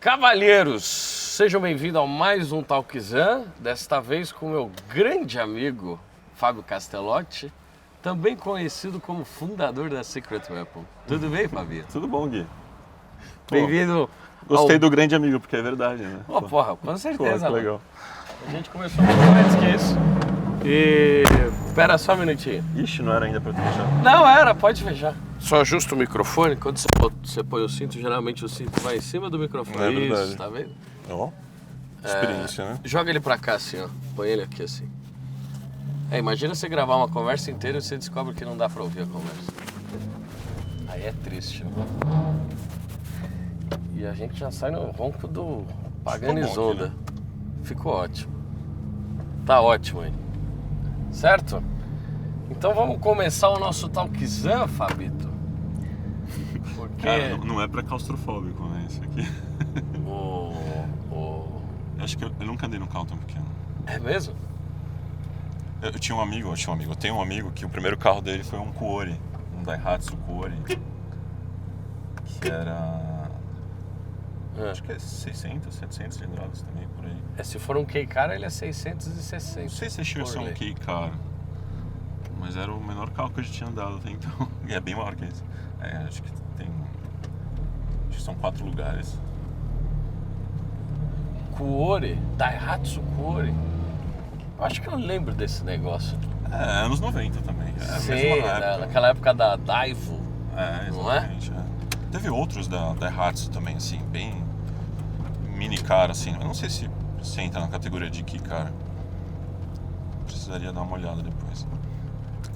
Cavalheiros, sejam bem-vindos a mais um Talkzan, desta vez com meu grande amigo Fábio Castellotti, também conhecido como fundador da Secret Weapon. Tudo bem, Fabio? Tudo bom, Gui. Bem-vindo. Gostei do grande amigo, porque é verdade, né? Oh, porra, com certeza. Pô, que legal. A gente começou muito antes que isso. E... Espera só um minutinho. Ixi, não era ainda pra tu fechar. Não, era, pode fechar. Só ajusta o microfone, quando você põe o cinto, geralmente o cinto vai em cima do microfone. É verdade. Isso, tá vendo? Ó, experiência, né? Joga ele pra cá assim, ó. Põe ele aqui assim. Imagina você gravar uma conversa inteira e você descobre que não dá pra ouvir a conversa. Aí é triste, né? E a gente já sai no ronco do Paganizonda. Né? Ficou ótimo. Tá ótimo aí. Certo? Então vamos começar o nosso Talkzan, Fabito. Porque... Cara, não é pra claustrofóbico, né? Isso aqui. Eu acho que eu nunca andei num carro tão pequeno. É mesmo? Eu tenho um amigo que o primeiro carro dele foi um Kuori, um Daihatsu Kuori, que era... Acho que é 600, 700 cilindradas também, por aí. Se for um K-Car, ele é 660. Não sei se chegou a ser um K-Car, mas era o menor carro que eu já tinha andado até então. E é bem maior que esse. Acho que são 4 lugares. Kuori? Daihatsu Kuori? Eu acho que eu lembro desse negócio. Anos 90 também. Sim, naquela época da Daivo. Exatamente. Não é? Teve outros da Daihatsu também, assim, bem mini car, assim. Eu não sei se entra na categoria de K-Car. Precisaria dar uma olhada depois.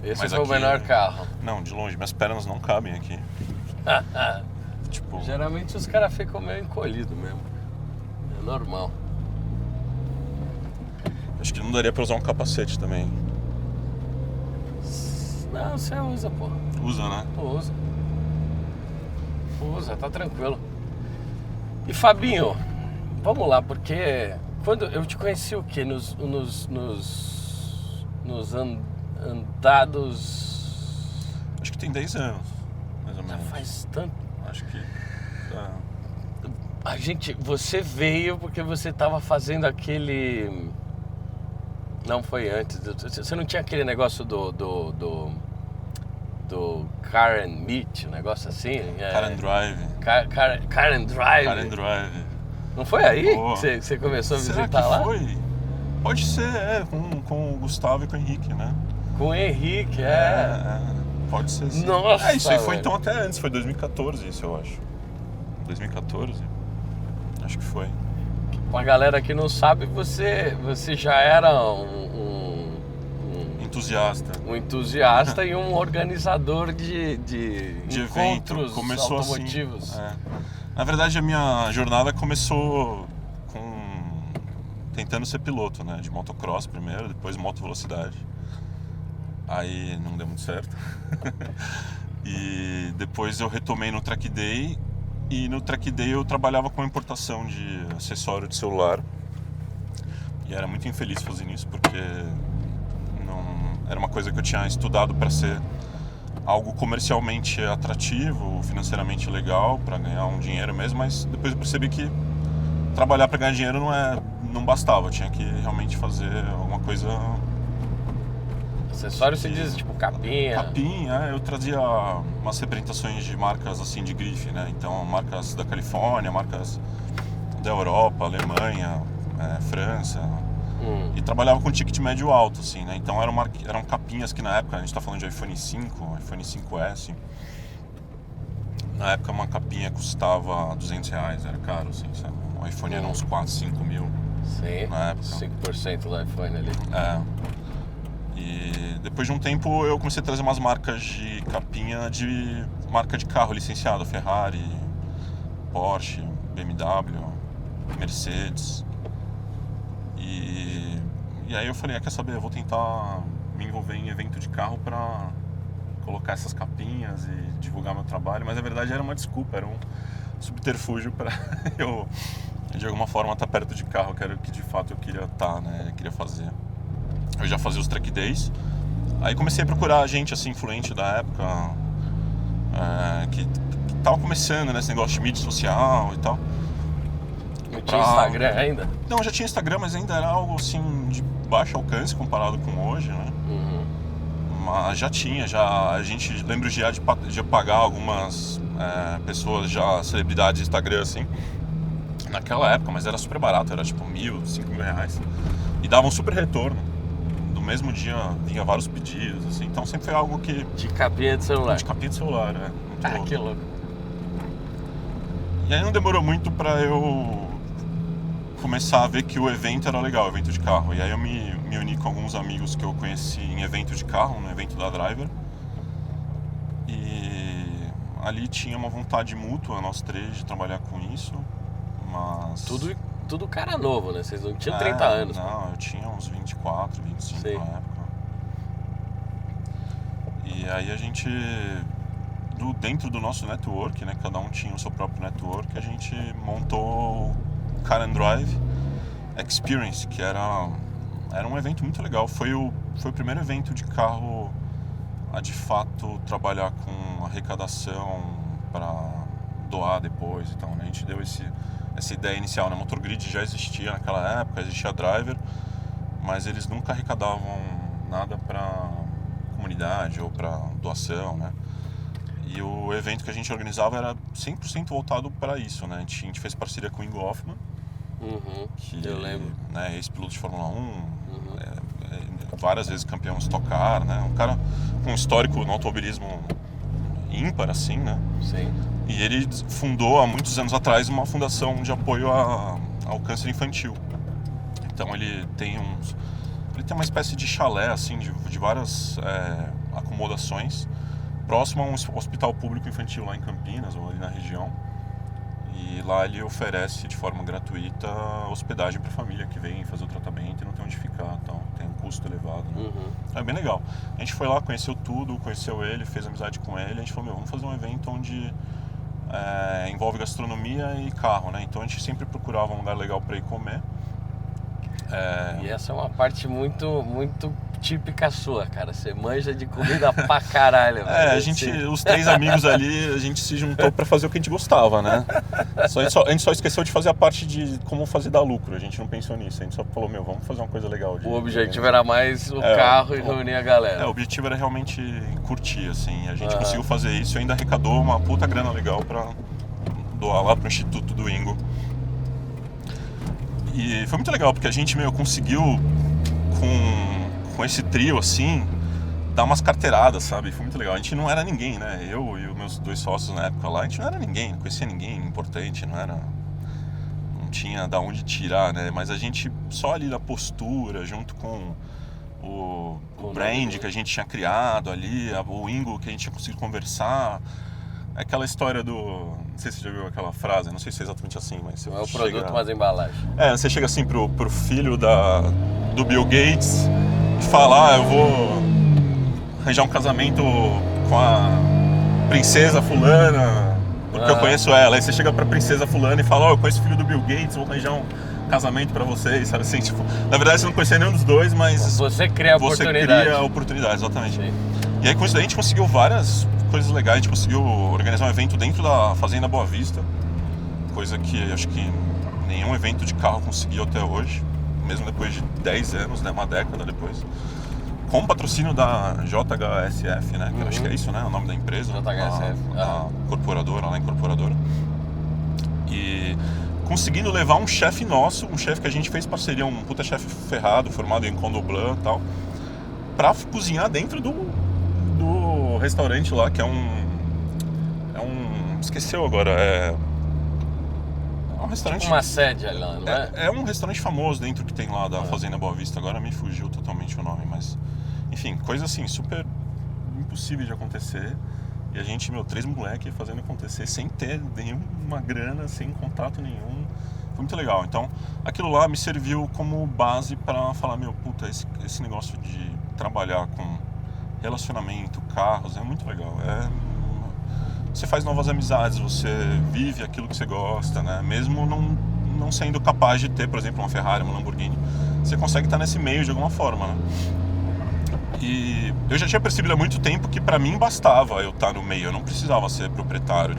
Esse foi o menor carro. Não, de longe. Minhas pernas não cabem aqui. Tipo... Geralmente os caras ficam meio encolhidos mesmo. É normal. Acho que não daria pra usar um capacete também. Não, você usa, pô. Usa, né? Usa, tá tranquilo. E Fabinho, vamos lá, porque quando eu te conheci o quê? Nos andados... Acho que tem 10 anos, mais ou menos. Já faz tanto. Acho que... Você veio porque você tava fazendo aquele... Não foi antes, você não tinha aquele negócio do Car and Meet, um negócio assim? Car and Drive. Car and Drive. Car and Drive. Não foi aí que você começou a visitar que lá? Foi? Pode ser, com o Gustavo e com o Henrique, né? Com o Henrique, pode ser sim. Nossa, isso aí foi então até antes, foi 2014 isso, eu acho. 2014? Acho que foi. Pra galera que não sabe, você já era um entusiasta. Um entusiasta e um organizador de encontros começou automotivos. Assim, Na verdade, a minha jornada começou tentando ser piloto, né? De motocross primeiro, depois moto velocidade. Aí não deu muito certo. E depois eu retomei no Track Day. E no Track Day eu trabalhava com importação de acessório de celular. E era muito infeliz fazendo isso, porque era uma coisa que eu tinha estudado para ser algo comercialmente atrativo, financeiramente legal, para ganhar um dinheiro mesmo, mas depois eu percebi que trabalhar para ganhar dinheiro não bastava, eu tinha que realmente fazer alguma coisa... Acessório se diz, tipo capinha? Capinha, eu trazia umas representações de marcas assim de grife, né? Então marcas da Califórnia, marcas da Europa, Alemanha, França. E trabalhava com ticket médio alto, assim, né? Então eram capinhas que na época, a gente tá falando de iPhone 5, iPhone 5S. Na época uma capinha custava R$200, era caro, assim, sabe? O iPhone era uns 4, 5 mil. Sim, na época. 5% do iPhone ali. E depois de um tempo eu comecei a trazer umas marcas de capinha de marca de carro licenciado, Ferrari, Porsche, BMW, Mercedes. E aí eu falei, quer saber, eu vou tentar me envolver em evento de carro pra colocar essas capinhas e divulgar meu trabalho, mas na verdade era uma desculpa, era um subterfúgio pra eu de alguma forma estar perto de carro, que era o que de fato eu queria estar, né, eu queria fazer. Eu já fazia os track days, aí comecei a procurar gente assim, influente da época, que tava começando nesse negócio de mídia social e tal. tinha Instagram ainda? Não, já tinha Instagram, mas ainda era algo assim de baixo alcance comparado com hoje, né? Mas já tinha, a gente lembra de pagar algumas pessoas já, celebridades de Instagram, assim, naquela época, mas era super barato, era tipo 1.000, 5.000 reais. E dava um super retorno. No mesmo dia vinha vários pedidos, assim, então sempre foi algo que... De capinha de celular. De capinha de celular, né? Muito louco. Que louco. E aí não demorou muito pra eu começar a ver que o evento era legal, o evento de carro. E aí eu me uni com alguns amigos que eu conheci em evento de carro, no evento da Driver. E ali tinha uma vontade mútua, nós três, de trabalhar com isso, mas... Tudo cara novo, né? Vocês não tinham 30 anos. Não, eu tinha uns 24, 25 na época. E aí a gente... Dentro do nosso network, né, cada um tinha o seu próprio network, a gente montou o Car and Drive Experience, que era um evento muito legal. Foi o primeiro evento de carro a de fato trabalhar com arrecadação para doar depois. Então, né, a gente deu essa ideia inicial, né? Motor Grid já existia naquela época, existia Driver, mas eles nunca arrecadavam nada para comunidade ou para doação, né? E o evento que a gente organizava era 100% voltado para isso, né? A gente fez parceria com o Ingo Hoffman, que eu lembro. Né, ex-piloto de Fórmula 1, várias vezes campeão Stock Car, né? Um cara com um histórico no automobilismo ímpar, assim, né? Sim. E ele fundou há muitos anos atrás uma fundação de apoio ao câncer infantil. Então ele tem uma espécie de chalé, assim, de várias acomodações, próximo a um hospital público infantil lá em Campinas, ou ali na região. E lá ele oferece de forma gratuita hospedagem para a família que vem fazer o tratamento e não tem onde ficar, então tem um custo elevado, né? É bem legal. A gente foi lá, conheceu tudo, conheceu ele, fez amizade com ele, a gente falou, vamos fazer um evento onde envolve gastronomia e carro, né? Então a gente sempre procurava um lugar legal para ir comer. E essa é uma parte muito, muito típica sua, cara. Você manja de comida pra caralho, velho. Os três amigos ali, a gente se juntou pra fazer o que a gente gostava, né? A gente só esqueceu de fazer a parte de como fazer dar lucro. A gente não pensou nisso. A gente só falou, vamos fazer uma coisa legal. O objetivo era mais o carro e reunir a galera. O objetivo era realmente curtir, assim. A gente conseguiu fazer isso e ainda arrecadou uma puta grana legal pra doar lá pro Instituto do Ingo. E foi muito legal, porque a gente conseguiu, com esse trio, assim, dar umas carteiradas, sabe? Foi muito legal. A gente não era ninguém, né? Eu e os meus dois sócios na época lá, a gente não era ninguém, não conhecia ninguém importante, não tinha da onde tirar, né? Mas a gente, só ali na postura, junto com o brand que a gente tinha criado ali, o Ingo que a gente tinha conseguido conversar... Aquela história do... Não sei se você já viu aquela frase, não sei se é exatamente assim, mas... Não é o produto, mas a embalagem. Você chega assim pro filho do Bill Gates e fala, eu vou arranjar um casamento com a princesa fulana, porque eu conheço ela. Aí você chega pra princesa fulana e fala, eu conheço o filho do Bill Gates, vou arranjar um casamento pra vocês, sabe assim? Tipo, na verdade você não conhecia nenhum dos dois, mas... Você cria a oportunidade. Você cria a oportunidade, exatamente. Sim. E aí com isso daí a gente conseguiu várias coisas legais, a gente conseguiu organizar um evento dentro da Fazenda Boa Vista, coisa que acho que nenhum evento de carro conseguiu até hoje, mesmo depois de 10 anos, né, uma década depois, com o patrocínio da JHSF, né, que acho que é isso, né, o nome da empresa, JHSF, a incorporadora, lá incorporadora, e conseguindo levar um chefe nosso, um chefe que a gente fez parceria, um puta chefe ferrado, formado em Condom Blanc e tal, pra cozinhar dentro do restaurante lá, que é um esqueceu agora, é um restaurante... Tipo uma sede lá, não é? É um restaurante famoso dentro que tem lá da Fazenda Boa Vista, agora me fugiu totalmente o nome, mas... Enfim, coisa assim, super impossível de acontecer. E a gente, 3 moleques fazendo acontecer sem ter nenhuma grana, sem contato nenhum. Foi muito legal. Então, aquilo lá me serviu como base para falar, puta, esse negócio de trabalhar com relacionamento, carros, é muito legal. Você faz novas amizades, você vive aquilo que você gosta, né? Mesmo não sendo capaz de ter, por exemplo, uma Ferrari, uma Lamborghini, você consegue estar nesse meio de alguma forma, né? E eu já tinha percebido há muito tempo que pra mim bastava eu estar no meio, eu não precisava ser proprietário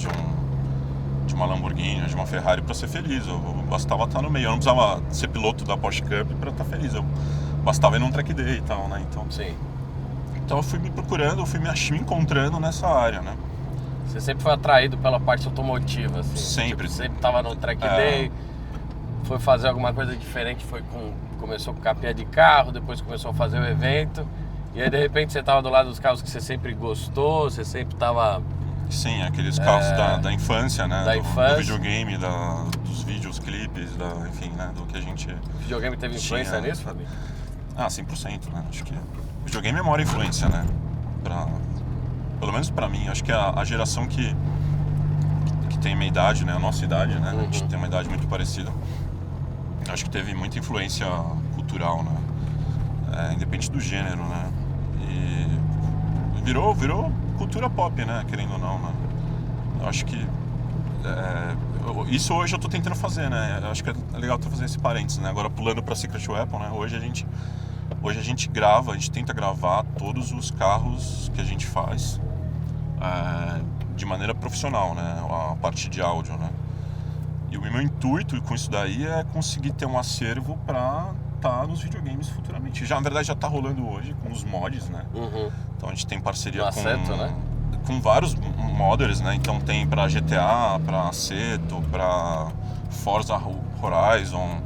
de uma Lamborghini, de uma Ferrari para ser feliz. Eu bastava estar no meio. Eu não precisava ser piloto da Porsche Cup para estar feliz. Eu bastava ir num track day e tal, né? Então eu fui me procurando, eu fui me encontrando nessa área, né? Você sempre foi atraído pela parte automotiva, assim? Sempre. Tipo, sempre tava no track day, foi fazer alguma coisa diferente, começou com capinha de carro, depois começou a fazer o evento. E aí, de repente, você tava do lado dos carros que você sempre gostou, você sempre tava... Sim, aqueles carros da infância, né? Do videogame, dos vídeos, clipes, enfim, né? Do que a gente... O videogame teve influência nisso, Fabi? 100%, né? Acho que o videogame é a maior influência, né? Pelo menos pra mim. Acho que a geração que tem a minha idade, né? A nossa idade, né? A gente tem uma idade muito parecida. Acho que teve muita influência cultural, né? Independente do gênero, né? E virou cultura pop, né? Querendo ou não, né? Eu acho que isso hoje eu tô tentando fazer, né? Eu acho que é legal fazer esse parênteses, né? Agora pulando pra Secret Weapon, né? Hoje a gente grava, a gente tenta gravar todos os carros que a gente faz de maneira profissional, né? A parte de áudio, né? E o meu intuito com isso daí é conseguir ter um acervo pra estar nos videogames futuramente. Na verdade já tá rolando hoje com os mods, né? Então a gente tem parceria com vários modders, né? Então tem pra GTA, pra Aceto, pra Forza Horizon,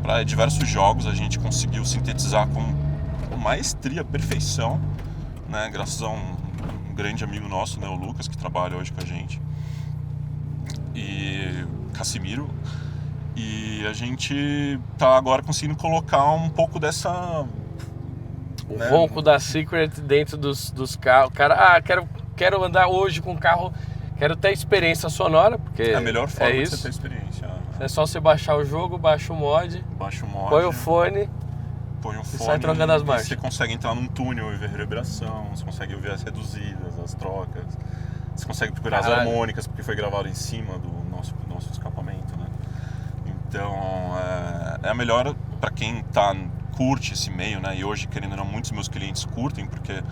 para diversos jogos a gente conseguiu sintetizar com maestria, perfeição, né? Graças a um grande amigo nosso, né? O Lucas, que trabalha hoje com a gente, e Cassimiro. E a gente tá agora conseguindo colocar um pouco dessa... O ronco da Secret dentro dos carros. Cara, quero andar hoje com o carro, quero ter experiência sonora, porque é a melhor forma de isso. você ter experiência. É só você baixar o jogo, baixa o mod, põe o fone e sai trocando as marchas. Você consegue entrar num túnel e ver reverberação, você consegue ouvir as reduzidas, as trocas, você consegue procurar as harmônicas, porque foi gravado em cima do nosso escapamento, né? Então é a melhor para quem curte esse meio, né? E hoje, querendo ou não, muitos meus clientes curtem, porque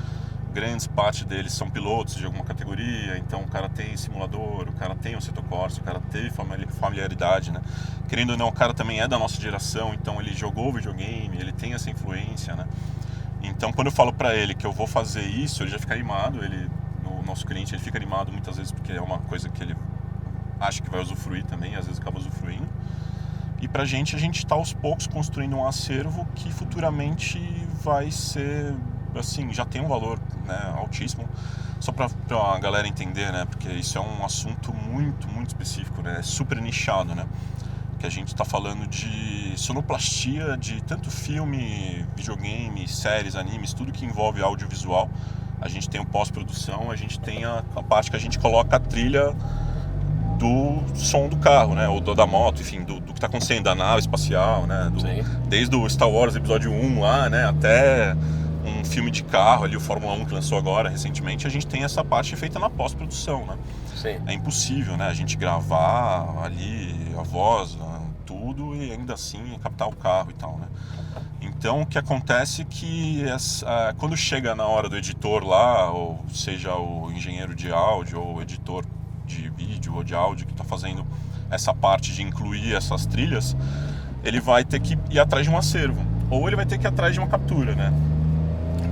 grandes parte deles são pilotos de alguma categoria, então o cara tem simulador, o cara tem o Assetto Corsa, o cara teve familiaridade, né? Querendo ou não, o cara também é da nossa geração, então ele jogou videogame, ele tem essa influência, né? Então quando eu falo pra ele que eu vou fazer isso, ele já fica animado, o nosso cliente, ele fica animado muitas vezes porque é uma coisa que ele acha que vai usufruir também, às vezes acaba usufruindo. E pra gente, a gente tá aos poucos construindo um acervo que futuramente vai ser, assim, já tem um valor, né, altíssimo. Só pra galera entender, né, porque isso é um assunto muito, muito específico, né, é super nichado, né. Que a gente tá falando de sonoplastia, de tanto filme, videogame, séries, animes, tudo que envolve audiovisual. A gente tem o pós-produção, a gente tem a parte que a gente coloca a trilha do som do carro, né, ou da moto, enfim, do que está acontecendo, da nave espacial, né, desde o Star Wars Episódio 1 lá, né, até um filme de carro ali, o Fórmula 1 que lançou agora recentemente, a gente tem essa parte feita na pós-produção, né. Sim. É impossível, né, a gente gravar ali a voz, tudo, e ainda assim captar o carro e tal, né. Então o que acontece é que quando chega na hora do editor lá, ou seja o engenheiro de áudio ou o editor de vídeo ou de áudio que está fazendo essa parte de incluir essas trilhas, ele vai ter que ir atrás de um acervo, ou ele vai ter que ir atrás de uma captura, né,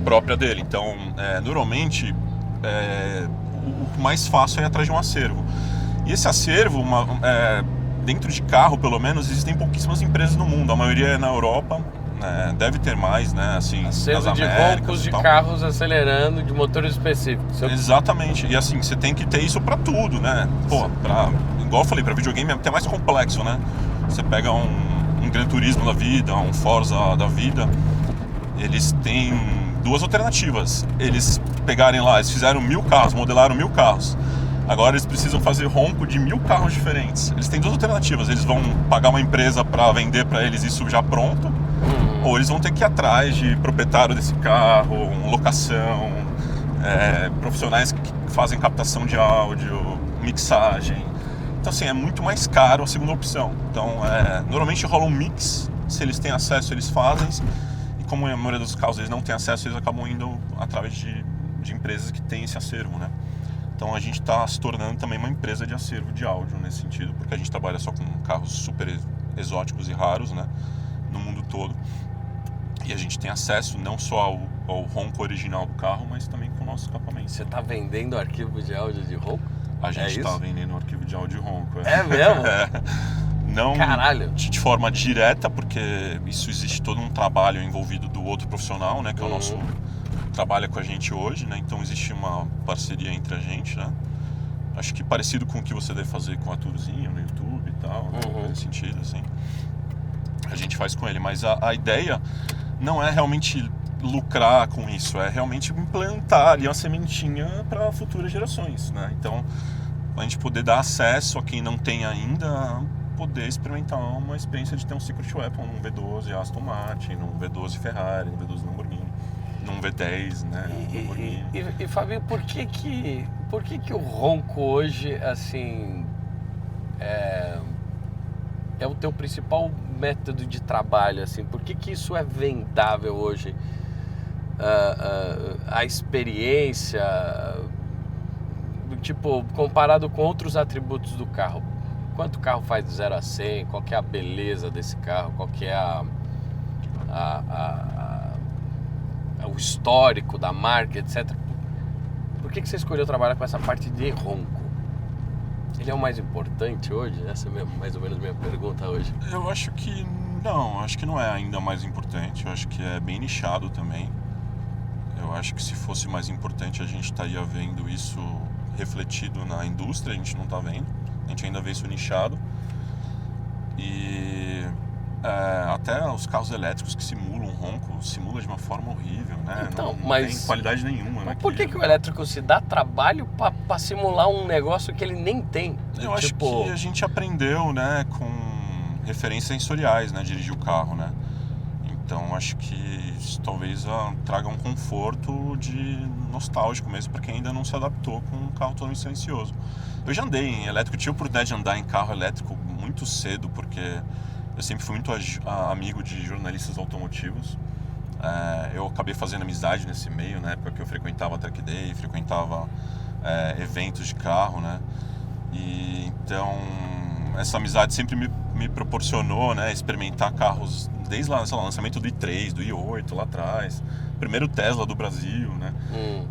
própria dele. Então, normalmente, o mais fácil é ir atrás de um acervo. E esse acervo, dentro de carro, pelo menos, existem pouquíssimas empresas no mundo. A maioria é na Europa, né, deve ter mais, né, assim, acervo nas de Américas roncos e de tal. Carros acelerando, de motores específicos. Exatamente. E assim, você tem que ter isso pra tudo, né? Pô, igual eu falei, pra videogame é até mais complexo, né? Você pega um Gran Turismo da vida, um Forza da vida, eles têm duas alternativas. Eles pegarem lá, eles fizeram 1000 carros, modelaram 1000 carros. Agora eles precisam fazer ronco de 1000 carros diferentes. Eles têm duas alternativas. Eles vão pagar uma empresa pra vender pra eles isso já pronto, ou eles vão ter que ir atrás de proprietário desse carro, locação, profissionais que fazem captação de áudio, mixagem. Então assim, é muito mais caro a segunda opção. Então normalmente rola um mix, se eles têm acesso eles fazem, e como a maioria dos casos eles não têm acesso, eles acabam indo através de empresas que têm esse acervo, né? Então a gente está se tornando também uma empresa de acervo de áudio nesse sentido, porque a gente trabalha só com carros super exóticos e raros, né, no mundo todo. E a gente tem acesso não só ao ronco original do carro, mas também com o nosso escapamento. Você está vendendo arquivo de áudio de ronco? A gente está vendendo arquivo de áudio de ronco. É mesmo? Não Caralho. de forma direta, porque isso existe todo um trabalho envolvido do outro profissional, né, que é o nosso trabalha com a gente hoje, né? Então existe uma parceria entre a gente, né? Acho que parecido com o que você deve fazer com a Turzinho no YouTube e tal, né? Nesse sentido, assim. A gente faz com ele, mas a ideia não é realmente lucrar com isso, é realmente implantar ali uma sementinha para futuras gerações, né? Então, a gente poder dar acesso a quem não tem ainda, poder experimentar uma experiência de ter um Secret Weapon num V12 Aston Martin, num V12 Ferrari, num V12 Lamborghini, num V10, né? E Fabinho, por que o ronco hoje, assim, é o teu principal método de trabalho, assim? Por que isso é vendável hoje? A experiência, tipo, comparado com outros atributos do carro. Quanto o carro faz de 0 a 100? Qual que é a beleza desse carro? Qual que é o histórico da marca, etc. Por que você escolheu trabalhar com essa parte de ronco? Ele é o mais importante hoje? Essa é mais ou menos a minha pergunta hoje. Eu acho que não é ainda mais importante. Eu acho que é bem nichado também. Eu acho que se fosse mais importante a gente estaria vendo isso refletido na indústria, a gente não está vendo. A gente ainda vê isso nichado. E até os carros elétricos que simulam ronco, simula de uma forma horrível, né? Então, não mas tem qualidade nenhuma. Mas por que o elétrico se dá trabalho para simular um negócio que ele nem tem? Eu acho que a gente aprendeu, né, com referências sensoriais, né, dirigir o carro, né? Então acho que isso talvez traga um conforto nostálgico mesmo para quem ainda não se adaptou com um carro totalmente silencioso. Eu já andei em elétrico, tive a oportunidade de andar em carro elétrico muito cedo, porque eu sempre fui muito amigo de jornalistas automotivos. Eu acabei fazendo amizade nesse meio, na época que eu frequentava a Track Day, frequentava eventos de carro, né? E então essa amizade sempre me proporcionou, né, experimentar carros desde lá, sei lá, o lançamento do i3, do i8 lá atrás, primeiro Tesla do Brasil, né?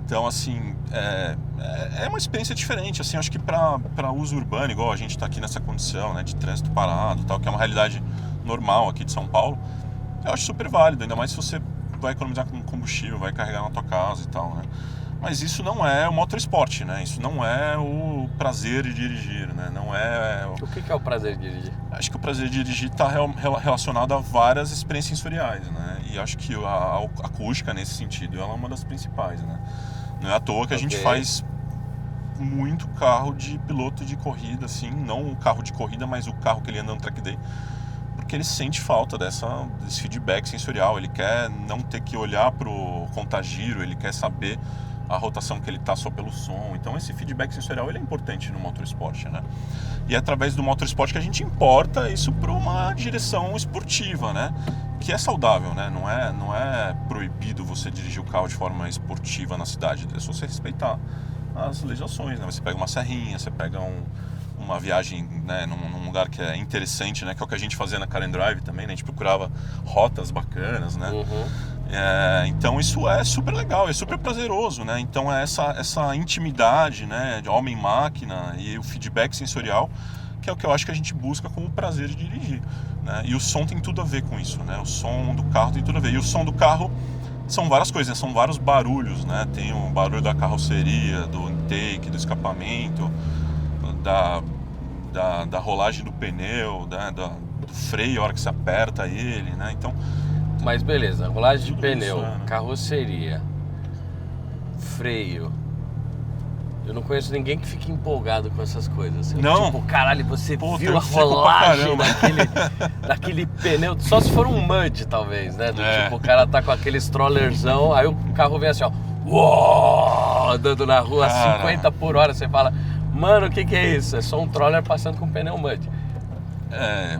Então, assim, é uma experiência diferente, assim, acho que para uso urbano, igual a gente está aqui nessa condição, né, de trânsito parado, tal, que é uma realidade normal aqui de São Paulo, eu acho super válido, ainda mais se você vai economizar com combustível, vai carregar na tua casa e tal, né? Mas isso não é o motorsport, né? Isso não é o prazer de dirigir, né? Não é... O que é o prazer de dirigir? Acho que o prazer de dirigir está relacionado a várias experiências sensoriais, né? E acho que a acústica, nesse sentido, ela é uma das principais, né? Não é à toa que a gente faz muito carro de piloto de corrida, assim, não o carro de corrida, mas o carro que ele anda no track day, porque ele sente falta desse feedback sensorial, ele quer não ter que olhar pro contagiro, ele quer saber a rotação que ele está só pelo som. Então esse feedback sensorial ele é importante no motorsport, né? E é através do motorsport que a gente importa isso para uma direção esportiva, né? Que é saudável, né? Não é proibido você dirigir o carro de forma esportiva na cidade, é só você respeitar as legislações, né? Você pega uma serrinha, você pega uma viagem, né, num lugar que é interessante, né? Que é o que a gente fazia na Car and Drive também, né? A gente procurava rotas bacanas, né? Então isso é super legal, é super prazeroso, né? Então é essa intimidade, né, de homem-máquina e o feedback sensorial, que é o que eu acho que a gente busca como prazer de dirigir, né? E o som tem tudo a ver com isso, né? O som do carro tem tudo a ver. E o som do carro são várias coisas, né? São vários barulhos, né? Tem o barulho da carroceria, do intake, do escapamento, da rolagem do pneu, né? Do freio, a hora que você aperta ele, né? Então... Mas beleza, rolagem de pneu, isso, né? carroceria, freio. Eu não conheço ninguém que fique empolgado com essas coisas. Não? Tipo, caralho, você viu a eu fico pra rolagem caramba. daquele pneu. Só se for um mud, talvez, né? Tipo, o cara tá com aquele strollerzão, aí o carro vem assim, ó. Uou, andando na rua a 50 por hora. Você fala, mano, o que é isso? É só um troller passando com pneu mud.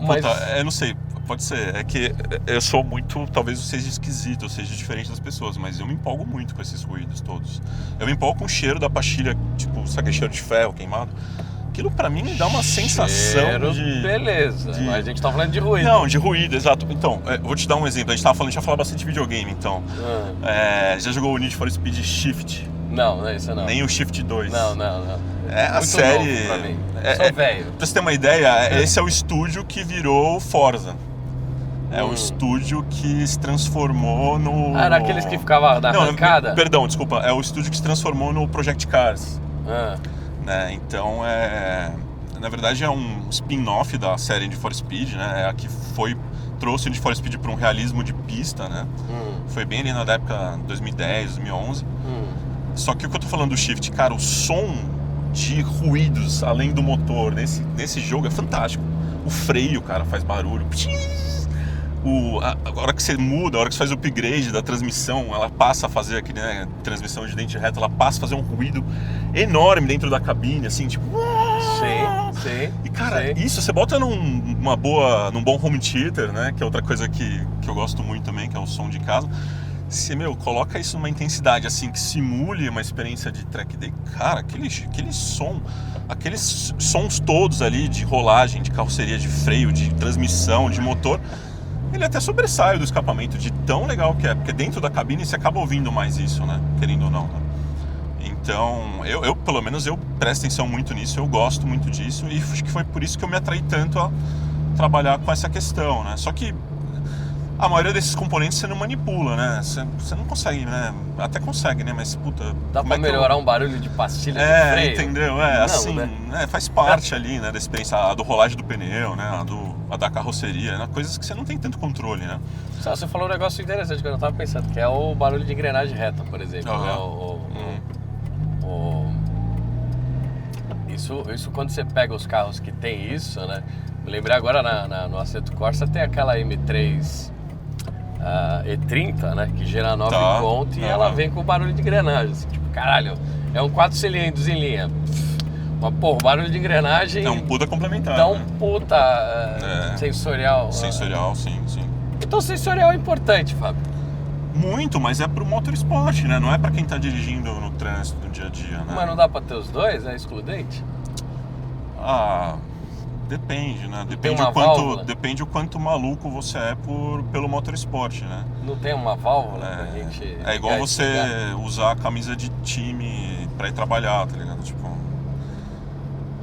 Mas... eu não sei. Pode ser. É que eu sou muito, talvez eu seja esquisito, eu seja diferente das pessoas, mas eu me empolgo muito com esses ruídos todos. Eu me empolgo com o cheiro da pastilha, tipo, sabe aquele cheiro de ferro queimado? Aquilo pra mim me dá uma sensação Cheiro, de... beleza, mas a gente tá falando de ruído. Não, de ruído, exato. Então, vou te dar um exemplo. A gente tava falando, a gente já falou bastante de videogame, então. Já jogou o Need for Speed Shift? Não, isso não. Nem o Shift 2? Não. É a Muito série... novo pra mim. Sou velho. Pra você ter uma ideia, esse é o estúdio que virou Forza. É o estúdio que se transformou no... Era aqueles que ficavam na arrancada? Perdão, desculpa. É o estúdio que se transformou no Project Cars. Né? Então, na verdade, é um spin-off da série Need for Speed, né? É a que trouxe o Need for Speed para um realismo de pista, né? Foi bem ali na época 2010, 2011. Só que o que eu tô falando do Shift, cara, o som de ruídos além do motor nesse jogo é fantástico. O freio, cara, faz barulho. A hora que você muda, a hora que você faz o upgrade da transmissão, ela passa a fazer aquele, né, transmissão de dente reto, ela passa a fazer um ruído enorme dentro da cabine, assim, tipo... Sim. E, cara, isso você bota num bom home theater, né, que é outra coisa que eu gosto muito também, que é o som de casa. Você, coloca isso numa intensidade, assim, que simule uma experiência de track day, cara, aquele som, aqueles sons todos ali de rolagem, de carroceria, de freio, de transmissão, de motor... Ele até sobressai do escapamento, de tão legal que é, porque dentro da cabine você acaba ouvindo mais isso, né? Querendo ou não, né? Então, eu pelo menos eu presto atenção muito nisso, eu gosto muito disso e acho que foi por isso que eu me atraí tanto a trabalhar com essa questão, né? Só que a maioria desses componentes você não manipula, né? Você não consegue, né? Até consegue, né? Mas, puta... Dá pra melhorar um barulho de pastilha de freio? Entendeu? Não, assim, né? Faz parte ali, né? Da experiência, a do rolagem do pneu, né? A da carroceria, né? Coisas que você não tem tanto controle, né? Você falou um negócio interessante que eu não tava pensando, que é o barulho de engrenagem reta, por exemplo. Né? Isso quando você pega os carros que tem isso, né? Me lembrei agora no Assetto Corsa tem aquela M3 E30, né? Que gera 9 conto e ela vem com barulho de engrenagem. Assim, tipo, caralho, é um 4 cilindros em linha. Mas, pô, barulho de engrenagem... É um puta complementar, dá um né? puta sensorial. Sensorial, sim. Então sensorial é importante, Fábio. Muito, mas é pro motorsport, né? Não é pra quem tá dirigindo no trânsito, no dia a dia, né? Mas não dá pra ter os dois, né? Excludente? Depende, né? Depende o quanto maluco você é pelo motorsport, né? Não tem uma válvula pra gente... É igual você usar a camisa de time pra ir trabalhar, tá ligado? Tipo...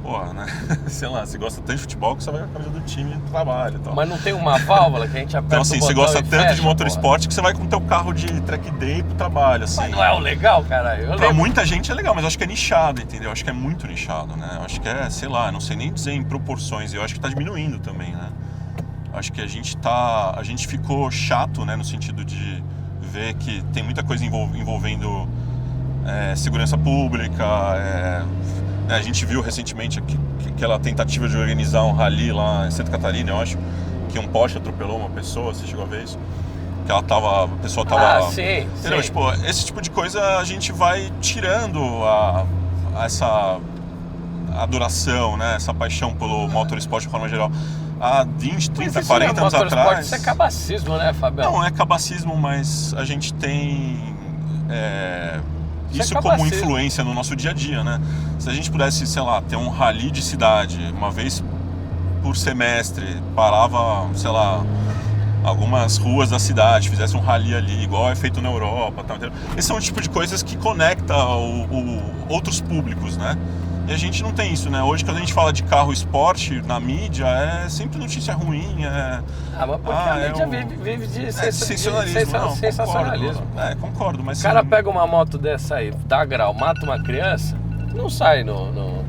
Porra, né? Sei lá, você gosta tanto de futebol que você vai com a camisa do time e trabalha e tal. Mas não tem uma válvula que a gente aperta então, assim, o botão você gosta tanto fecha, de motorsport que você vai com o teu carro de track day pro trabalho, assim. Mas não é o legal, caralho? Pra muita gente é legal, mas eu acho que é nichado, entendeu? Eu acho que é muito nichado, né? Eu acho que sei lá, não sei nem dizer em proporções, eu acho que tá diminuindo também, né? Eu acho que a gente ficou chato, né? No sentido de ver que tem muita coisa envolvendo segurança pública, a gente viu recentemente aquela tentativa de organizar um rally lá em Santa Catarina, eu acho, que um Porsche atropelou uma pessoa, você chegou a ver isso? Que a pessoa tava... sim. Tipo, esse tipo de coisa a gente vai tirando essa adoração, né? Essa paixão pelo motorsport de forma geral. Há 20, 30, 40 anos atrás... Isso é cabacismo, né, Fabião? Não é cabacismo, mas a gente tem... Isso é como influência no nosso dia a dia, né? Se a gente pudesse, sei lá, ter um rally de cidade, uma vez por semestre, parava, sei lá, algumas ruas da cidade, fizesse um rally ali, igual é feito na Europa, tal, entendeu? Esse é um tipo de coisas que conecta outros públicos, né? E a gente não tem isso, né? Hoje, quando a gente fala de carro esporte na mídia, é sempre notícia ruim, mas porque a mídia vive de sensacionalismo. Sensacionalismo. Concordo, mas... O cara pega uma moto dessa aí, dá grau, mata uma criança, não sai no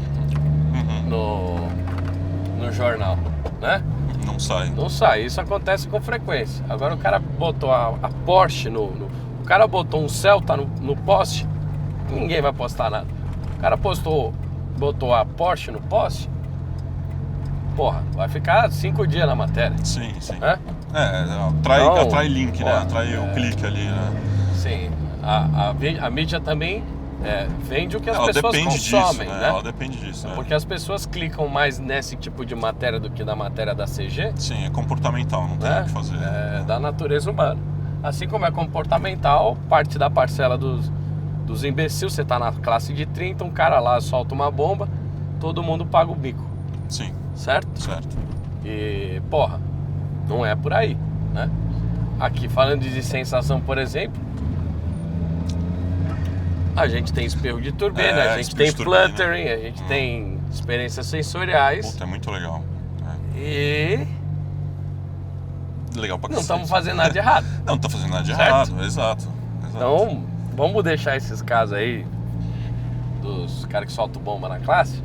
jornal, né? Não sai. Não sai, isso acontece com frequência. Agora o cara botou a Porsche o cara botou um Celta no poste, ninguém vai postar nada. O cara botou a Porsche no poste, porra, vai ficar 5 dias na matéria. Sim. Então, atrai link, né? Atrai o clique ali, né? Sim, a mídia também vende o que as Ela pessoas depende consomem, disso, né? Ela depende disso. Porque as pessoas clicam mais nesse tipo de matéria do que na matéria da CG. Sim, é comportamental, não tem o que fazer. É da natureza humana. Assim como é comportamental, parte da parcela dos imbecis, você tá na classe de 30, um cara lá solta uma bomba, todo mundo paga o bico. Sim. Certo? Certo. E, porra, não é por aí, né? Aqui, falando de sensação, por exemplo, a gente tem espirro de turbina, a gente tem fluttering, a gente tem experiências sensoriais. Puta, é muito legal. E... legal pra não cacete. estamos fazendo nada de errado. Não tá fazendo nada de certo? errado, exato. Então, vamos deixar esses casos aí dos caras que soltam bomba na classe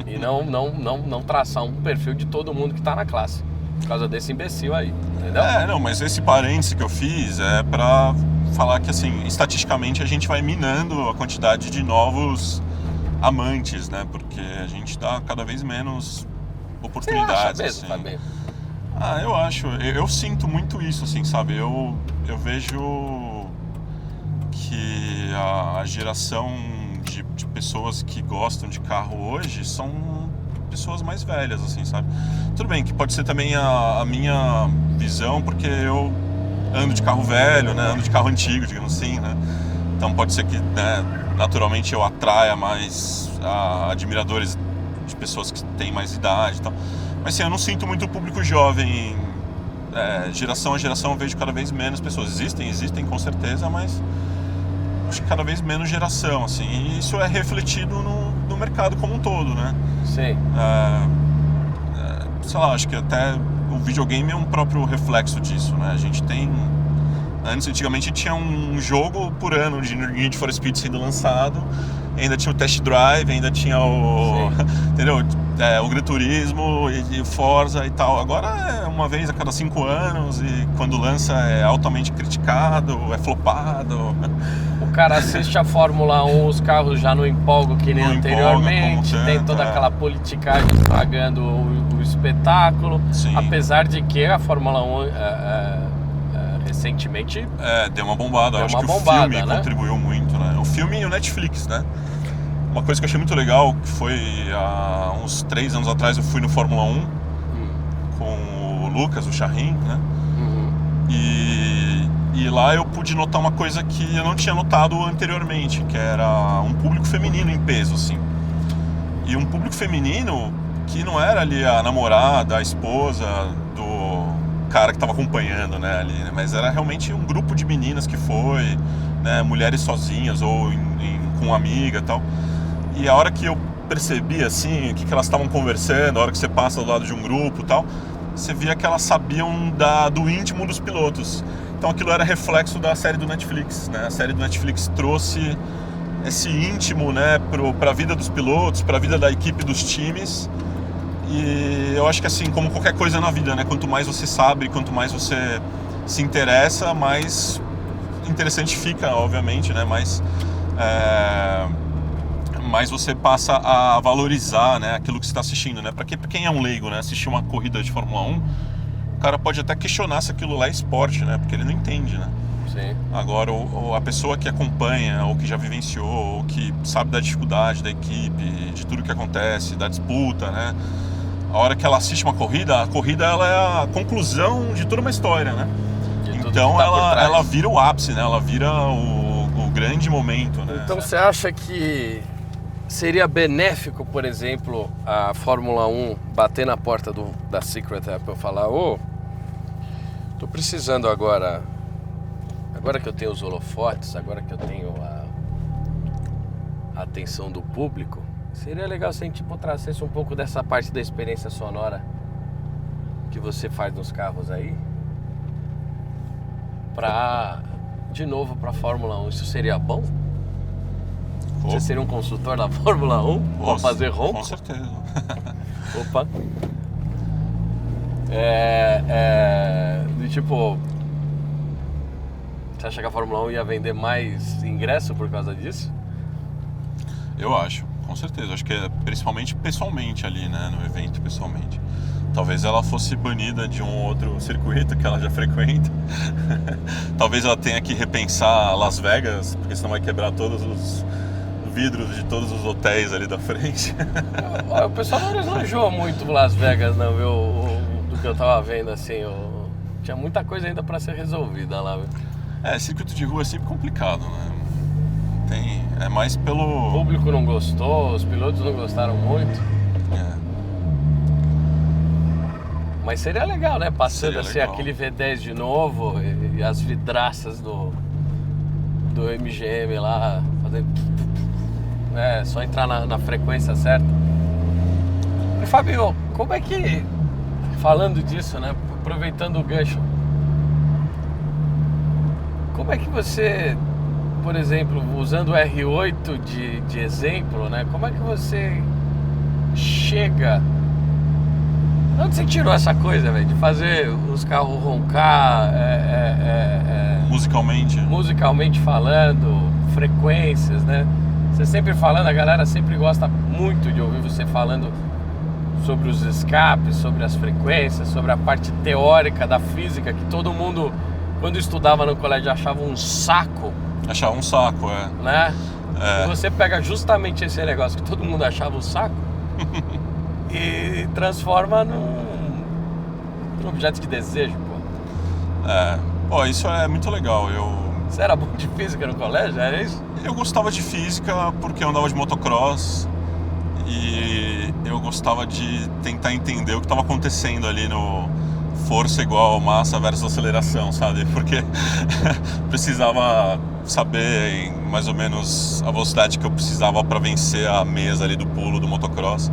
e não traçar um perfil de todo mundo que tá na classe por causa desse imbecil aí, entendeu? Não, mas esse parêntese que eu fiz é pra falar que, assim, estatisticamente a gente vai minando a quantidade de novos amantes, né? Porque a gente dá cada vez menos oportunidades. Você acha mesmo, assim. Fabinho? Eu acho. Eu sinto muito isso, assim, sabe? Eu vejo que a geração de pessoas que gostam de carro hoje são pessoas mais velhas, assim, sabe? Tudo bem que pode ser também a minha visão, porque eu ando de carro velho, né? Ando de carro antigo, digamos assim, né? Então pode ser que, né, naturalmente eu atraia mais admiradores de pessoas que têm mais idade e tal. Mas assim, eu não sinto muito o público jovem. Geração a geração eu vejo cada vez menos pessoas. Existem com certeza, mas acho que cada vez menos geração, assim. E isso é refletido no mercado como um todo, né? Sim. Sei lá, acho que até o videogame é um próprio reflexo disso, né? A gente tem... Antigamente tinha um jogo por ano de Need for Speed sendo lançado, ainda tinha o Test Drive, ainda tinha o... entendeu? O Gran Turismo e o Forza e tal. Agora é uma vez a cada 5 anos e quando lança é altamente criticado, é flopado. O cara assiste a Fórmula 1, os carros já não empolgam que nem anteriormente, tem toda aquela politicagem pagando o espetáculo. Sim. Apesar de que a Fórmula 1 recentemente deu uma bombada. Acho que o filme contribuiu muito, né? O filme e o Netflix, né? Uma coisa que eu achei muito legal, que foi há uns 3 anos atrás eu fui no Fórmula 1 com o Lucas, o Charrin, né? E lá eu pude notar uma coisa que eu não tinha notado anteriormente, que era um público feminino em peso, assim. E um público feminino que não era ali a namorada, a esposa do cara que estava acompanhando, né, ali, né? Mas era realmente um grupo de meninas que foi, né, mulheres sozinhas ou com uma amiga e tal. E a hora que eu percebi, assim, o que elas estavam conversando, a hora que você passa do lado de um grupo e tal, você via que elas sabiam do íntimo dos pilotos. Então aquilo era reflexo da série do Netflix, né? A série do Netflix trouxe esse íntimo, né, para a vida dos pilotos, para a vida da equipe dos times. E eu acho que, assim, como qualquer coisa na vida, né, quanto mais você sabe, quanto mais você se interessa, mais interessante fica, obviamente, né? Mais você passa a valorizar, né, aquilo que você está assistindo, né? Para quem é um leigo, né, assistir uma corrida de Fórmula 1, o cara pode até questionar se aquilo lá é esporte, né? Porque ele não entende, né? Sim. Agora, a pessoa que acompanha, ou que já vivenciou, ou que sabe da dificuldade da equipe, de tudo que acontece, da disputa, né? A hora que ela assiste uma corrida, a corrida ela é a conclusão de toda uma história, né? Então ela vira o ápice, né? Ela vira o grande momento, né? Então você acha que seria benéfico, por exemplo, a Fórmula 1 bater na porta da Secret Apple e falar: tô precisando agora que eu tenho os holofotes, agora que eu tenho a atenção do público, seria legal se a gente trouxesse um pouco dessa parte da experiência sonora que você faz nos carros aí de novo para a Fórmula 1. Isso seria bom? Você seria um consultor da Fórmula 1 para fazer ronco? Com certeza. Opa. Tipo, você acha que a Fórmula 1 ia vender mais ingresso por causa disso? Eu acho, com certeza. Acho que é principalmente pessoalmente ali, né? No evento, pessoalmente. Talvez ela fosse banida de um outro circuito que ela já frequenta. Talvez ela tenha que repensar Las Vegas, porque senão vai quebrar todos os vidros de todos os hotéis ali da frente. O pessoal não elogiou muito Las Vegas, não, viu? Do que eu tava vendo, assim, tinha muita coisa ainda pra ser resolvida lá, viu? Circuito de rua é sempre complicado, né? É mais pelo... O público não gostou, os pilotos não gostaram muito. Mas seria legal, né? Passando Seria assim legal. aquele V10 de novo e as vidraças do MGM lá, fazendo... só entrar na frequência certa. E Fabio, como é que... Falando disso, né? Aproveitando o gancho. Como é que você, por exemplo, usando o R8 de exemplo, né? Como é que você chega... Onde você tirou essa coisa, velho? De fazer os carros roncar... Musicalmente falando, frequências, né? Você sempre falando, a galera sempre gosta muito de ouvir você falando sobre os escapes, sobre as frequências, sobre a parte teórica da física, que todo mundo, quando estudava no colégio, achava um saco. Achava um saco, né? E você pega justamente esse negócio que todo mundo achava um saco e transforma num objeto de desejo, pô. Isso é muito legal. Você era bom de física no colégio, era isso? Eu gostava de física porque eu andava de motocross e eu gostava de tentar entender o que estava acontecendo ali no força igual massa versus aceleração, sabe? Porque precisava saber mais ou menos a velocidade que eu precisava para vencer a mesa ali do pulo do motocross.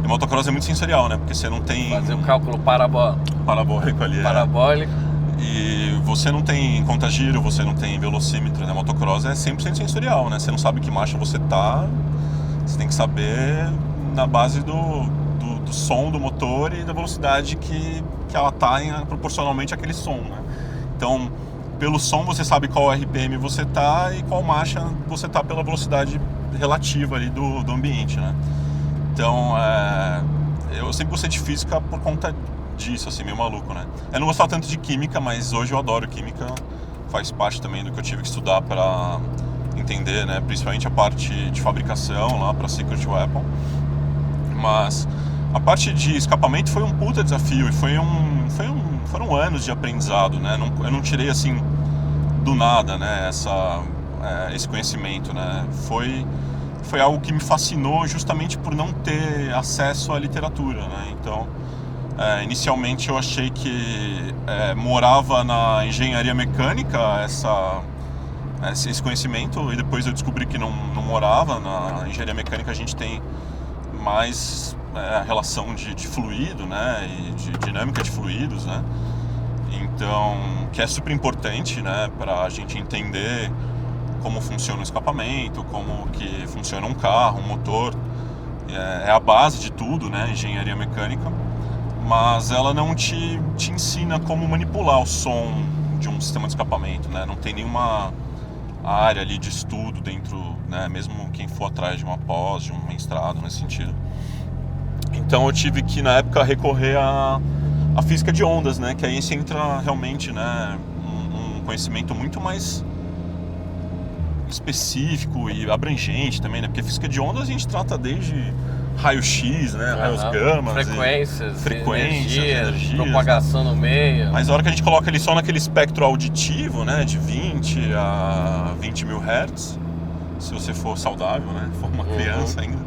E motocross é muito sensorial, né? Porque você não tem... Fazer um cálculo parabólico ali. Parabólico. E você não tem contagiro, você não tem velocímetro, né? Motocross é 100% sensorial, né? Você não sabe que marcha você tá, você tem que saber na base do som do motor e da velocidade que ela tá proporcionalmente àquele som, né? Então, pelo som você sabe qual RPM você tá e qual marcha você tá pela velocidade relativa ali do ambiente, né? Então, eu sempre gostei de física por conta disso, assim, meio maluco, né? Eu não gostava tanto de química, mas hoje eu adoro química. Faz parte também do que eu tive que estudar para entender, né? Principalmente a parte de fabricação lá para Secret Weapon. Mas a parte de escapamento foi um puta desafio e foram anos de aprendizado, né? Eu não tirei assim do nada, né? Esse conhecimento, né? Foi algo que me fascinou justamente por não ter acesso à literatura, né? Então, inicialmente eu achei que morava na engenharia mecânica esse conhecimento, e depois eu descobri que não morava. Na engenharia mecânica a gente tem mais a relação de fluido, né? E de dinâmica de fluidos, né? Então, que é super importante, né? Para a gente entender como funciona o escapamento, como que funciona um carro, um motor. É a base de tudo, né? Engenharia mecânica. Mas ela não te ensina como manipular o som de um sistema de escapamento, né? Não tem nenhuma área ali de estudo dentro, né? Mesmo quem for atrás de uma pós, de um mestrado nesse sentido. Então eu tive que, na época, recorrer à física de ondas, né? Que aí você entra realmente, né? Um conhecimento muito mais específico e abrangente também, né? Porque física de ondas a gente trata desde raio-x, né? Raios gamas, frequências, energias, propagação, né? No meio. Mas a hora que a gente coloca ele só naquele espectro auditivo, né? De 20 a 20 mil hertz, se você for saudável, né? For uma criança ainda.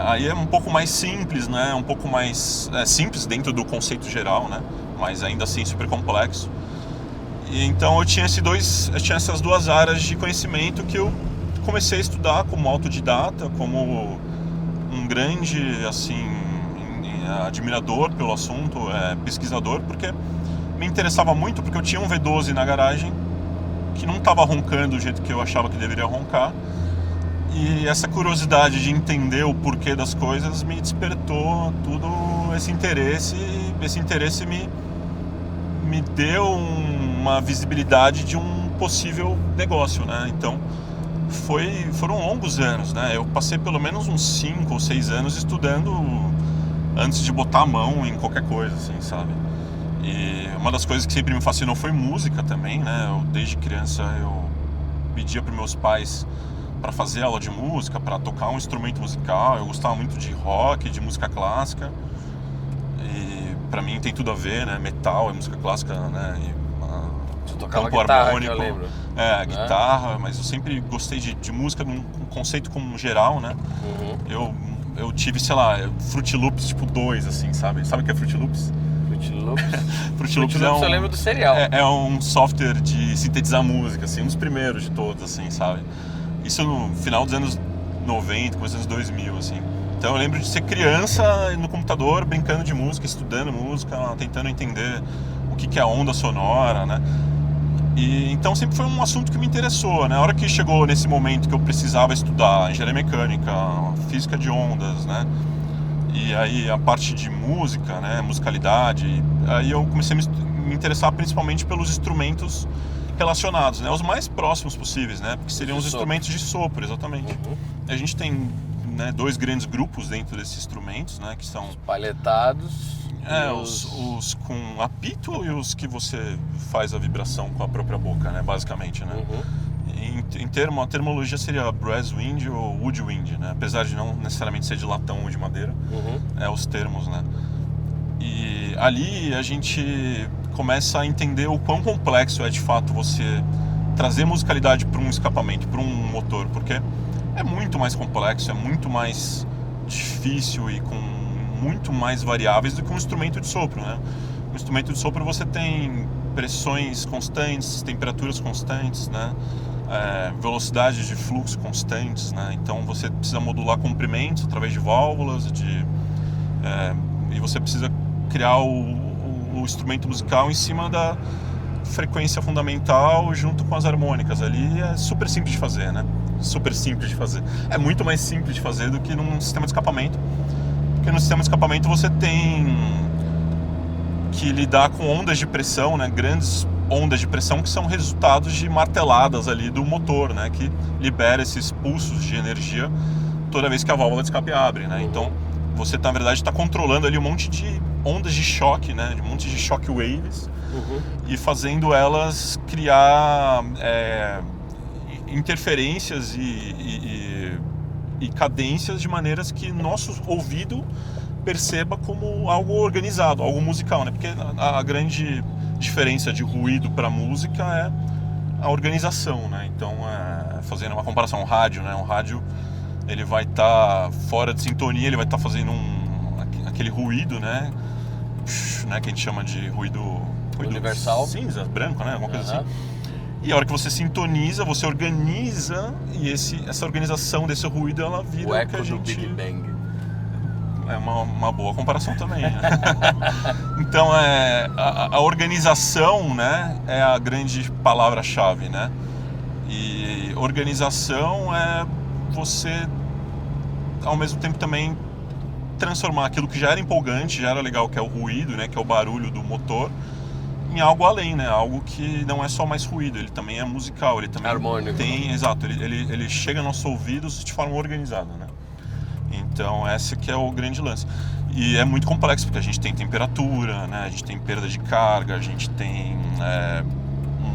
Aí é um pouco mais simples, né? Um pouco mais simples dentro do conceito geral, né? Mas ainda assim super complexo. E então eu tinha essas duas áreas de conhecimento que eu comecei a estudar como autodidata, como um grande, assim, admirador pelo assunto, pesquisador, porque me interessava muito, porque eu tinha um V12 na garagem que não estava roncando do jeito que eu achava que deveria roncar, e essa curiosidade de entender o porquê das coisas me despertou todo esse interesse. Esse interesse me deu uma visibilidade de um possível negócio, né? Então foram longos anos, né? Eu passei pelo menos uns 5 ou 6 anos estudando antes de botar a mão em qualquer coisa, assim, sabe? E uma das coisas que sempre me fascinou foi música também, né? Desde criança eu pedia para meus pais para fazer aula de música, para tocar um instrumento musical. Eu gostava muito de rock, de música clássica. E para mim tem tudo a ver, né? Metal é música clássica, né? Você tocava campo guitarra, harmônico, que eu lembro. a guitarra, mas eu sempre gostei de música num conceito como geral, né? Eu tive, sei lá, Fruit Loops tipo 2, assim, sabe? Sabe o que é Fruit Loops? Fruit Loops. Fruit Fruit Loops eu lembro do cereal. É um software de sintetizar música, assim, um dos primeiros de todos, assim, sabe? Isso no final dos anos 90, começo dos anos 2000, assim. Então eu lembro de ser criança no computador, brincando de música, estudando música, tentando entender o que é a onda sonora, né? E então sempre foi um assunto que me interessou, né? A hora que chegou nesse momento que eu precisava estudar engenharia mecânica, física de ondas, né? E aí a parte de música, né? Musicalidade, aí eu comecei a me interessar principalmente pelos instrumentos relacionados, né? Os mais próximos possíveis, né? Porque seriam os instrumentos de sopro, exatamente. A gente tem, né, 2 grandes grupos dentro desses instrumentos, né? Que são... Os palhetados. Os com apito e os que você faz a vibração com a própria boca, né? Basicamente, né? A termologia seria brass wind ou woodwind, né? Apesar de não necessariamente ser de latão ou de madeira, os termos, né? E ali a gente começa a entender o quão complexo é de fato você trazer musicalidade para um escapamento, para um motor, porque é muito mais complexo, é muito mais difícil e com muito mais variáveis do que um instrumento de sopro, né? Um instrumento de sopro você tem pressões constantes, temperaturas constantes, né? Velocidades de fluxo constantes, né? Então você precisa modular comprimentos através de válvulas, e você precisa criar o instrumento musical em cima da frequência fundamental junto com as harmônicas. Ali é super simples de fazer, né? Super simples de fazer. É muito mais simples de fazer do que num sistema de escapamento. Porque no sistema de escapamento você tem que lidar com ondas de pressão, né? Grandes ondas de pressão que são resultados de marteladas ali do motor, né? Que libera esses pulsos de energia toda vez que a válvula de escape abre, né? Então você na verdade está controlando ali um monte de ondas de choque, né? Um monte de shock waves e fazendo elas criar interferências e cadências de maneiras que nosso ouvido perceba como algo organizado, algo musical, né? Porque a grande diferença de ruído para música é a organização, né? Então, fazendo uma comparação, um rádio, né? Um rádio, ele vai estar fora de sintonia, ele vai estar fazendo aquele ruído, né? Que a gente chama de ruído universal, cinza, branco, né? Alguma coisa assim. E a hora que você sintoniza, você organiza, e essa organização desse ruído, ela vira o eco que a gente... do Big Bang. É uma boa comparação também, né? Então, a organização, né, é a grande palavra-chave, né? E organização é você, ao mesmo tempo, também transformar aquilo que já era empolgante, já era legal, que é o ruído, né, que é o barulho do motor, em algo além, né? Algo que não é só mais ruído, ele também é musical, ele também harmônico. Exato, ele chega aos nossos ouvidos de forma organizada, né? Então esse que é o grande lance. E é muito complexo, porque a gente tem temperatura, né? A gente tem perda de carga, a gente tem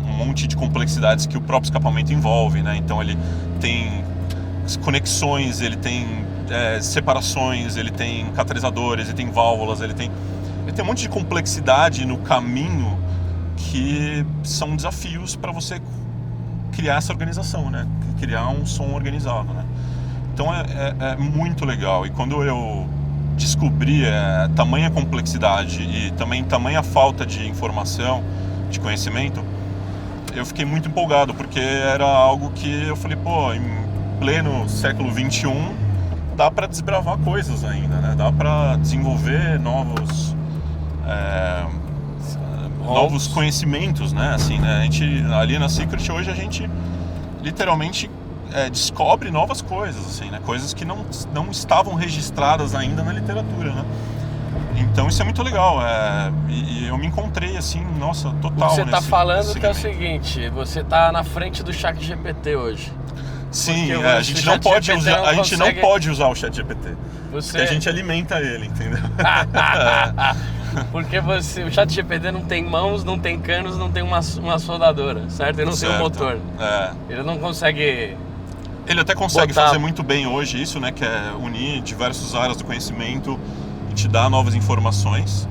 um monte de complexidades que o próprio escapamento envolve, né? Então ele tem conexões, ele tem separações, ele tem catalisadores, ele tem válvulas, ele tem um monte de complexidade no caminho que são desafios para você criar essa organização, né? Criar um som organizado, né? Então é muito legal. E quando eu descobri tamanha complexidade e também tamanha falta de informação, de conhecimento, eu fiquei muito empolgado, porque era algo que eu falei, pô, em pleno século XXI dá para desbravar coisas ainda, né? Dá para desenvolver novos conhecimentos, né? Assim, né? A gente, ali na Secret hoje, a gente literalmente descobre novas coisas, assim, né? Coisas que não estavam registradas ainda na literatura, né? Então isso é muito legal, e eu me encontrei assim, nossa, total. Você está falando que é o seguinte, você está na frente do ChatGPT hoje. Sim, a gente não pode usar o ChatGPT. Porque a gente alimenta ele, entendeu? Porque o ChatGPT não tem mãos, não tem canos, não tem uma soldadora, certo? Ele não tem um motor. Ele não consegue... Ele até consegue fazer muito bem hoje isso, né? Que é unir diversas áreas do conhecimento e te dar novas informações.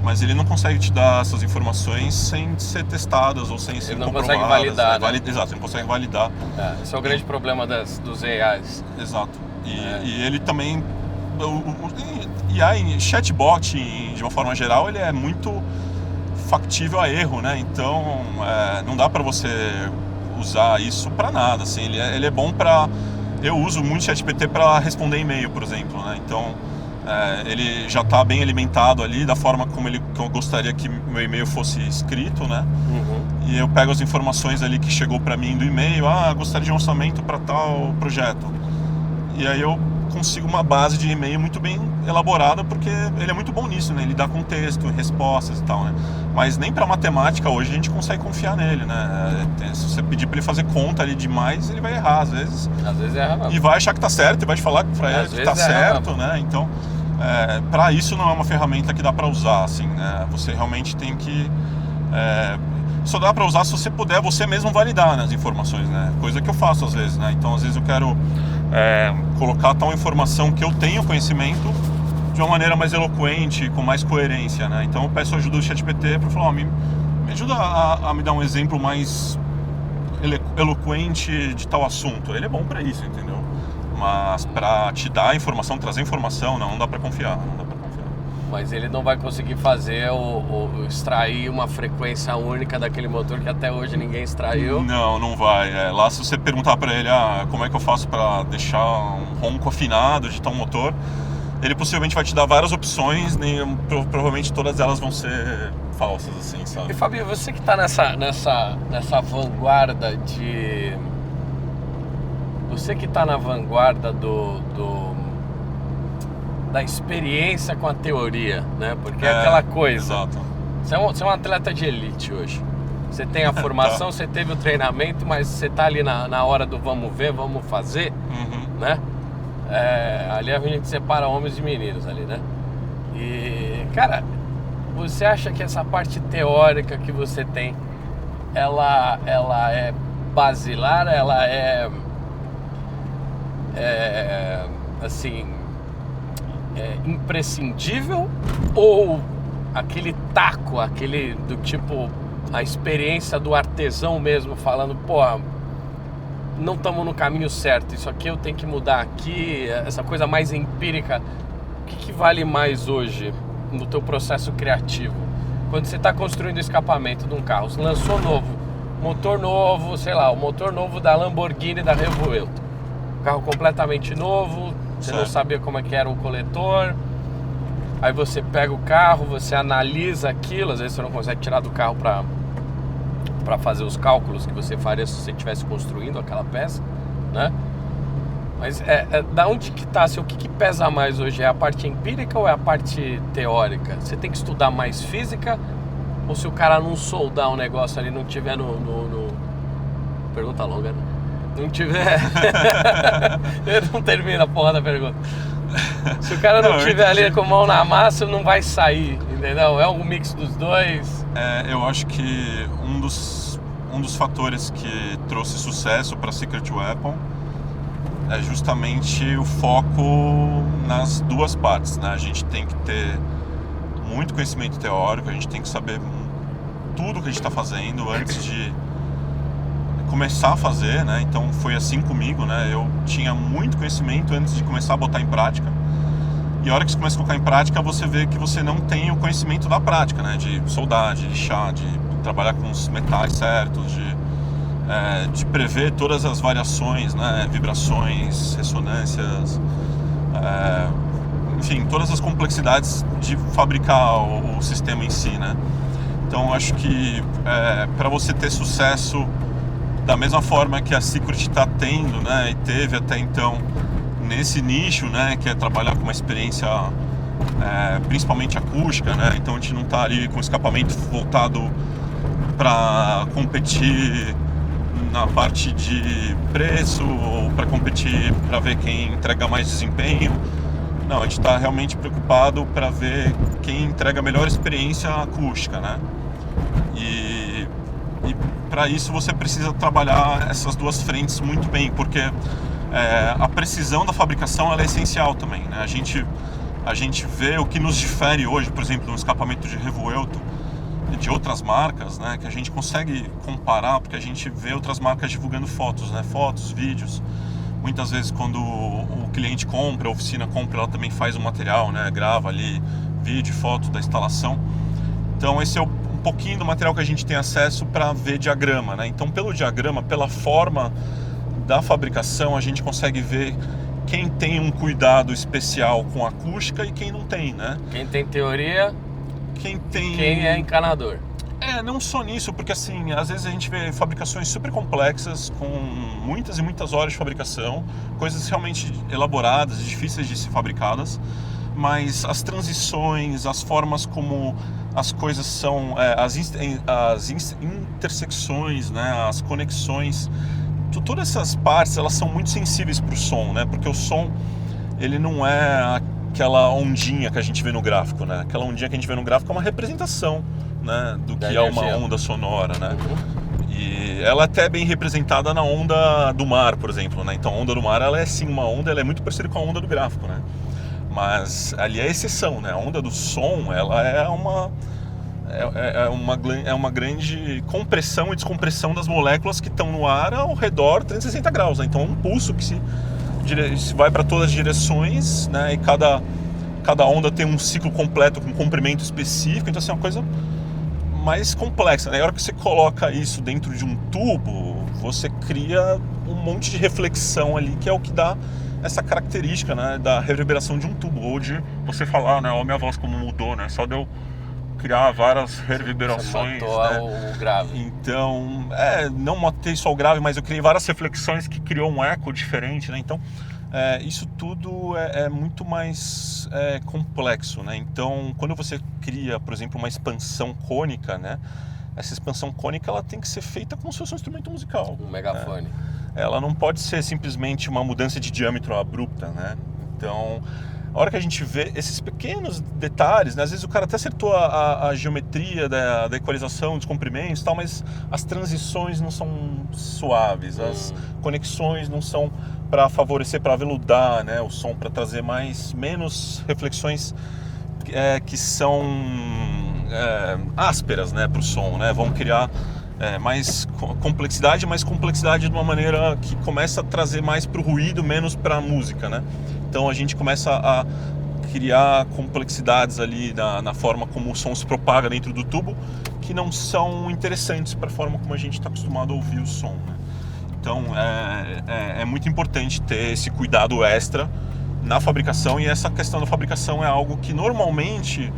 Mas ele não consegue te dar essas informações sem ser testadas ou sem ser comprovadas. Ele não consegue validar, né? Exato, ele não consegue validar. Esse é o grande problema dos AIs. Exato. E ele também... E aí, chatbot, de uma forma geral, ele é muito factível a erro, né? Então, não dá para você usar isso para nada, assim. Ele é bom para... Eu uso muito ChatGPT para responder e-mail, por exemplo, né? Então, ele já está bem alimentado ali da forma como eu gostaria que meu e-mail fosse escrito, né? E eu pego as informações ali que chegou para mim do e-mail. Gostaria de um orçamento para tal projeto. E aí eu consigo uma base de e-mail muito bem elaborada, porque ele é muito bom nisso, né? Ele dá contexto, respostas e tal, né? Mas nem para matemática hoje a gente consegue confiar nele, né? Se você pedir para ele fazer conta ali demais, ele vai errar às vezes. Às vezes erra mesmo. E vai achar que tá certo e vai te falar para ele que tá certo, né? Então, para isso não é uma ferramenta que dá para usar, assim, né? Você realmente tem que... só dá para usar se você puder você mesmo validar, né, as informações, né? Coisa que eu faço às vezes, né? Então, às vezes eu quero colocar tal informação que eu tenho conhecimento de uma maneira mais eloquente, com mais coerência, né? Então eu peço ajuda do ChatGPT para falar, me ajuda a me dar um exemplo mais eloquente de tal assunto. Ele é bom para isso, entendeu? Mas para te dar informação, trazer informação, não dá para confiar, não dá para confiar. Mas ele não vai conseguir fazer ou extrair uma frequência única daquele motor que até hoje ninguém extraiu. Não vai. Lá se você perguntar para ele, como é que eu faço para deixar um ronco afinado de tal motor, ele possivelmente vai te dar várias opções, provavelmente todas elas vão ser falsas, assim, sabe? E Fabio, você que está nessa vanguarda de... Você que está na vanguarda da experiência com a teoria, né? Porque é aquela coisa. Exato. Você é um atleta de elite hoje. Você tem a formação, você teve o treinamento, mas você tá ali na hora do vamos ver, vamos fazer, né? Ali a gente separa homens de meninos ali, né? E, cara, você acha que essa parte teórica que você tem, ela é basilar, ela assim... imprescindível, ou aquele taco, aquele do tipo a experiência do artesão mesmo falando, não estamos no caminho certo, isso aqui eu tenho que mudar aqui, essa coisa mais empírica, o que vale mais hoje no teu processo criativo? Quando você está construindo o escapamento de um carro, você lançou novo, motor novo, sei lá, o motor novo da Lamborghini da Revuelto, carro completamente novo, você não sabia como é que era o coletor. Aí você pega o carro, você analisa aquilo. Às vezes você não consegue tirar do carro para fazer os cálculos que você faria se você estivesse construindo aquela peça, né? Mas da onde que tá, assim, o que pesa mais hoje? É a parte empírica ou é a parte teórica? Você tem que estudar mais física? Ou se o cara não soldar um negócio ali, não tiver no... Pergunta longa, né? Não tiver... Ele não termina a porra da pergunta. Se o cara não tiver ali com a mão na massa, não vai sair, entendeu? É um mix dos dois. Eu acho que um dos fatores que trouxe sucesso para Secret Weapon é justamente o foco nas duas partes, né? A gente tem que ter muito conhecimento teórico, a gente tem que saber tudo que a gente está fazendo antes de começar a fazer, né? Então foi assim comigo, né? Eu tinha muito conhecimento antes de começar a botar em prática. E a hora que você começa a colocar em prática, você vê que você não tem o conhecimento da prática, né? De soldar, de lixar, de trabalhar com os metais certos, de prever todas as variações, né? Vibrações, ressonâncias, enfim, todas as complexidades de fabricar o sistema em si, né? Então acho que para você ter sucesso da mesma forma que a Secret está tendo, né, e teve até então nesse nicho, né, que é trabalhar com uma experiência principalmente acústica, né, então a gente não está ali com escapamento voltado para competir na parte de preço ou para competir para ver quem entrega mais desempenho. Não, a gente está realmente preocupado para ver quem entrega a melhor experiência acústica, né? E para isso você precisa trabalhar essas duas frentes muito bem, porque a precisão da fabricação ela é essencial também, né? A gente vê o que nos difere hoje, por exemplo, no escapamento de Revuelto, de outras marcas, né? Que a gente consegue comparar, porque a gente vê outras marcas divulgando fotos, né? Fotos, vídeos. Muitas vezes quando o cliente compra, a oficina compra, ela também faz o material, né? Grava ali vídeo, foto da instalação. Então esse é um pouquinho do material que a gente tem acesso para ver diagrama, né? Então pelo diagrama, pela forma da fabricação, a gente consegue ver quem tem um cuidado especial com a acústica e quem não tem, né? Quem tem teoria, quem é encanador. Não só nisso, porque assim, às vezes a gente vê fabricações super complexas, com muitas e muitas horas de fabricação, coisas realmente elaboradas e difíceis de ser fabricadas, mas as transições, as formas como as coisas são, as intersecções, né, as conexões, todas essas partes, elas são muito sensíveis para o som, né, porque o som, ele não é aquela ondinha que a gente vê no gráfico, né, aquela ondinha que a gente vê no gráfico é uma representação, né, do que é uma onda sonora, né? E ela é até bem representada na onda do mar, por exemplo, né? Então a onda do mar, ela é sim uma onda, ela é muito parecida com a onda do gráfico, né? Mas ali é exceção, né? A onda do som, ela é uma grande compressão e descompressão das moléculas que estão no ar ao redor 360 graus, né? Então é um pulso que se vai para todas as direções, né? E cada onda tem um ciclo completo com um comprimento específico, então assim, é uma coisa mais complexa, né? Na hora que você coloca isso dentro de um tubo, você cria um monte de reflexão ali, que é o que dá essa característica, né, da reverberação de um tubo, ou de você falar, né, ó, minha voz como mudou, né, só de eu criar várias reverberações, você matou, né, o grave. Então, não matei só o grave, mas eu criei várias reflexões que criou um eco diferente, né, então isso tudo é muito mais complexo, né? Então, quando você cria, por exemplo, uma expansão cônica, né? Essa expansão cônica ela tem que ser feita como se fosse um instrumento musical. Um megafone. Né? Ela não pode ser simplesmente uma mudança de diâmetro abrupta, né? Então, a hora que a gente vê esses pequenos detalhes, né? Às vezes o cara até acertou a geometria da equalização dos comprimentos e tal, mas as transições não são suaves, as conexões não são para favorecer, para aveludar, né, o som, para trazer menos reflexões que são ásperas, né, para o som, né? Vão criar mais complexidade, mas complexidade de uma maneira que começa a trazer mais para o ruído, menos para a música, né? Então a gente começa a criar complexidades ali na forma como o som se propaga dentro do tubo, que não são interessantes para a forma como a gente está acostumado a ouvir o som, né? Então é muito importante ter esse cuidado extra na fabricação, e essa questão da fabricação é algo que normalmente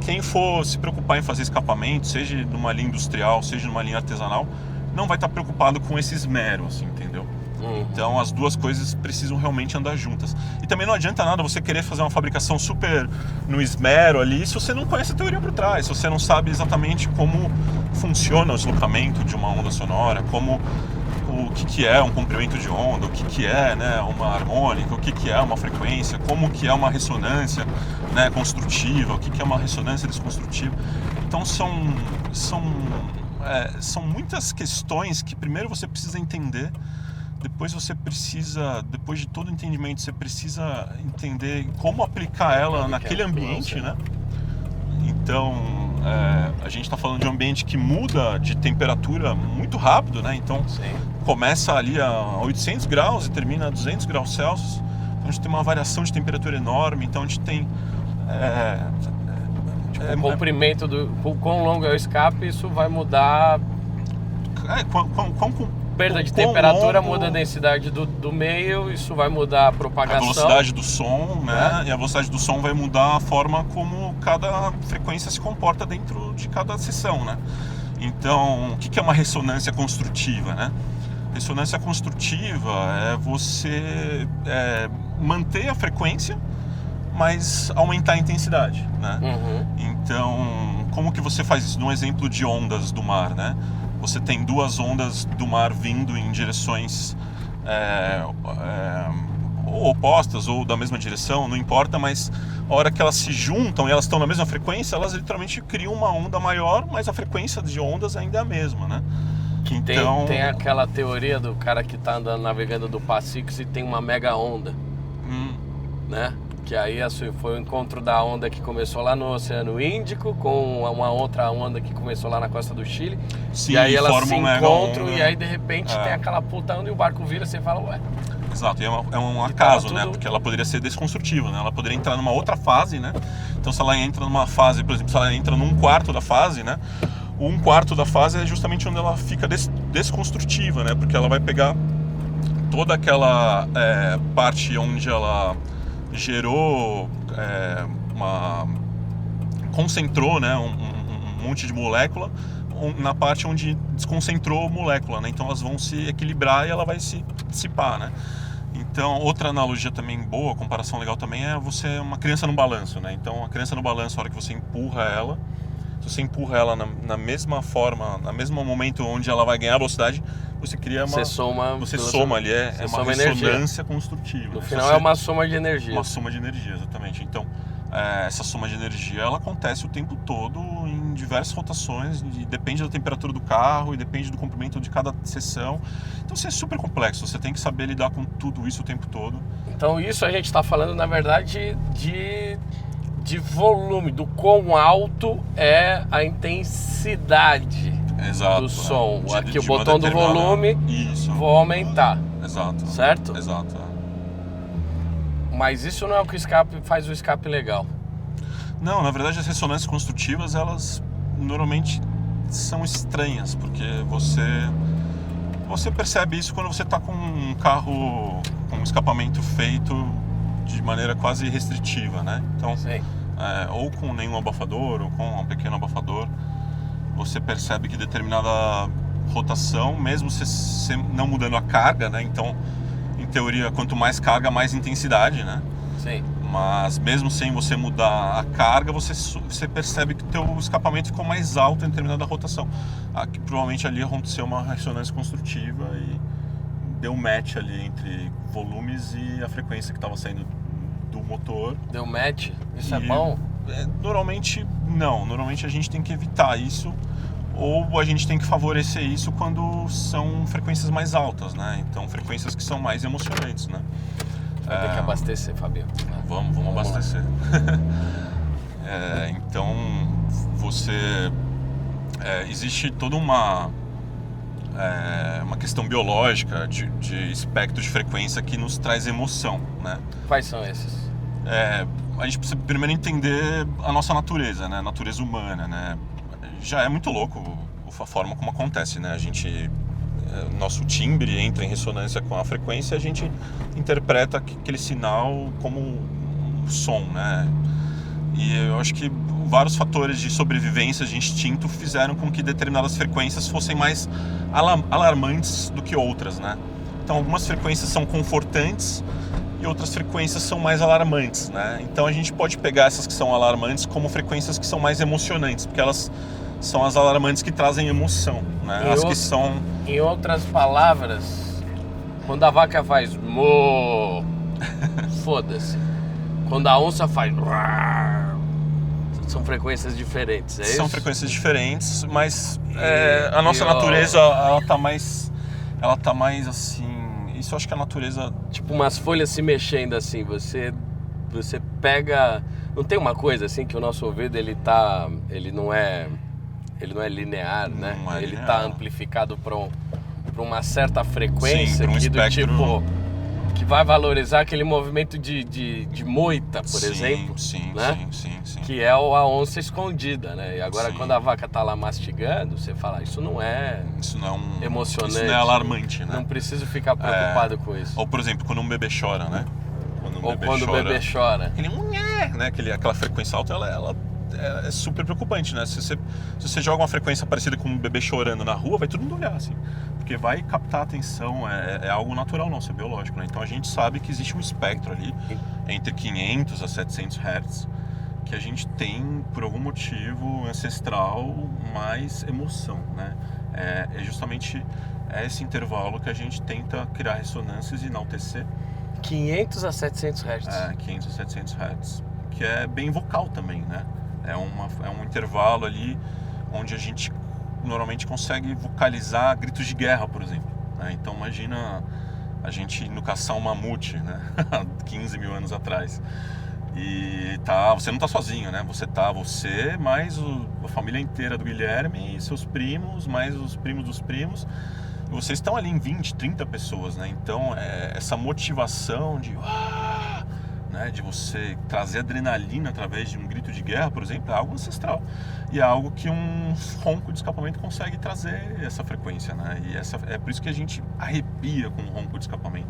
quem for se preocupar em fazer escapamento, seja numa linha industrial, seja numa linha artesanal, não vai estar preocupado com esse esmero, assim, entendeu? Então as duas coisas precisam realmente andar juntas. E também não adianta nada você querer fazer uma fabricação super no esmero ali se você não conhece a teoria por trás, se você não sabe exatamente como funciona o deslocamento de uma onda sonora, o que é um comprimento de onda, o que é, né, uma harmônica, o que é uma frequência, como que é uma ressonância, né, construtiva, o que é uma ressonância desconstrutiva. Então são muitas questões que primeiro você precisa entender, depois de todo o entendimento, você precisa entender como aplicar ela naquele ambiente, né? Então, a gente está falando de um ambiente que muda de temperatura muito rápido, né? Então, começa ali a 800 graus e termina a 200 graus Celsius. Então, a gente tem uma variação de temperatura enorme. Então, a gente tem... o comprimento quão longo é o escape, isso vai mudar... Perda de temperatura muda a densidade do meio, isso vai mudar a propagação. A velocidade do som, né? E a velocidade do som vai mudar a forma como cada frequência se comporta dentro de cada seção, né? Então, o que é uma ressonância construtiva, né? Ressonância construtiva é você manter a frequência, mas aumentar a intensidade, né? Então, como que você faz isso? Num exemplo de ondas do mar, né? Você tem duas ondas do mar vindo em direções ou opostas ou da mesma direção, não importa, mas a hora que elas se juntam e elas estão na mesma frequência, elas literalmente criam uma onda maior, mas a frequência de ondas ainda é a mesma, né? Então... Tem aquela teoria do cara que tá andando, navegando do Pacífico e tem uma mega onda, né? Que aí foi o encontro da onda que começou lá no Oceano Índico com uma outra onda que começou lá na costa do Chile. Sim, e aí elas se uma encontram onda, e aí de repente tem aquela puta onda e o barco vira e você fala, ué... Exato, e é um acaso, tudo... né? Porque ela poderia ser desconstrutiva, né? Ela poderia entrar numa outra fase, né? Então se ela entra numa fase, por exemplo, se ela entra num quarto da fase, né? O 1/4 da fase é justamente onde ela fica desconstrutiva, né? Porque ela vai pegar toda aquela parte onde ela gerou concentrou, né, um monte de molécula na parte onde desconcentrou molécula, né? Então elas vão se equilibrar e ela vai se dissipar, né? Então outra analogia também boa, comparação legal também é uma criança no balanço, né? Então a criança no balanço, a hora que você empurra ela, se você empurra ela na mesma forma, no mesmo momento onde ela vai ganhar velocidade, você cria Você soma ali, é uma ressonância construtiva. No final é uma soma de energia. Uma soma de energia, exatamente. Então, essa soma de energia, ela acontece o tempo todo em diversas rotações, e depende da temperatura do carro, e depende do comprimento de cada seção. Então, isso é super complexo, você tem que saber lidar com tudo isso o tempo todo. Então, isso a gente está falando, na verdade, de volume, do quão alto é a intensidade. Exato, do som. Aqui o de botão do volume, vou aumentar. Exato. Certo? Exato. Mas isso não é o que faz o escape legal. Não, na verdade as ressonâncias construtivas, elas normalmente são estranhas, porque você percebe isso quando você está com um carro com um escapamento feito de maneira quase restritiva, né? Então, ou com nenhum abafador, ou com um pequeno abafador, você percebe que determinada rotação, mesmo você não mudando a carga, né? Então, em teoria, quanto mais carga, mais intensidade, né? Sim. Mas mesmo sem você mudar a carga, você percebe que o teu escapamento ficou mais alto em determinada rotação. Aqui, provavelmente ali aconteceu uma ressonância construtiva e deu um match ali entre volumes e a frequência que estava saindo do motor. Deu match? Isso é bom? Normalmente não, normalmente a gente tem que evitar isso, ou a gente tem que favorecer isso quando são frequências mais altas, né? Então frequências que são mais emocionantes, né? Tem que abastecer, Fabio. Vamos abastecer. Então existe toda uma questão biológica de espectro de frequência que nos traz emoção, né? Quais são esses? A gente precisa primeiro entender a nossa natureza, né? A natureza humana, né? Já é muito louco a forma como acontece, né? Nosso timbre entra em ressonância com a frequência e a gente interpreta aquele sinal como um som, né? E eu acho que vários fatores de sobrevivência, de instinto, fizeram com que determinadas frequências fossem mais alarmantes do que outras, né? Então algumas frequências são confortantes e outras frequências são mais alarmantes, né? Então a gente pode pegar essas que são alarmantes como frequências que são mais emocionantes, porque elas são as alarmantes que trazem emoção, né? Que são... Em outras palavras, quando a vaca faz mo, foda-se. Quando a onça faz... São frequências diferentes, é isso? São frequências diferentes, mas a nossa natureza, ela tá mais assim... Isso eu acho que a natureza... Tipo umas folhas se mexendo assim, você pega... Não tem uma coisa assim que o nosso ouvido, ele não é linear, né? Ele tá amplificado para uma certa frequência. Sim, um espectro... do tipo que vai valorizar aquele movimento de moita, por exemplo. Sim. Que é a onça escondida, né? E agora quando a vaca tá lá mastigando, você fala, isso não é emocionante. Isso não é alarmante, né? Não preciso ficar preocupado com isso. Ou, por exemplo, quando um bebê chora, né? Quando o bebê chora. Aquele né? Aquela frequência alta, ela é super preocupante, né? Se você joga uma frequência parecida com um bebê chorando na rua, vai todo mundo olhar, assim. Porque vai captar a atenção, é algo natural nosso, é biológico, né? Então a gente sabe que existe um espectro ali, entre 500 a 700 Hz, que a gente tem, por algum motivo ancestral, mais emoção, né? É justamente esse intervalo que a gente tenta criar ressonâncias e enaltecer. 500 a 700 Hz. 500 a 700 Hz, que é bem vocal também, né? É um intervalo ali onde a gente normalmente consegue vocalizar gritos de guerra, por exemplo, né? Então imagina a gente indo caçar um mamute, né? 15 mil anos atrás. E você não tá sozinho, né? Você mais a família inteira do Guilherme e seus primos, mais os primos dos primos. E vocês estão ali em 20, 30 pessoas, né? Então essa motivação né, de você trazer adrenalina através de um grito de guerra, por exemplo, é algo ancestral. E é algo que um ronco de escapamento consegue trazer essa frequência, né? E é por isso que a gente arrepia com o ronco de escapamento,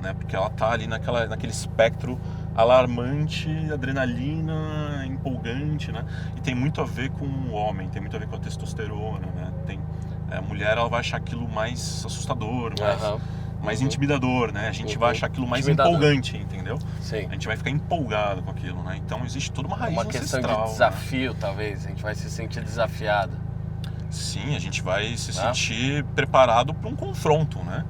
né? Porque ela tá ali naquele espectro alarmante, adrenalina, empolgante, né? E tem muito a ver com o homem, tem muito a ver com a testosterona, né? A mulher, ela vai achar aquilo mais assustador, mais intimidador, né? A gente vai achar aquilo mais empolgante, entendeu? Sim. A gente vai ficar empolgado com aquilo, né? Então existe toda uma raiz ancestral. Uma questão de desafio, né? Talvez. A gente vai se sentir desafiado. Sim, a gente vai se sentir preparado para um confronto, né?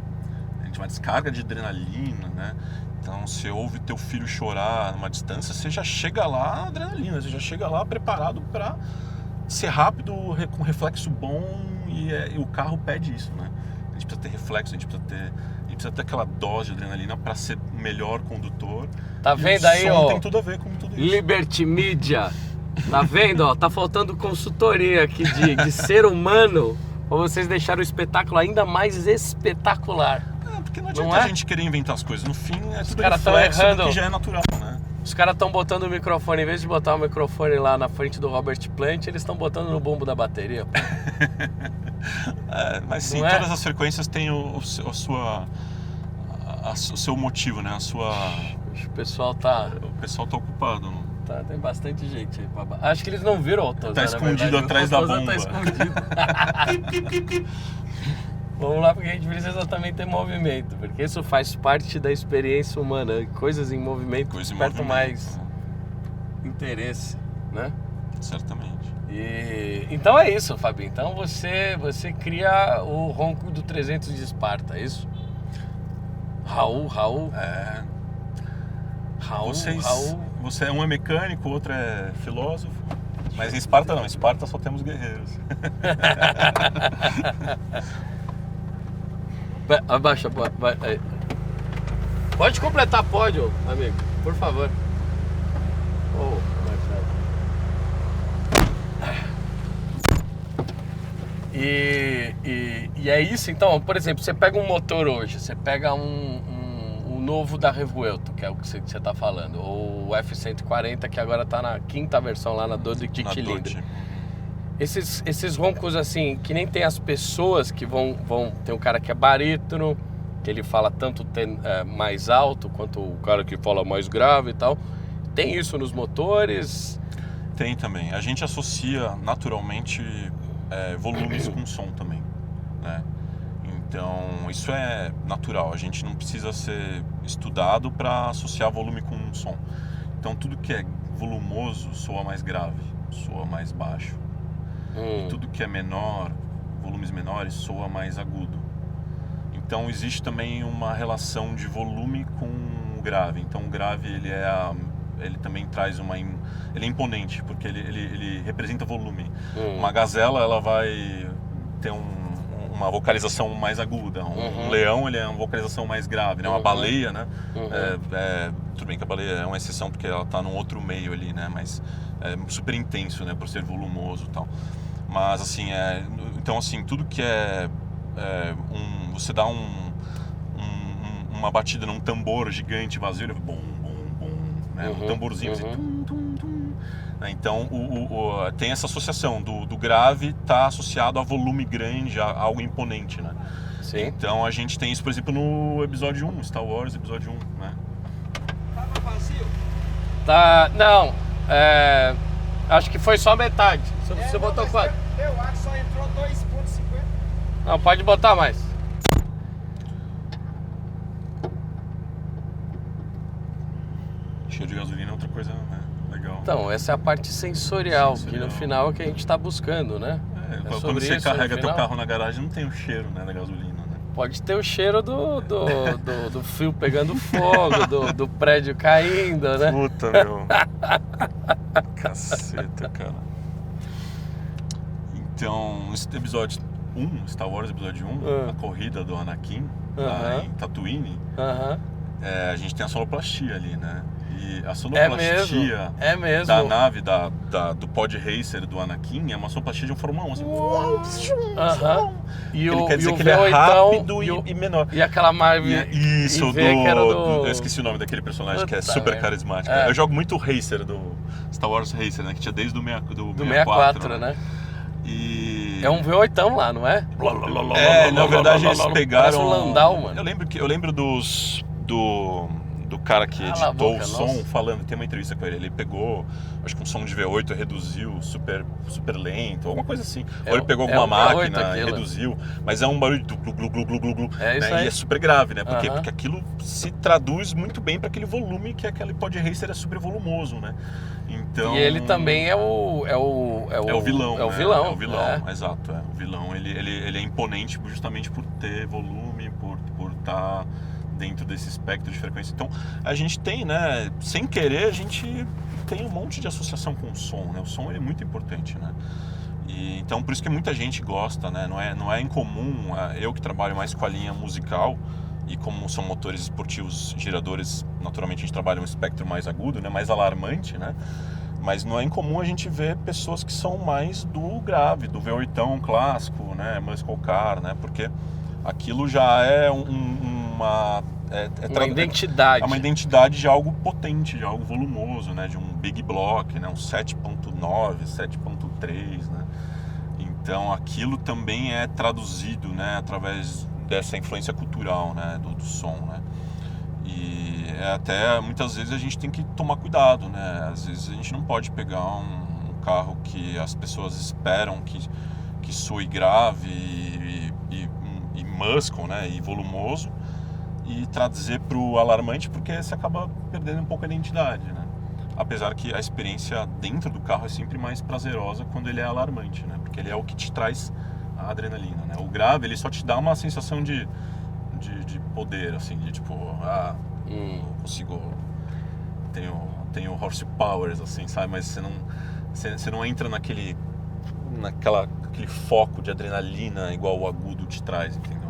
A gente vai descarga de adrenalina, né? Então, você ouve teu filho chorar numa distância, você já chega lá na adrenalina, você já chega lá preparado para ser rápido, com reflexo bom, e o carro pede isso, né? A gente precisa ter reflexo, a gente precisa ter aquela dose de adrenalina para ser melhor condutor. Tá vendo aí, ó? Tem tudo a ver com tudo isso. Liberty Media. Tá vendo, ó? Tá faltando consultoria aqui de ser humano pra vocês deixarem o espetáculo ainda mais espetacular. Porque não adianta a gente querer inventar as coisas. No fim, é tudo reflexo do que já é natural, né? Os caras estão botando o microfone, em vez de botar o microfone lá na frente do Robert Plant, eles estão botando no bumbo da bateria. Mas sim, todas as frequências têm o seu motivo, né? O pessoal tá ocupado. Tem bastante gente aí. Acho que eles não viram o Altozan, tá escondido atrás da bomba. Tá escondido. Vamos lá, porque a gente precisa também ter movimento, porque isso faz parte da experiência humana. Coisas em movimento despertam mais interesse, né? Certamente. Então é isso, Fabinho. Então você cria o ronco do 300 de Esparta, é isso? Raul. Raul. Você um é mecânico, o outro é filósofo. Mas em Esparta não, em Esparta só temos guerreiros. Abaixa, pode completar, pode, amigo, por favor. E é isso, então, por exemplo, você pega um motor hoje, você pega um novo da Revuelto, que é o que você está falando, ou o F140, que agora está na 5ª versão lá na 12 de cilindro. Esses roncos assim, que nem tem as pessoas que vão... Tem um cara que é barítono, que ele fala tanto mais alto, quanto o cara que fala mais grave e tal. Tem isso nos motores? Tem também. A gente associa naturalmente volumes com som também, né? Então, isso é natural. A gente não precisa ser estudado para associar volume com som. Então, tudo que é volumoso soa mais grave, soa mais baixo. E tudo que é menor, volumes menores, soa mais agudo. Então existe também uma relação de volume com o grave. Então o grave ele também traz ele é imponente, porque ele representa volume. Uma gazela, ela vai ter uma vocalização mais aguda. Um leão, ele é uma vocalização mais grave, né? Uma baleia, né? Tudo bem que a baleia é uma exceção porque ela está num outro meio ali, né? Mas é super intenso, né? Por ser volumoso e tal. Mas assim, então assim, tudo que você dá uma batida num tambor gigante vazio, ele bum, bum, bum, né? Um tamborzinho assim, tum, tum, tum. Então tem essa associação do grave tá associado a volume grande, a algo imponente, né? Sim. Então a gente tem isso, por exemplo, no episódio 1, Star Wars, episódio 1, né? Tava vazio? Não, acho que foi só metade. Você botou quanto? Eu acho que só entrou 2,50. Não, pode botar mais. Cheio de gasolina é outra coisa, né? Legal. Então, essa é a parte sensorial, que no final é o que a gente está buscando, né? Quando você carrega teu carro na garagem, não tem o cheiro, né, da gasolina, né? pode ter o cheiro do fio pegando fogo, do prédio caindo, né? Puta, meu. Caceta, cara. Então, esse episódio 1, Star Wars episódio 1, a corrida do Anakin lá em Tatooine, a gente tem a sonoplastia ali, né? E a sonoplastia da nave, do pod racer do Anakin é uma sonoplastia de um Fórmula 1, assim. E ele o, quer dizer e o que ele é rápido e menor. E aquela Marvel. Isso, eu esqueci o nome daquele personagem. Puta, que é super carismático. É. Eu jogo muito o Racer do Star Wars Racer, né? Que tinha desde do 64, né? E... É um V8 lá, não é? Na verdade eles pegaram... Parece um Landau, mano. Eu lembro do cara que editou o som, nossa. falando, tem uma entrevista com ele, ele pegou, acho que um som de V8 e reduziu super lento, alguma coisa assim. Ou ele pegou alguma máquina e reduziu, mas é um barulho do glu, isso aí. E é super grave, né? Porque aquilo se traduz muito bem para aquele volume que aquele pod racer é super volumoso, né? Então... E ele também é o vilão. É o vilão. É o vilão, exato. O vilão, ele é imponente justamente por ter volume, por estar dentro desse espectro de frequência. Então, a gente tem, né, sem querer, a gente tem um monte de associação com o som, né? O som é muito importante, né? E, então, por isso que muita gente gosta, né? Não é incomum, eu que trabalho mais com a linha musical, e como são motores esportivos giradores, naturalmente a gente trabalha um espectro mais agudo, né? Mais alarmante, né? Mas não é incomum a gente ver pessoas que são mais do grave, do V8 clássico, né? Muscle car, né? Porque aquilo já é uma identidade. É uma identidade de algo potente, de algo volumoso, né? De um big block, né? Um 7.9, 7.3, né? Então aquilo também é traduzido, né? Através dessa influência cultural, né? Do som, né? E até muitas vezes a gente tem que tomar cuidado, né? Às vezes a gente não pode pegar um carro que as pessoas esperam que soe grave e muscle, né? E volumoso, e traduzir para o alarmante, porque você acaba perdendo um pouco a identidade, né? Apesar que a experiência dentro do carro é sempre mais prazerosa quando ele é alarmante, né? Porque ele é o que te traz a adrenalina, né? O grave, ele só te dá uma sensação de poder, assim, de tipo, eu consigo, tenho horsepowers, assim, sabe? Mas você não entra naquele foco de adrenalina igual o agudo te traz, entendeu?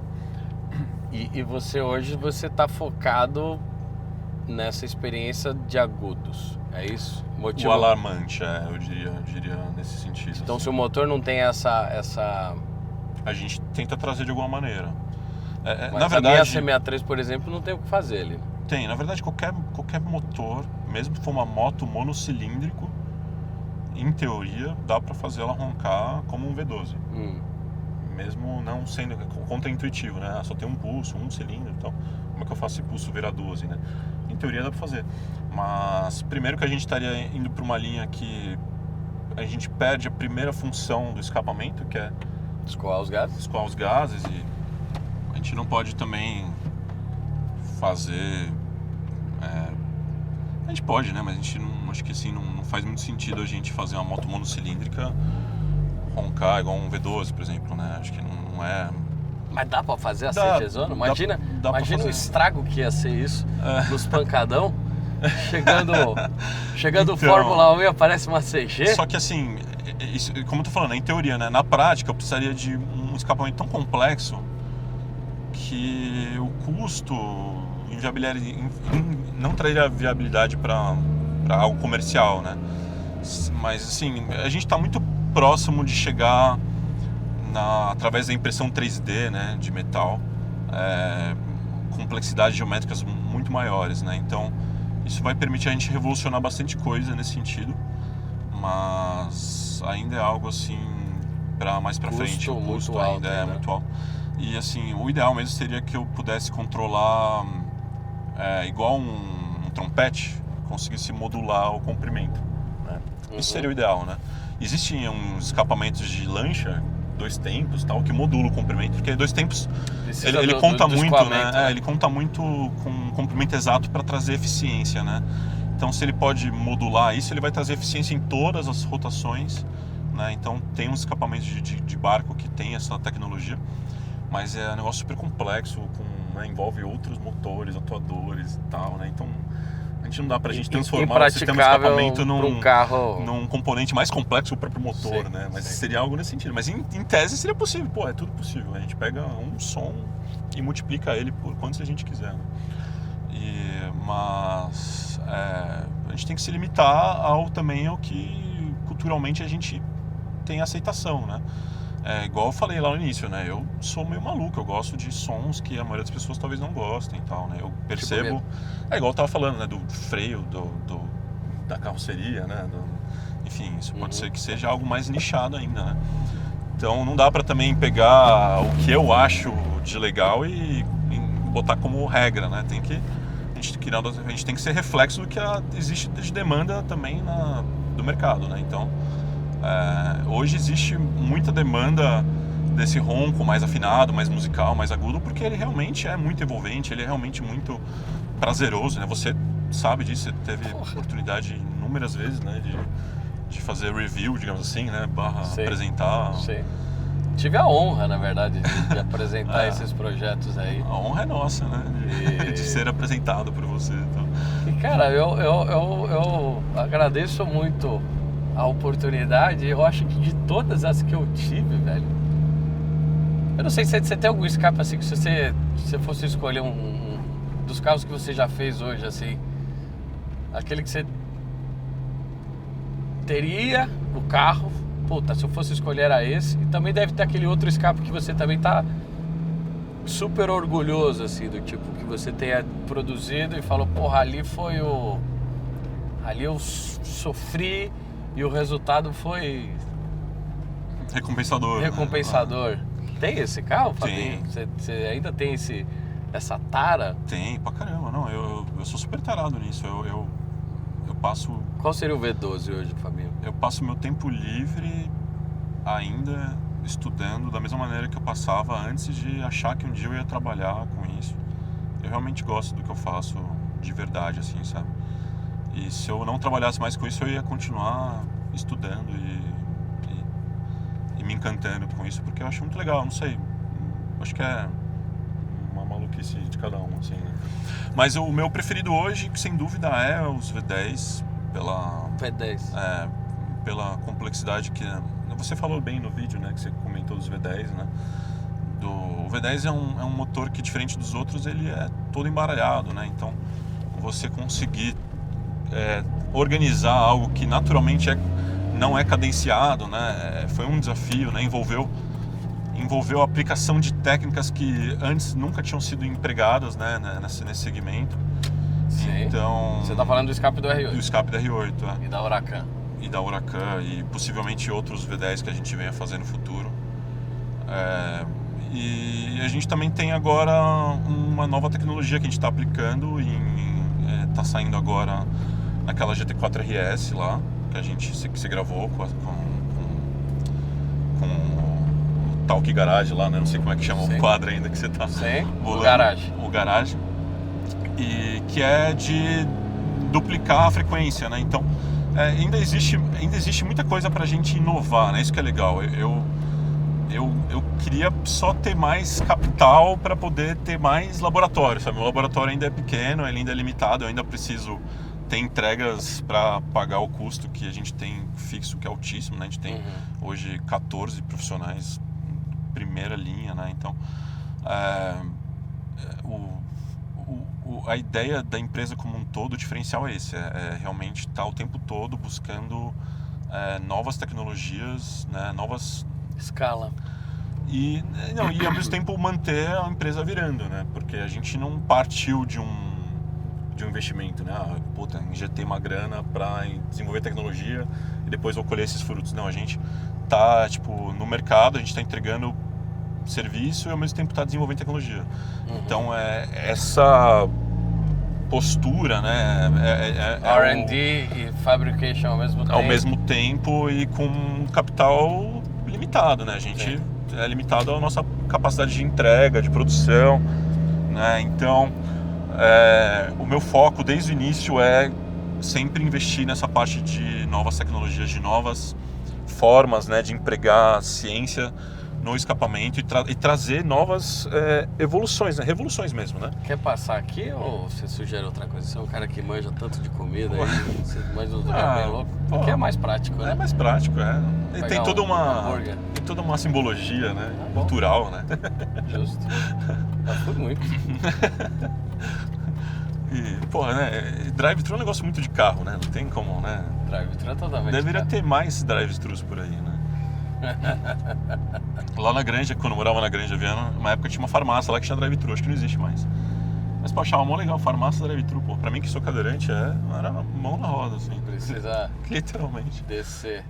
E você hoje está focado nessa experiência de agudos, é isso? O alarmante, eu diria nesse sentido. Então, assim. se o motor não tem essa... A gente tenta trazer de alguma maneira. Mas na verdade, a minha C63, por exemplo, não tem o que fazer ali. Tem, na verdade, qualquer motor, mesmo que for uma moto monocilíndrico, em teoria, dá para fazer ela roncar como um V12. Mesmo não sendo contra-intuitivo, né? Só tem um pulso, um cilindro, então como é que eu faço esse pulso virar 12, né? Em teoria dá para fazer. Mas primeiro que a gente estaria indo para uma linha que a gente perde a primeira função do escapamento, que é escoar os gases, e a gente não pode também fazer... a gente pode, né? Mas a gente não, acho que assim, não faz muito sentido a gente fazer uma moto monocilíndrica roncar igual um V12, por exemplo, né? Acho que não é... Mas dá pra fazer a CG Zona? Imagina o estrago que ia ser isso nos pancadão. Chegando Então, Fórmula 1 e aparece uma CG. Só que assim, isso, como eu tô falando, em teoria, né? Na prática eu precisaria de um escapamento tão complexo que o custo não traria viabilidade para algo comercial, né? Mas assim, a gente está muito próximo de chegar através da impressão 3D, né, de metal, complexidades geométricas muito maiores, né? Então isso vai permitir a gente revolucionar bastante coisa nesse sentido, mas ainda é algo assim mais para frente. O custo ainda é muito alto. E assim, o ideal mesmo seria que eu pudesse controlar igual um trompete, conseguisse modular o comprimento, né? Isso seria o ideal, né? Existem uns escapamentos de lancha 2 tempos, tal, que modula o comprimento, porque 2 tempos ele conta muito, né? Ele conta muito com o comprimento exato para trazer eficiência, né? Então, se ele pode modular isso, ele vai trazer eficiência em todas as rotações, né? Então, tem uns escapamentos de barco que tem essa tecnologia, mas é um negócio super complexo, né, envolve outros motores, atuadores e tal, né? Então a gente não dá pra gente transformar o sistema de escapamento num componente mais complexo do próprio motor, né? Mas seria algo nesse sentido. Mas em tese seria possível, é tudo possível. A gente pega um som e multiplica ele por quantos a gente quiser, né? Mas a gente tem que se limitar também ao que culturalmente a gente tem aceitação, né? Igual eu falei lá no início, né? Eu sou meio maluco, eu gosto de sons que a maioria das pessoas talvez não gostem e tal, né? Eu percebo... igual eu tava falando, né? Do freio, da carroceria, né? Enfim, isso pode ser que seja algo mais nichado ainda, né? Então não dá pra também pegar o que eu acho de legal e botar como regra, né? A gente tem que ser reflexo do que existe de demanda também do mercado, né? Então... hoje existe muita demanda desse ronco mais afinado, mais musical, mais agudo, porque ele realmente é muito envolvente, ele é realmente muito prazeroso, né? Você sabe disso, você teve oportunidade inúmeras vezes, né, de fazer review, digamos assim, né, apresentar. Sim. Tive a honra, na verdade, de apresentar esses projetos aí. A honra é nossa, né, de ser apresentado por você. Então. E cara, eu agradeço muito a oportunidade. Eu acho que de todas as que eu tive, velho, eu não sei se você tem algum escape assim, que se você fosse escolher um dos carros que você já fez hoje, assim, aquele que você teria o carro, puta, se eu fosse escolher era esse. E também deve ter aquele outro escape que você também tá super orgulhoso, assim, do tipo, que você tenha produzido e falou, porra, ali eu sofri e o resultado foi... recompensador. Recompensador. Né? Tem esse carro, Fabinho? Você ainda tem essa tara? Tem, pra caramba. Não, eu sou super tarado nisso. Eu passo... Qual seria o V12 hoje, Fabinho? Eu passo meu tempo livre ainda estudando da mesma maneira que eu passava antes de achar que um dia eu ia trabalhar com isso. Eu realmente gosto do que eu faço de verdade, assim, sabe? E se eu não trabalhasse mais com isso, eu ia continuar estudando e me encantando com isso, porque eu acho muito legal, não sei. Acho que é uma maluquice de cada um, assim, né? Mas o meu preferido hoje, sem dúvida, é os V10, pela complexidade que... Você falou bem no vídeo, né, que você comentou dos V10, né? O V10 é um motor que, diferente dos outros, ele é todo embaralhado, né? Então, você conseguir organizar algo que naturalmente não é cadenciado, né? Foi um desafio, né? Envolveu a aplicação de técnicas que antes nunca tinham sido empregadas, né? Nesse segmento. Sim. Então, você está falando do escape do R8? Do escape do R8, E da Huracan. E da Huracan e possivelmente outros V10 que a gente venha fazer no futuro. E a gente também tem agora uma nova tecnologia que a gente está aplicando está saindo agora naquela GT4 RS lá, que a gente se gravou com o Talk Garage lá, né? Não sei como é que chama o quadro ainda que você tá. Sim, volando, o Garage. E que é de duplicar a frequência, né? Então, ainda existe muita coisa pra gente inovar, né? Isso que é legal. Eu queria só ter mais capital para poder ter mais laboratório, sabe? O laboratório ainda é pequeno, ele ainda é limitado, eu ainda preciso ter entregas para pagar o custo que a gente tem fixo, que é altíssimo, né? A gente tem hoje 14 profissionais primeira linha, né? Então, a ideia da empresa como um todo, o diferencial é esse, realmente estar o tempo todo buscando novas tecnologias, né? Novas... escala. E ao mesmo tempo manter a empresa virando, né? Porque a gente não partiu de um investimento, né? Injetei uma grana para desenvolver tecnologia e depois vou colher esses frutos. Não, a gente tá no mercado, a gente está entregando serviço e ao mesmo tempo está desenvolvendo tecnologia. Então essa postura, né? R&D e fabrication ao mesmo tempo. Ao mesmo tempo e com capital limitado, né? A gente é limitado à nossa capacidade de entrega, de produção, né? Então, o meu foco desde o início é sempre investir nessa parte de novas tecnologias, de novas formas, né, de empregar a ciência no escapamento e trazer novas evoluções, né? Revoluções mesmo, né? Quer passar aqui ou você sugere outra coisa? Você é um cara que manja tanto de comida aí, você manja uns lugares bem loucos. Aqui é mais prático, né? É mais prático, E Pegar tem toda um hambúrguer. tem toda uma simbologia, né? bom. Cultural, né? Justo. Já fui muito. E, porra, né? Drive-thru é um negócio muito de carro, né? Não tem como, né? Drive-thru é totalmente. Deveria ter mais drive-thrus por aí, né? Lá na Granja, quando eu morava na Granja Viana, uma época tinha uma farmácia lá que tinha drive-thru, acho que não existe mais. Mas pô, achava mó legal, farmácia drive-thru, pô. Pra mim que sou cadeirante, era mão na roda, assim. Precisa Literalmente. descer.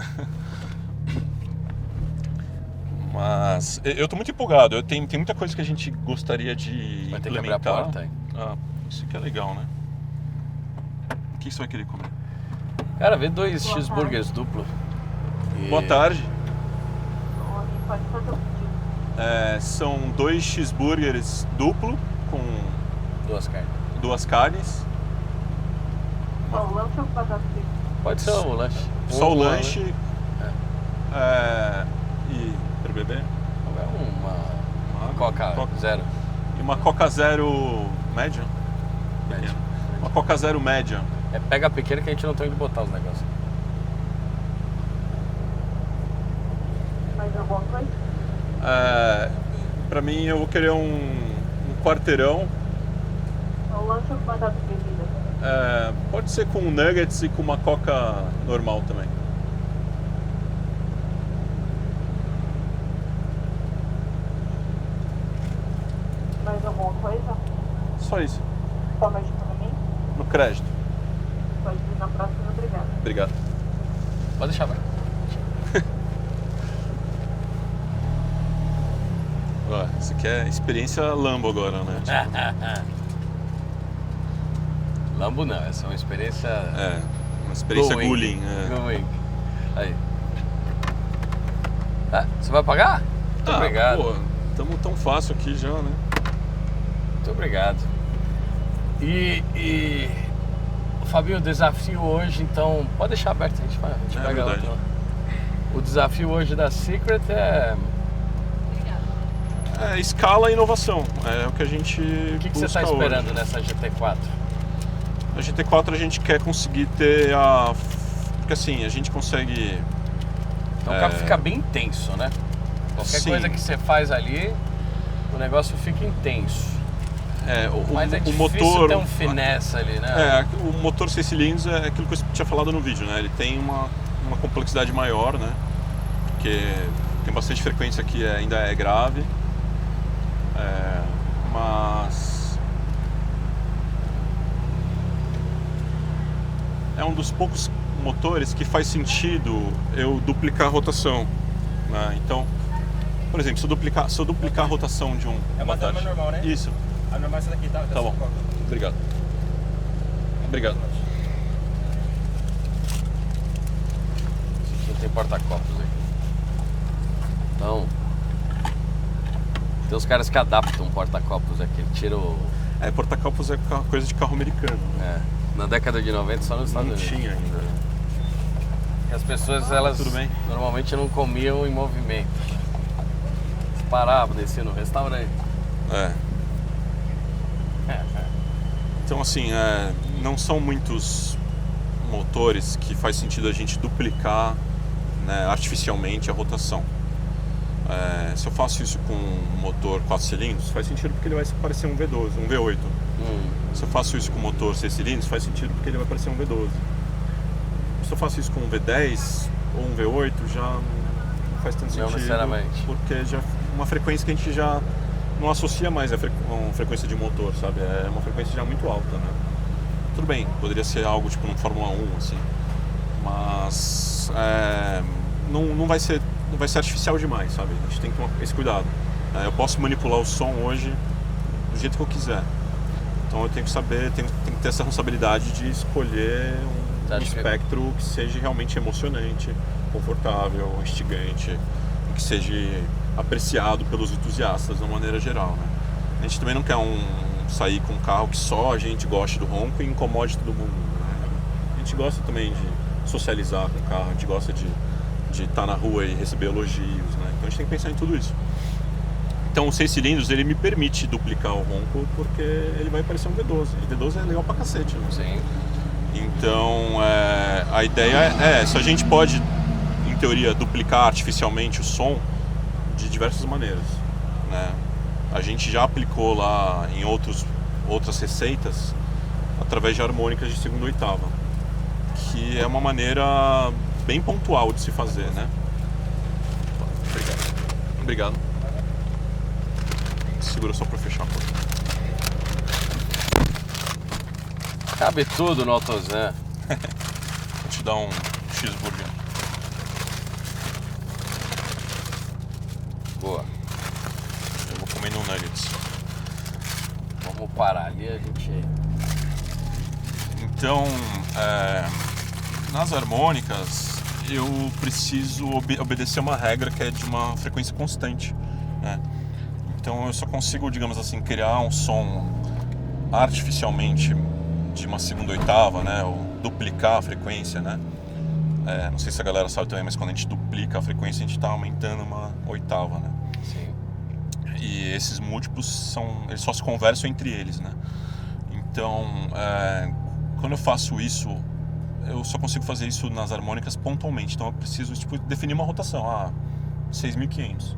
Mas eu tô muito empolgado, tem muita coisa que a gente gostaria de Vai ter que abrir a implementar. porta aí. Ah, isso aqui é legal, né? O que você vai querer comer? Cara, vê 2 cheeseburgers duplo. E- Boa tarde. Pode fazer o pedido. São 2 cheeseburgers duplo com 2 carnes. 2 carnes. Só o lanche ou batata frita? Pode ser o lanche. Só o Uma, lanche. né? E para beber? Uma Uma Coca Zero. E uma Coca Zero média? Média. Uma Coca Zero média. Pega a pequena que a gente não tem onde botar os negócios. Mais alguma coisa? Pra mim eu vou querer um quarteirão. Só o lanche ou batata e bebida? Pode ser com nuggets e com uma Coca normal também. Mais alguma coisa? Só isso. Forma de pagamento? No crédito. Pode ir na próxima, obrigado. Obrigado. Pode deixar, vai. Ó, isso aqui é experiência Lambo agora, né? Lambo não, essa é uma experiência. Uma experiência Going. Gullin. Going. Aí. Você vai pagar? Muito obrigado. Pô, tamo tão fácil aqui já, né? Muito obrigado. E Fabinho, o desafio hoje, então, pode deixar aberto, a gente pega verdade. outro. O desafio hoje da Secret é... Escala e inovação. É o que a gente O que você está esperando nessa GT4? A GT4 a gente quer conseguir ter porque assim, a gente consegue... Então o carro fica bem intenso, né? Qualquer Sim. coisa que você faz ali, o negócio fica intenso. Mas é o difícil motor... ter um finesse ali, né? O motor 6 cilindros é aquilo que eu tinha falado no vídeo, né? Ele tem uma complexidade maior, né? Porque tem bastante frequência que ainda é grave. Mas é um dos poucos motores que faz sentido eu duplicar a rotação, né? Então, por exemplo, se eu duplicar a rotação de um... É uma turma normal, né? Isso. A normal é essa daqui, tá? Tá bom. Obrigado. Obrigado. Não tem porta-copos aqui. Então, tem os caras que adaptam porta-copos aqui. Tira o... Porta-copos é coisa de carro americano. na década de 90 só nos Estados Não Unidos. tinha ainda. E as pessoas, elas tudo bem? normalmente não comiam em movimento. Eles paravam, desciam no restaurante. Então assim, não são muitos motores que faz sentido a gente duplicar, né, artificialmente a rotação. Se eu faço isso com um motor 4 cilindros, faz sentido porque ele vai parecer um V12, um V8. Se eu faço isso com um motor 6 cilindros, faz sentido porque ele vai parecer um V12. Se eu faço isso com um V10 ou um V8, já não faz tanto Não sentido. necessariamente. Porque já é uma frequência que a gente já não associa mais a uma frequência de motor, sabe? É uma frequência já muito alta, né? Tudo bem, poderia ser algo tipo no Fórmula 1, assim. Mas não vai ser artificial demais, sabe? A gente tem que tomar esse cuidado. Eu posso manipular o som hoje do jeito que eu quiser. Então eu tenho que saber, tenho que ter essa responsabilidade de escolher um espectro que seja realmente emocionante, confortável, instigante, que seja apreciado pelos entusiastas de uma maneira geral, né? A gente também não quer sair com um carro que só a gente goste do ronco e incomode todo mundo, né? A gente gosta também de socializar com o carro, a gente gosta de de estar na rua e receber elogios, né? Então a gente tem que pensar em tudo isso. Então o 6 cilindros ele me permite duplicar o ronco porque ele vai parecer um V12. E V12 é legal pra cacete, né? Sim. Então a ideia é se a gente pode, em teoria, duplicar artificialmente o som de diversas maneiras, né? A gente já aplicou lá em outras receitas através de harmônicas de segunda oitava, que é uma maneira bem pontual de se fazer, né? Obrigado. Segura só para fechar a porta. Cabe tudo no Autozan. Vou te dar um cheeseburger. Boa. Eu vou comer no nuggets. Vamos parar ali, a gente... Então, nas harmônicas, eu preciso obedecer uma regra que é de uma frequência constante, né? Então eu só consigo, digamos assim, criar um som artificialmente de uma segunda oitava, né? Ou duplicar a frequência, né? Não sei se a galera sabe também, mas quando a gente duplica a frequência, a gente está aumentando uma oitava, né? Sim. E esses múltiplos eles só se conversam entre eles, né? Então, quando eu faço isso, eu só consigo fazer isso nas harmônicas pontualmente. Então eu preciso definir uma rotação. 6.500.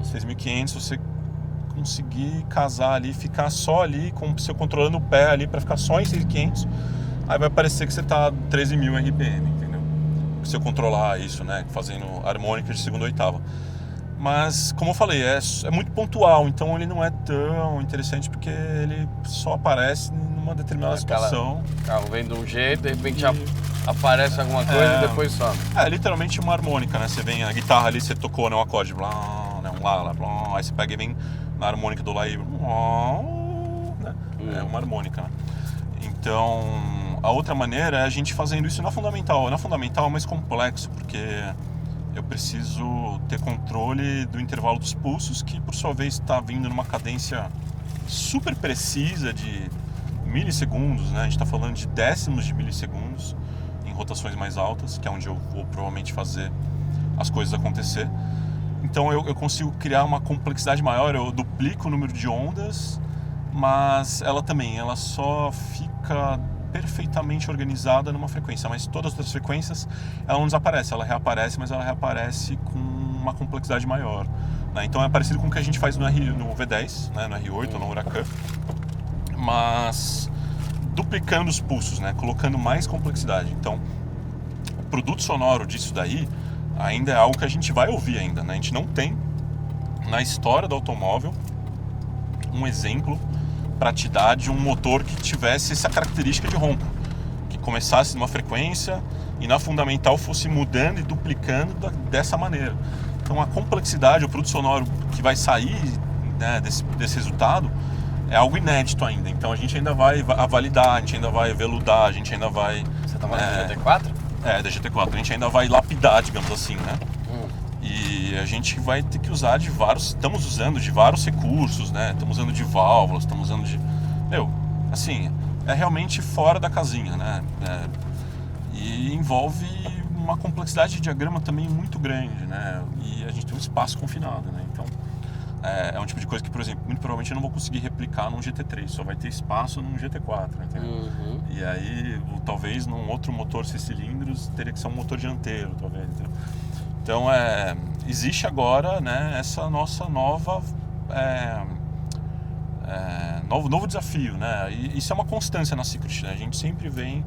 6.500, você conseguir casar ali, ficar só ali, com o seu controlando o pé ali para ficar só em 6.500, aí vai parecer que você tá 13.000 RPM, entendeu? Se eu controlar isso, né, fazendo harmônica de segunda oitava. Mas, como eu falei, é muito pontual, então ele não é tão interessante porque ele só aparece numa determinada situação. O carro vem de um jeito, de repente aparece alguma coisa e depois some. É literalmente uma harmônica, né? Você vem a guitarra ali, você tocou, né, um acorde, blá, né, um lá, blá, aí você pega e vem na harmônica do lá e... né? É uma harmônica, né? Então, a outra maneira é a gente fazendo isso na fundamental. Na fundamental é mais complexo, porque eu preciso ter controle do intervalo dos pulsos, que por sua vez está vindo numa cadência super precisa de milissegundos, né? A gente está falando de décimos de milissegundos em rotações mais altas, que é onde eu vou provavelmente fazer as coisas acontecer. Então eu consigo criar uma complexidade maior, eu duplico o número de ondas, mas ela só fica perfeitamente organizada numa frequência, mas todas as outras frequências ela não desaparece, ela reaparece, mas ela reaparece com uma complexidade maior, né? Então é parecido com o que a gente faz no V10, né? No R8 ou no Huracan, mas duplicando os pulsos, né? Colocando mais complexidade. Então o produto sonoro disso daí ainda é algo que a gente vai ouvir ainda, né? A gente não tem na história do automóvel um exemplo para te dar de um motor que tivesse essa característica de ronco, que começasse numa frequência e na fundamental fosse mudando e duplicando dessa maneira. Então a complexidade, o produto sonoro que vai sair, né, desse resultado é algo inédito ainda. Então a gente ainda vai validar, a gente ainda vai veludar, a gente ainda vai... Você tá falando do GT4? Da GT4. A gente ainda vai lapidar, digamos assim, né? E a gente vai ter que usar estamos usando de vários recursos, né? Estamos usando de válvulas, estamos usando de... assim, é realmente fora da casinha, né? E envolve uma complexidade de diagrama também muito grande, né? E a gente tem um espaço confinado, né? Então, é um tipo de coisa que, por exemplo, muito provavelmente eu não vou conseguir replicar num GT3, só vai ter espaço num GT4, entendeu? E aí, talvez num outro motor 6 cilindros, teria que ser um motor dianteiro, talvez, entendeu? Então, existe agora, né, essa nossa nova novo desafio, né? E isso é uma constância na Secret, né? A gente sempre vem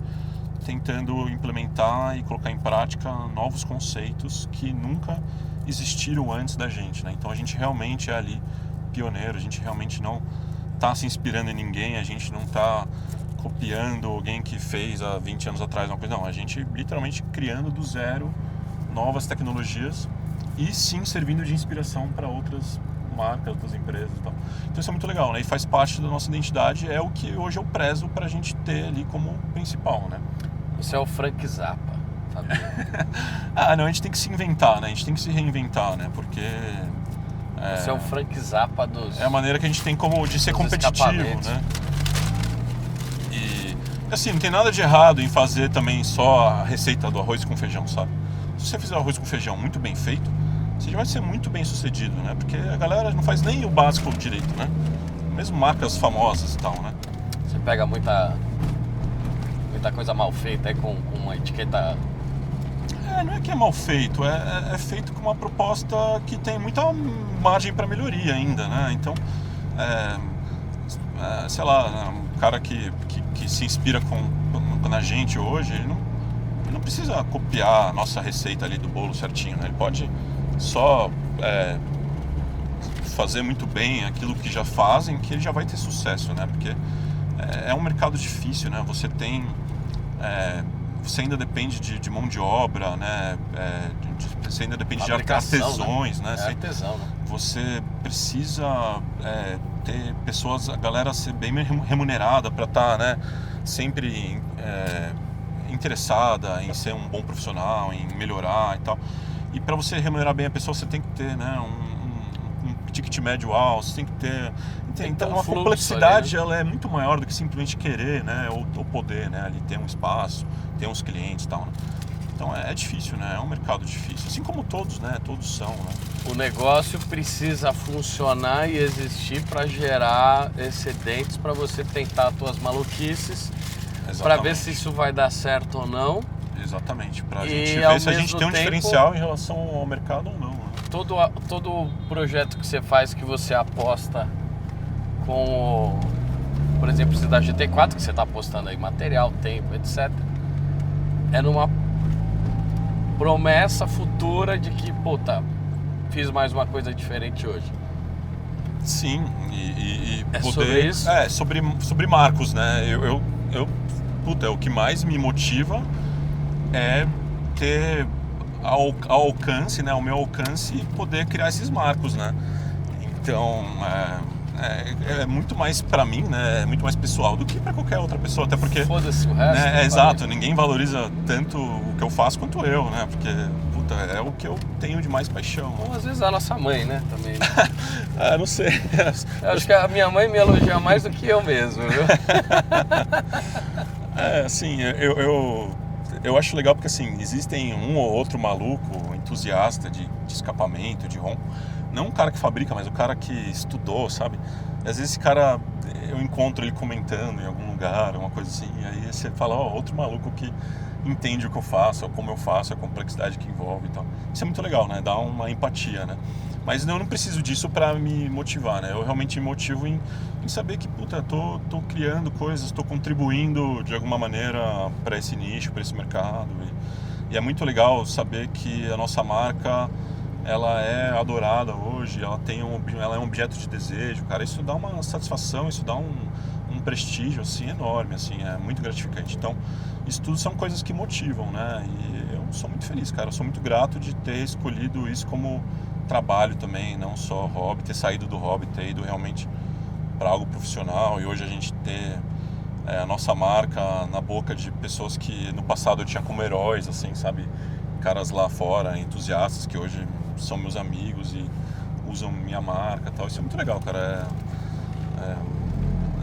tentando implementar e colocar em prática novos conceitos que nunca existiram antes da gente, né? Então a gente realmente é ali pioneiro, a gente realmente não está se inspirando em ninguém, a gente não está copiando alguém que fez há 20 anos atrás uma coisa, não, a gente literalmente criando do zero novas tecnologias e sim servindo de inspiração para outras marcas, outras empresas e tal. Então isso é muito legal, né? E faz parte da nossa identidade, é o que hoje eu prezo para a gente ter ali como principal, né? Você é o Frank Zappa, sabe? Não, a gente tem que se inventar, né? A gente tem que se reinventar, né? Porque... Você é o Frank Zappa dos... É a maneira que a gente tem de ser competitivo, né? E, assim, não tem nada de errado em fazer também só a receita do arroz com feijão, sabe? você fizer arroz com feijão muito bem feito, você já vai ser muito bem sucedido, né? Porque a galera não faz nem o básico direito, né? Mesmo marcas famosas e tal, né? Você pega muita coisa mal feita aí com uma etiqueta... Não é que é mal feito, é feito com uma proposta que tem muita margem para melhoria ainda, né? Então, sei lá, um cara que se inspira na gente hoje, ele não precisa copiar a nossa receita ali do bolo certinho, né? Ele pode só fazer muito bem aquilo que já fazem, que ele já vai ter sucesso, né? Porque é um mercado difícil, né? Você ainda depende de mão de obra, né? Você ainda depende de artesãos, né? Artesão, né? Você precisa ter pessoas, a galera ser bem remunerada para estar, né, sempre interessada em ser um bom profissional, em melhorar e tal. E para você remunerar bem a pessoa, você tem que ter, né, um ticket médio alto, você tem que ter... Então a complexidade ali, né? Ela é muito maior do que simplesmente querer, né, ou poder, né, ali ter um espaço, ter uns clientes e tal, né? Então é difícil, né? É um mercado difícil, assim como todos, né? Todos são, né? O negócio precisa funcionar e existir para gerar excedentes para você tentar as tuas maluquices, para ver se isso vai dar certo ou não. Exatamente, para a gente ver se a gente tem um diferencial em relação ao mercado ou não, né? Todo projeto que você faz, que você aposta com, por exemplo, esse da GT4, que você está apostando aí material, tempo, etc. É numa promessa futura de que, puta, fiz mais uma coisa diferente hoje. Sim, e é poder... sobre isso? Sobre marcos, né? Puta, o que mais me motiva é ter ao alcance, né? Ao meu alcance, poder criar esses marcos, né? Então, é muito mais pra mim, né? É muito mais pessoal do que pra qualquer outra pessoa, até porque... Foda-se o resto. Né? Exato, ninguém valoriza tanto o que eu faço quanto eu, né? Porque, puta, é o que eu tenho de mais paixão. Ou às vezes a nossa mãe, né? Também. Né? Não sei. Eu acho que a minha mãe me elogia mais do que eu mesmo, viu? Assim, eu acho legal porque, assim, existem um ou outro maluco, entusiasta de escapamento, de rom. Não um cara que fabrica, mas o cara que estudou, sabe? E às vezes esse cara, eu encontro ele comentando em algum lugar, uma coisa assim, e aí você fala, outro maluco que entende o que eu faço, como eu faço, a complexidade que envolve e tal. Isso é muito legal, né? Dá uma empatia, né? Mas eu não preciso disso pra me motivar, né? Eu realmente me motivo em saber que, puta, tô criando coisas, tô contribuindo de alguma maneira para esse nicho, para esse mercado. E é muito legal saber que a nossa marca, ela é adorada hoje, ela é um objeto de desejo, cara. Isso dá uma satisfação, isso dá um prestígio, assim, enorme, assim, é muito gratificante. Então, isso tudo são coisas que motivam, né? E eu sou muito feliz, cara. Eu sou muito grato de ter escolhido isso como trabalho também, não só hobby, ter saído do hobby, ter ido realmente para algo profissional e hoje a gente ter a nossa marca na boca de pessoas que no passado eu tinha como heróis, assim, sabe? Caras lá fora, entusiastas que hoje são meus amigos e usam minha marca e tal. Isso é muito legal, cara.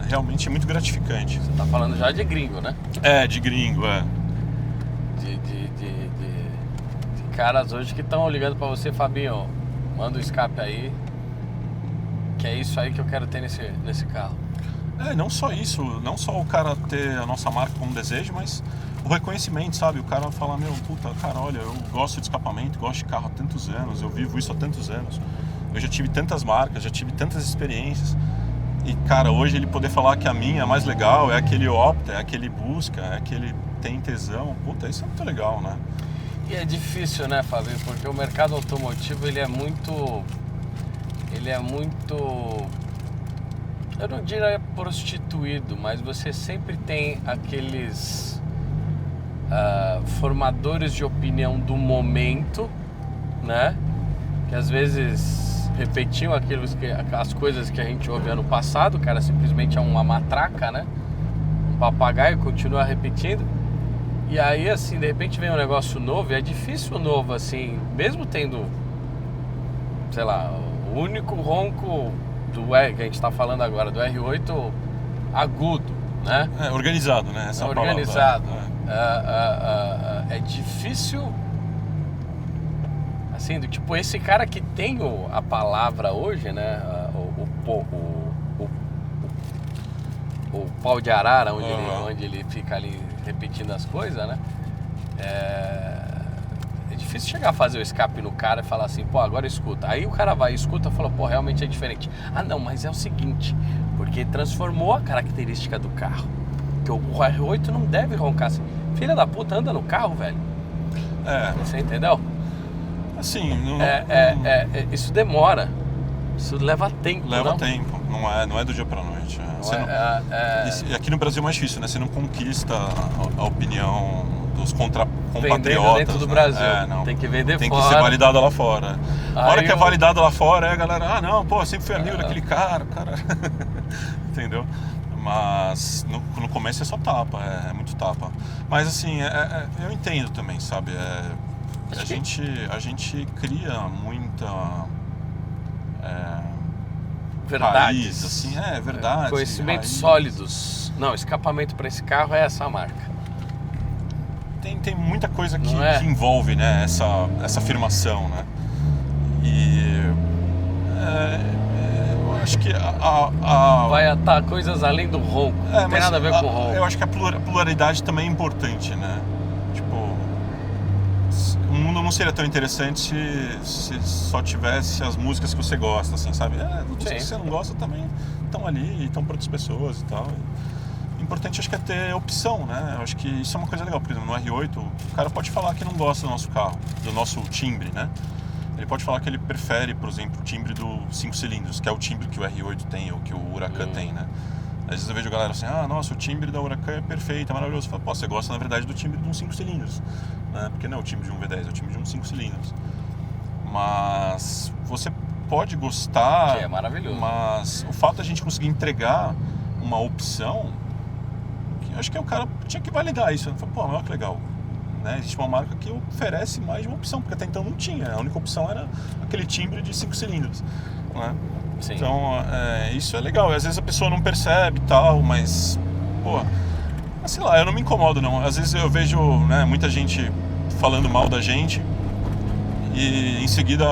Realmente é muito gratificante. Você tá falando já de gringo, né? De gringo, De caras hoje que estão ligando pra você, Fabinho, manda o escape aí, que é isso aí que eu quero ter nesse carro. Não só isso, não só o cara ter a nossa marca como desejo, mas o reconhecimento, sabe? O cara falar, puta, cara, olha, eu gosto de escapamento, gosto de carro há tantos anos, eu vivo isso há tantos anos, eu já tive tantas marcas, já tive tantas experiências. E, cara, hoje ele poder falar que a minha é mais legal, é a que ele opta, é a que ele busca, é a que ele tem tesão, puta, isso é muito legal, né? E é difícil, né, Fabinho? Porque o mercado automotivo, ele é muito... Eu não diria prostituído, mas você sempre tem aqueles formadores de opinião do momento, né? Que às vezes repetiam as coisas que a gente ouve ano passado, o cara simplesmente é uma matraca, né? Um papagaio, continua repetindo. E aí, assim, de repente vem um negócio novo, e é difícil o novo, assim, mesmo tendo, sei lá, o único ronco que a gente está falando agora, do R8 agudo, né? Organizado, né? Essa organizado. Palavra, É difícil Assim, do tipo, esse cara que tem a palavra hoje, né? O pau de arara, onde ele fica ali repetindo as coisas, né? É difícil chegar a fazer o escape no cara e falar assim, pô, agora escuta. Aí o cara vai e escuta e fala, pô, realmente é diferente. Ah, não, mas é o seguinte, porque transformou a característica do carro. Que o R8 não deve roncar assim. Filha da puta, anda no carro, velho. Você entendeu? Assim, isso demora. Isso leva tempo. Leva tempo, não é do dia pra noite. E aqui no Brasil é mais difícil, né? Você não conquista a opinião dos compatriotas dentro do Brasil. Tem que vender tem fora. Tem que ser validada lá fora. A hora que é validada lá fora, a galera, não, pô, eu sempre fui amigo daquele cara. Entendeu? Mas no começo é só tapa, é muito tapa. Mas assim, eu entendo também, sabe? A gente cria muita verdades, raiz, assim, verdade. Conhecimentos sólidos. Não, escapamento para esse carro é essa marca. Tem muita coisa que envolve, né, essa afirmação, né? E eu acho que vai atar coisas além do ronco. Não tem nada a ver com o ronco. Eu acho que a pluralidade também é importante, né? Tipo, o mundo não seria tão interessante se só tivesse as músicas que você gosta, assim, sabe? As músicas que você não gosta também estão ali e estão para outras pessoas e tal. O importante, acho que é ter opção, né? Eu acho que isso é uma coisa legal. Por exemplo, no R8, o cara pode falar que não gosta do nosso carro, do nosso timbre, né? Ele pode falar que ele prefere, por exemplo, o timbre do 5 cilindros, que é o timbre que o R8 tem ou que o Huracan tem, né? Às vezes eu vejo a galera assim, nossa, o timbre da Huracan é perfeito, é maravilhoso. Eu falo, pô, você gosta, na verdade, do timbre de um 5 cilindros, né? Porque não é o timbre de um V10, é o timbre de um 5 cilindros. Mas você pode gostar... Que é maravilhoso. Mas o fato de a gente conseguir entregar uma opção, eu acho que o cara tinha que validar isso. Eu falo, pô, olha que legal. Né? Existe uma marca que oferece mais de uma opção, porque até então não tinha. A única opção era aquele timbre de 5 cilindros. Né? Sim. Então, isso é legal. E às vezes a pessoa não percebe e tal, mas, pô, sei lá, eu não me incomodo, não. Às vezes eu vejo, né, muita gente falando mal da gente e em seguida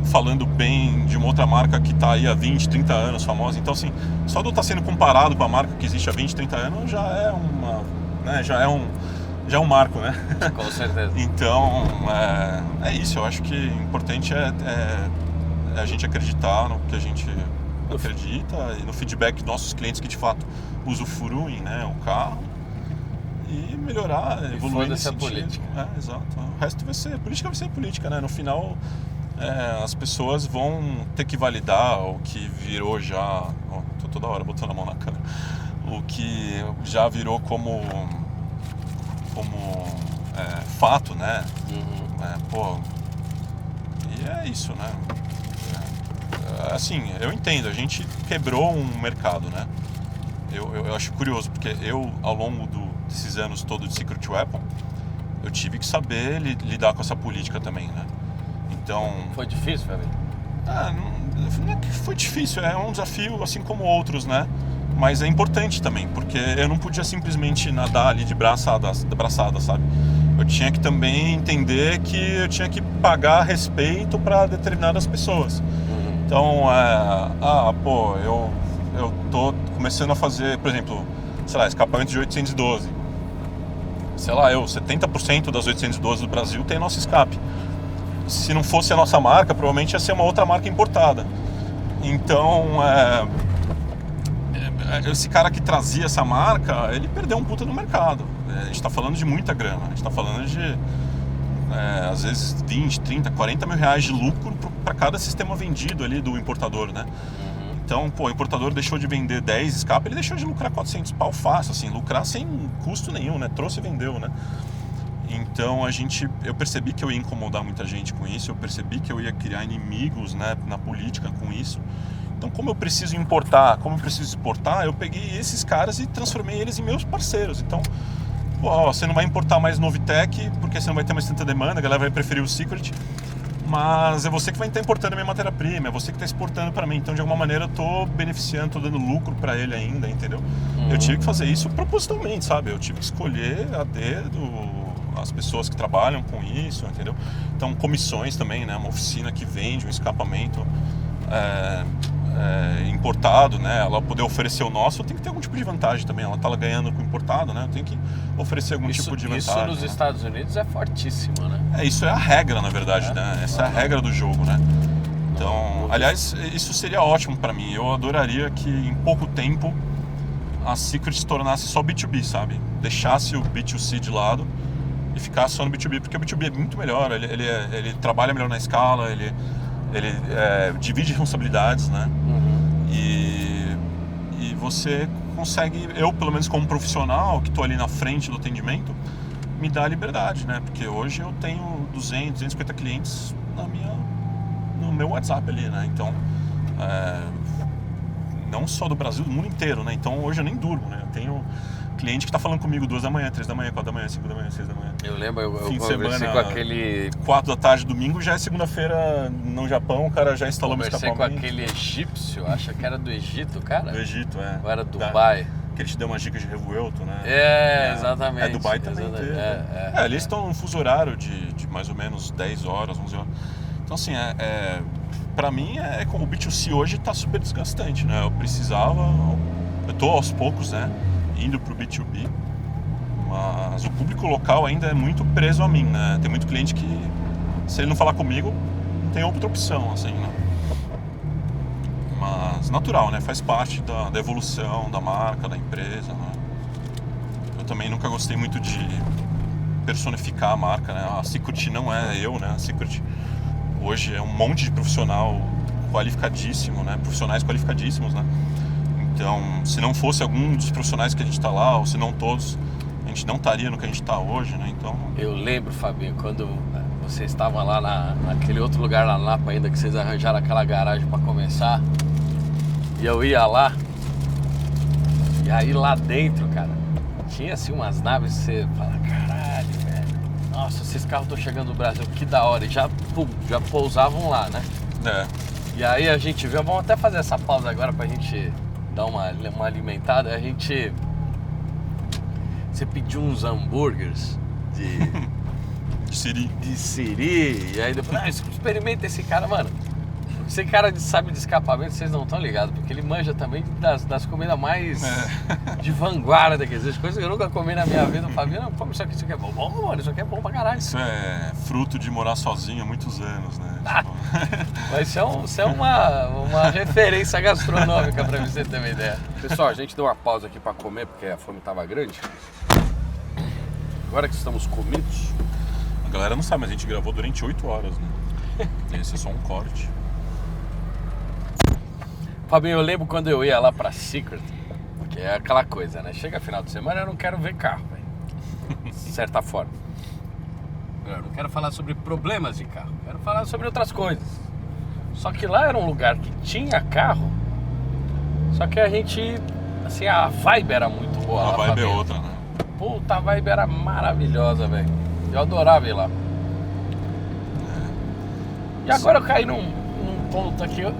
falando bem de uma outra marca que está aí há 20, 30 anos famosa. Então, assim, só de eu estar sendo comparado com a marca que existe há 20, 30 anos já é uma, né, já é um marco, né? Com certeza. Então, é isso. Eu acho que o importante é a gente acreditar no que a gente acredita e no feedback dos nossos clientes que de fato usufruem, né, o carro e melhorar, evoluir nesse sentido. Política. Exato. O resto vai ser política, né? No final, as pessoas vão ter que validar o que virou já... tô toda hora botando a mão na câmera. O que já virou como fato, né? E é isso, né? Assim, eu entendo, a gente quebrou um mercado, né? Eu acho curioso, porque eu, ao longo desses anos todos de Secret Weapon, eu tive que saber lidar com essa política também, né? Então... Foi difícil, Fabinho? Não é que foi difícil, é um desafio assim como outros, né? Mas é importante também, porque eu não podia simplesmente nadar ali de braçada, sabe? Eu tinha que também entender que eu tinha que pagar respeito para determinadas pessoas. Então, eu tô começando a fazer, por exemplo, sei lá, escapamento de 812. Sei lá, 70% das 812 do Brasil tem nosso escape. Se não fosse a nossa marca, provavelmente ia ser uma outra marca importada. Então, esse cara que trazia essa marca, ele perdeu um puta no mercado. A gente está falando de muita grana, a gente está falando de às vezes 20, 30, 40 mil reais de lucro para cada sistema vendido ali do importador, né? Então, o importador deixou de vender 10 escapes, ele deixou de lucrar 400 pau fácil, assim, lucrar sem custo nenhum, né? Trouxe e vendeu, né? Então eu percebi que eu ia incomodar muita gente com isso, eu percebi que eu ia criar inimigos, né, na política com isso. Então, como eu preciso importar, como eu preciso exportar, eu peguei esses caras e transformei eles em meus parceiros. Então, você não vai importar mais Novitec, porque você não vai ter mais tanta demanda, a galera vai preferir o Secret, mas é você que vai estar importando a minha matéria-prima, é você que está exportando para mim. Então, de alguma maneira, eu estou beneficiando, estou dando lucro para ele ainda, entendeu? Eu tive que fazer isso propositalmente, sabe? Eu tive que escolher a dedo as pessoas que trabalham com isso, entendeu? Então, comissões também, né? Uma oficina que vende um escapamento importado, né? Ela poder oferecer o nosso, tem que ter algum tipo de vantagem também. Ela tá ganhando com importado, né? Tem que oferecer algum tipo de vantagem. Isso nos Estados Unidos é fortíssimo, né? Isso é a regra, na verdade, né? Essa é a regra do jogo, né? Então, aliás, isso seria ótimo para mim. Eu adoraria que em pouco tempo a Secret se tornasse só B2B, sabe? Deixasse o B2C de lado e ficasse só no B2B, porque o B2B é muito melhor, ele trabalha melhor na escala, ele divide responsabilidades, né? E você consegue, eu pelo menos como profissional que estou ali na frente do atendimento, me dá liberdade, né? Porque hoje eu tenho 200, 250 clientes no meu WhatsApp ali, né? Então, não só do Brasil, do mundo inteiro, né? Então hoje eu nem durmo, né? Eu tenho cliente que tá falando comigo 2 da manhã, 3 da manhã, 4 da manhã, 5 da manhã, 6 da manhã. Eu lembro, eu Fim de conversei semana, com aquele... 4 da tarde, domingo, já é segunda-feira no Japão, o cara já instalou meu Conversei escapamento. com aquele egípcio, acha que era do Egito, cara? Do Egito, Ou era Dubai? Que ele te deu uma dica de revuelto, né? Exatamente. Dubai também teve. Eles estão num fuso horário de mais ou menos 10 horas, 11 horas. Então, assim, pra mim, o B2C hoje tá super desgastante, né? Eu tô aos poucos, né? Indo pro B2B, mas o público local ainda é muito preso a mim, né? Tem muito cliente que, se ele não falar comigo, não tem outra opção, assim, né? Mas natural, né? Faz parte da evolução da marca, da empresa, né? Eu também nunca gostei muito de personificar a marca, né? A Secret não é eu, né? A Secret hoje é um monte de profissional qualificadíssimo, né? Profissionais qualificadíssimos, né? Então, se não fosse algum dos profissionais que a gente está lá, ou se não todos, a gente não estaria no que a gente está hoje, né? Então... Eu lembro, Fabinho, quando você estava lá naquele outro lugar lá na Lapa ainda, que vocês arranjaram aquela garagem para começar, e eu ia lá, e aí lá dentro, cara, tinha assim umas naves que você fala, caralho, velho, nossa, esses carros estão chegando no Brasil, que da hora, e já pousavam lá, né? E aí a gente viu, vamos até fazer essa pausa agora pra gente dar uma alimentada, você pediu uns hambúrgueres de siri, e aí depois, experimenta esse cara, mano. Esse cara sabe de escapamento, vocês não estão ligados, porque ele manja também das comidas mais de vanguarda que existe, coisa que eu nunca comi na minha vida. O Fabinho, não, como isso aqui é bom? Bom, mano, isso aqui é bom pra caralho. Isso é fruto de morar sozinho há muitos anos, né? Mas isso é uma referência gastronômica pra você ter uma ideia. Pessoal, a gente deu uma pausa aqui pra comer, porque a fome tava grande. Agora que estamos comidos... A galera não sabe, mas a gente gravou durante 8 horas, né? Esse é só um corte. Fabinho, eu lembro quando eu ia lá pra Secret, que é aquela coisa, né? Chega final de semana, eu não quero ver carro, velho. De certa forma. Eu não quero falar sobre problemas de carro, quero falar sobre outras coisas. Só que lá era um lugar que tinha carro, só que a gente, assim, a vibe era muito boa. A vibe é outra, né? Puta, a vibe era maravilhosa, velho. Eu adorava ir lá. E agora eu caí num ponto aqui, eu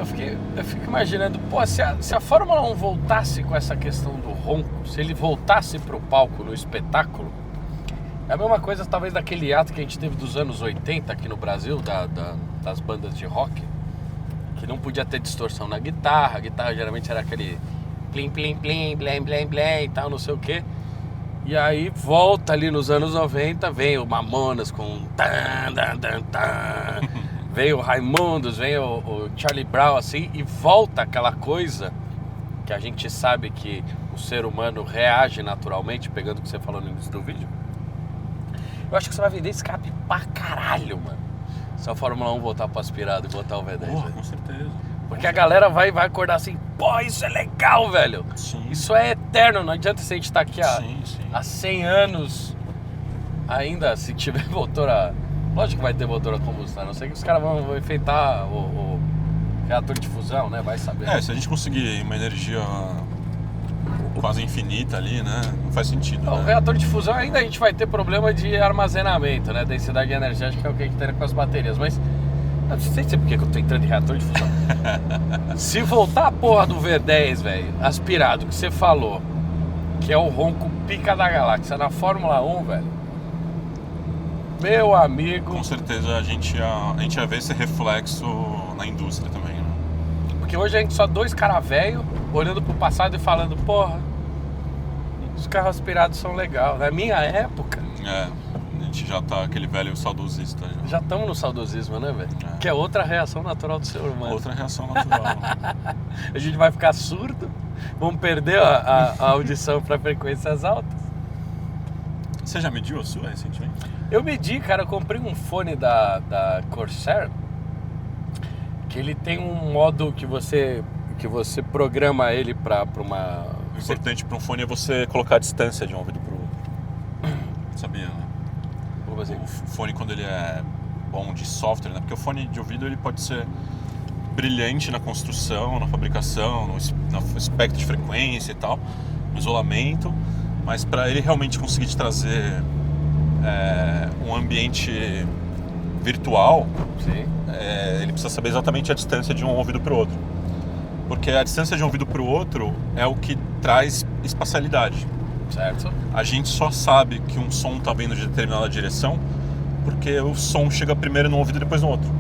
fico imaginando, pô, se a Fórmula 1 voltasse com essa questão do ronco, se ele voltasse pro palco no espetáculo, é a mesma coisa talvez daquele ato que a gente teve dos anos 80 aqui no Brasil, das bandas de rock, que não podia ter distorção na guitarra, a guitarra geralmente era aquele plim, plim, plim, blém, blém, blém e tal, não sei o que. E aí volta ali nos anos 90, vem o Mamonas com tan, tan, tan, tan. Vem o Raimundos, vem o Charlie Brown, assim, e volta aquela coisa que a gente sabe que o ser humano reage naturalmente, pegando o que você falou no início do vídeo. Eu acho que você vai vender escape pra caralho, mano. Se a Fórmula 1 voltar pro aspirado e botar o V10. Porra, com certeza. Porque a galera vai acordar assim, pô, isso é legal, velho. Sim. Isso é eterno, não adianta se a gente tá aqui Sim. há 100 anos ainda, se tiver motor a... Lógico que vai ter motor a combustão, a não sei que os caras vão enfeitar o reator de fusão, né? Vai saber. Se a gente conseguir uma energia quase infinita ali, né? Não faz sentido, O né? reator de fusão ainda a gente vai ter problema de armazenamento, né? Densidade energética é o que a gente tem com as baterias, mas... Não sei por que eu tô entrando em reator de fusão. Se voltar a porra do V10, velho, aspirado, que você falou, que é o ronco pica da galáxia na Fórmula 1, velho, Meu amigo. Com certeza a gente ia ver esse reflexo na indústria também, né? Porque hoje a gente só dois caras velhos olhando pro passado e falando, porra, os carros aspirados são legais. Na minha época, A gente já tá aquele velho saudosista. já estamos no saudosismo, né, velho? É. Que é outra reação natural do ser humano. Outra reação natural. A gente vai ficar surdo, vamos perder a audição para frequências altas. Você já mediu a sua recentemente? Eu medi, cara, eu comprei um fone da Corsair, que ele tem um modo que você programa ele para uma... O importante para um fone é você colocar a distância de um ouvido para o outro. Sabia, né? Como assim? O fone, quando ele é bom de software, né? Porque o fone de ouvido ele pode ser brilhante na construção, na fabricação, no espectro de frequência e tal, no isolamento, mas para ele realmente conseguir te trazer um ambiente virtual, Sim. ele precisa saber exatamente a distância de um ouvido para o outro. Porque a distância de um ouvido para o outro é o que traz espacialidade. Certo. A gente só sabe que um som está vindo de determinada direção porque o som chega primeiro num ouvido e depois no outro.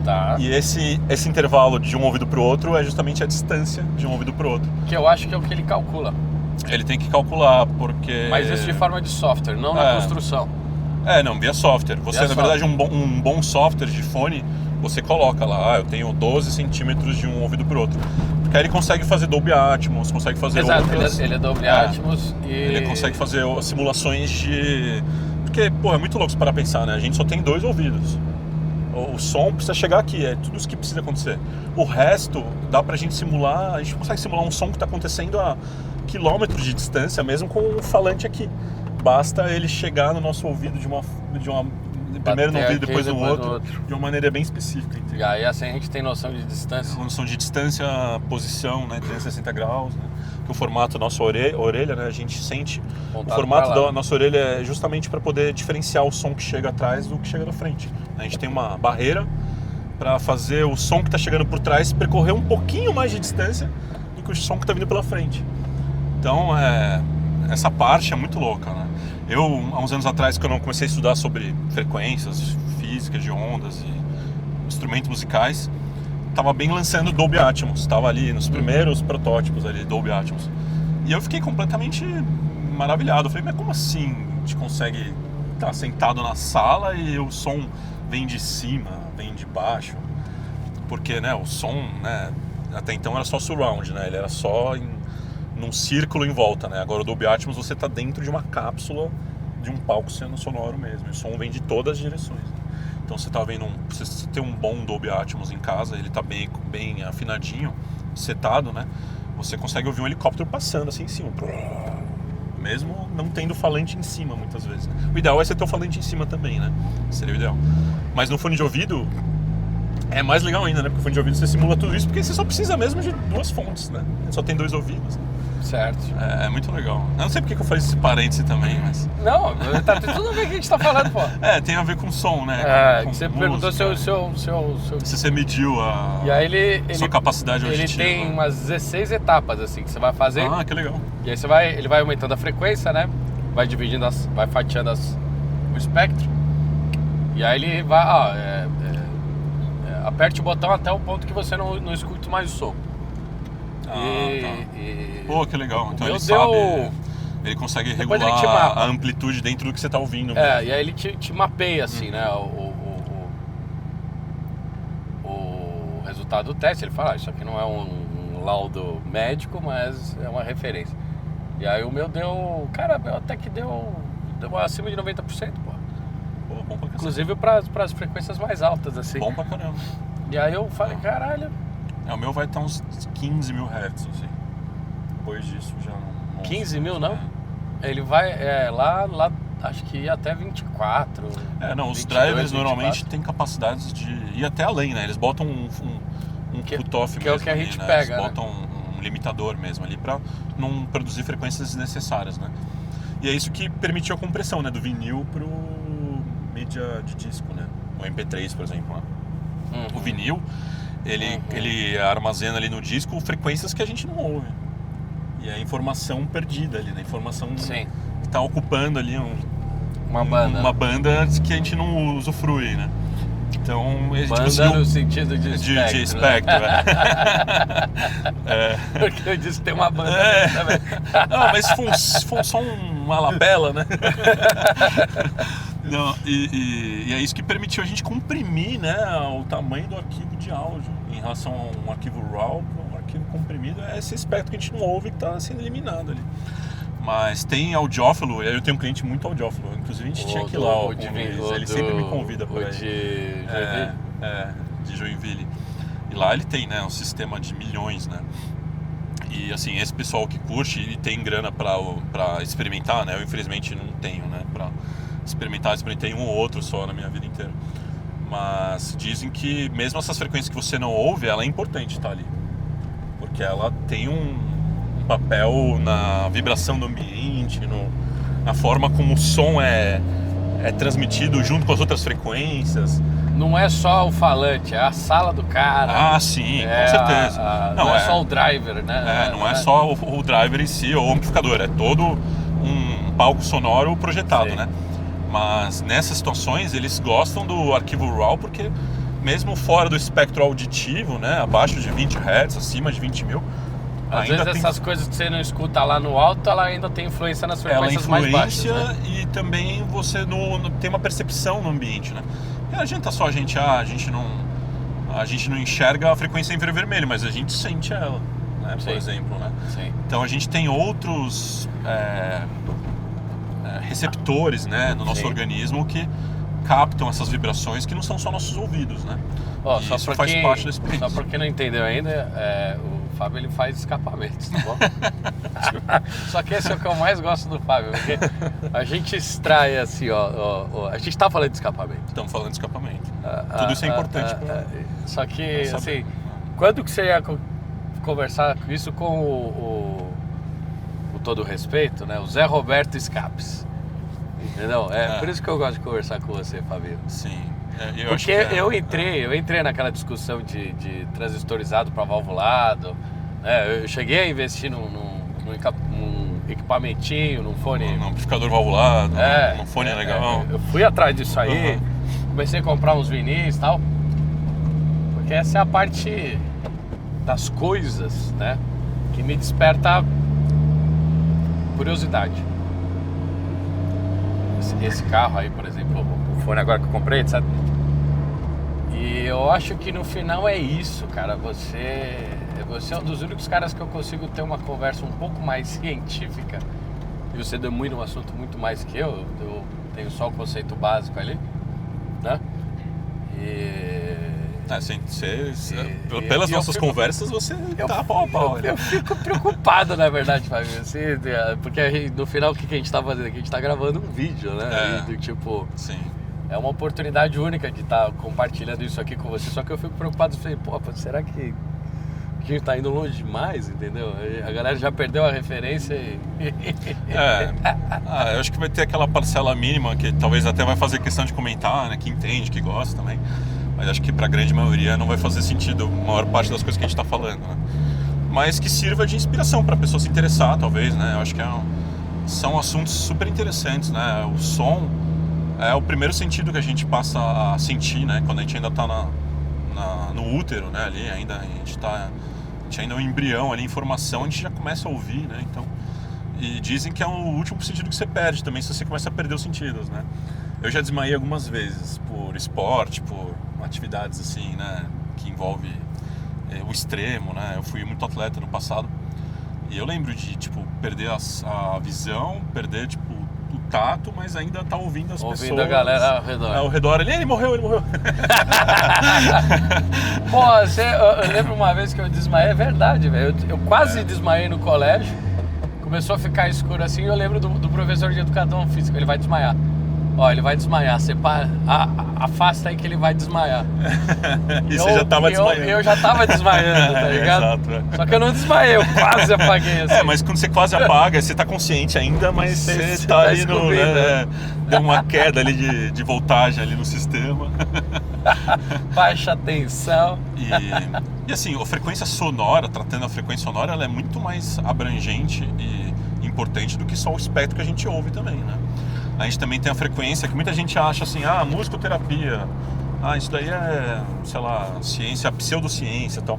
Tá. E esse intervalo de um ouvido para o outro é justamente a distância de um ouvido para o outro. Que eu acho que é o que ele calcula. Ele tem que calcular porque... Mas isso de forma de software, não na construção. Não, via software. Você, Via na verdade, um bom software de fone, você coloca lá, eu tenho 12 centímetros de um ouvido para o outro. Porque aí ele consegue fazer Dolby Atmos, consegue fazer Exato, outras... ele é Dolby Atmos e... Ele consegue fazer simulações de... Porque, pô, é muito louco para pensar, né? A gente só tem 2 ouvidos. O som precisa chegar aqui, é tudo isso que precisa acontecer. O resto, dá pra gente simular, a gente consegue simular um som que tá acontecendo a quilômetros de distância, mesmo com um falante aqui. Basta ele chegar no nosso ouvido primeiro no ouvido, depois no outro, de uma maneira bem específica. Entendeu? E aí assim a gente tem noção de distância. Noção de distância, posição, né, 360 graus, né? Que o formato da nossa orelha, né, a gente sente. Montado O formato pra lá. da nossa orelha é justamente para poder diferenciar o som que chega atrás do que chega na frente. A gente tem uma barreira para fazer o som que está chegando por trás percorrer um pouquinho mais de distância do que o som que está vindo pela frente. Então, essa parte é muito louca, né? Eu, há uns anos atrás, quando eu comecei a estudar sobre frequências, físicas de ondas e instrumentos musicais, estava bem lançando Dolby Atmos, estava ali nos primeiros protótipos ali, Dolby Atmos. E eu fiquei completamente maravilhado. Eu falei, mas como assim a gente consegue estar sentado na sala e o som vem de cima, vem de baixo? Porque, né, o som, né, até então era só surround, né? Ele era só num círculo em volta, né? Agora o Dolby Atmos você está dentro de uma cápsula de um palco sonoro mesmo. E o som vem de todas as direções. Então você tá vendo você tem um bom Dolby Atmos em casa, ele tá bem afinadinho, setado, né? Você consegue ouvir um helicóptero passando assim em cima, mesmo não tendo falante em cima muitas vezes, né? O ideal é você ter o falante em cima também, né? Seria o ideal. Mas no fone de ouvido é mais legal ainda, né? Porque o fone de ouvido você simula tudo isso porque você só precisa mesmo de 2 fontes, né? Só tem 2 ouvidos. Certo. É muito legal. Eu não sei porque que eu falei esse parêntese também, mas... Não, tá tudo a ver com o que a gente tá falando, pô. Tem a ver com som, né? Com você música. perguntou seu... Se você mediu E aí sua capacidade auditiva. Ele tem umas 16 etapas, assim, que você vai fazer. Ah, que legal. E aí ele vai aumentando a frequência, né? Vai dividindo, vai fatiando o espectro. E aí ele vai, aperte o botão até o ponto que você não escute mais o som. Pô, que legal. Então ele ele consegue Depois regular ele te mapa. a amplitude dentro do que você está ouvindo. E aí ele te mapeia, assim, né? O resultado do teste. Ele fala, isso aqui não é um laudo médico, mas é uma referência. E aí o meu deu... Cara, até que deu acima de 90%, pô. Pô, bom pra caramba. Inclusive para as frequências mais altas, assim. Bom pra caramba. E aí eu falei, caralho... O meu vai estar uns 15 mil Hz, assim. Depois disso já não... 15 mil, não? Ele vai lá acho que ia até 24. Não, os 22, drivers 24. normalmente têm capacidades de ir até além, né? Eles botam um cutoff que é o mesmo que a ali, gente né? pega, Eles botam um limitador mesmo ali pra não produzir frequências desnecessárias, né? E é isso que permitiu a compressão, né? Do vinil pro mídia de disco, né? O MP3, por exemplo, né? O vinil, ele armazena ali no disco frequências que a gente não ouve. E é a informação perdida ali, né? A informação Sim. que está ocupando ali Uma banda. Uma banda que a gente não usufrui, né? Então, a gente Banda conseguiu... no sentido de espectro. De espectro, né? Porque eu disse que tem uma banda também. Não, mas foi só uma lapela, né? Não, e é isso que permitiu a gente comprimir, né, o tamanho do arquivo de áudio em relação a um arquivo RAW para um arquivo comprimido. É esse espectro que a gente não ouve que está sendo eliminado ali. Mas tem audiófilo, eu tenho um cliente muito audiófilo, inclusive a gente tinha aqui lá, ele sempre me convida por aí. De Joinville? De Joinville. E lá ele tem, né, um sistema de milhões, né? E assim, esse pessoal que curte e tem grana pra experimentar, né? Eu infelizmente não tenho, né? Pra experimentei um ou outro só na minha vida inteira. Mas dizem que mesmo essas frequências que você não ouve, ela é importante estar ali. Porque ela tem um papel na vibração do ambiente, na forma como o som é transmitido junto com as outras frequências. Não é só o falante, é a sala do cara. Ah, sim, com certeza. Não é só o driver, né? Não é só o driver em si ou o amplificador, é todo um palco sonoro projetado, Sim. né? Mas nessas situações eles gostam do arquivo RAW porque mesmo fora do espectro auditivo, né, abaixo de 20 Hz, acima de 20 mil, às vezes essas coisas que você não escuta lá no alto, ela ainda tem influência nas frequências mais baixas, né? E também você não tem uma percepção no ambiente, né? E a gente a gente não enxerga a frequência infravermelho, mas a gente sente ela, né? Por exemplo, né? Sim. Então a gente tem outros receptores, né, no nosso organismo que captam essas vibrações que não são só nossos ouvidos, né? Só isso faz parte da experiência. Só porque não entendeu ainda, o Fábio ele faz escapamentos, tá bom? Só que esse é o que eu mais gosto do Fábio, porque a gente extrai assim, a gente tá falando de escapamento. Estamos falando de escapamento. Tudo isso é importante pra... Só que, assim, quando que você ia conversar isso com o todo respeito, né? O Zé Roberto Escapes. Entendeu? Por isso que eu gosto de conversar com você, Fabio. Sim. Porque eu entrei naquela discussão de transistorizado para valvulado, né? Eu cheguei a investir num equipamentinho, num fone... Um amplificador valvulado, um fone legal. Eu fui atrás disso aí, comecei a comprar uns vinis e tal, porque essa é a parte das coisas, né, que me desperta curiosidade. Esse carro aí, por exemplo, o fone agora que eu comprei, etc. E eu acho que no final é isso, cara. Você é um dos únicos caras que eu consigo ter uma conversa um pouco mais científica. E você domina um assunto muito mais que eu tenho só o conceito básico ali, né? Pelas nossas conversas, você tá pau a pau. Eu fico preocupado, na verdade, Fábio, assim, porque no final o que a gente tá fazendo aqui? A gente tá gravando um vídeo, né? Sim. É uma oportunidade única de estar compartilhando isso aqui com você, só que eu fico preocupado, falei, será que a gente tá indo longe demais, entendeu? A galera já perdeu a referência e... eu acho que vai ter aquela parcela mínima que talvez até vai fazer questão de comentar, né? Que entende, que gosta também. Mas acho que para a grande maioria não vai fazer sentido a maior parte das coisas que a gente está falando, né? Mas que sirva de inspiração para a pessoa se interessar, talvez, né? Eu acho que são assuntos super interessantes, né? O som é o primeiro sentido que a gente passa a sentir, né? Quando a gente ainda está no útero, né? Ali a gente ainda é um embrião ali, informação, a gente já começa a ouvir, né? Então, e dizem que é o último sentido que você perde também, se você começa a perder os sentidos, né? Eu já desmaiei algumas vezes por esporte, por atividades assim, né, que envolve o extremo, né? Eu fui muito atleta no passado e eu lembro de, perder a visão, perder, o tato, mas ainda tá ouvindo as pessoas. Ouvindo a galera ao redor. Ao redor ali, ele morreu. Pô, eu lembro uma vez que eu desmaiei, é verdade, velho. Eu quase desmaiei no colégio, começou a ficar escuro assim, eu lembro do professor de educação física, ele vai desmaiar. Ele vai desmaiar, afasta aí que ele vai desmaiar. E você já tava desmaiando. Eu já tava desmaiando, tá ligado? Exato. Só que eu não desmaiei, eu quase apaguei assim. Mas quando você quase apaga, você tá consciente ainda, mas você tá ali deu uma queda ali de voltagem ali no sistema. Baixa tensão. E assim, a frequência sonora, tratando a frequência sonora, ela é muito mais abrangente e importante do que só o espectro que a gente ouve também, né? A gente também tem a frequência que muita gente acha assim, musicoterapia, isso daí é, sei lá, ciência, pseudociência e tal.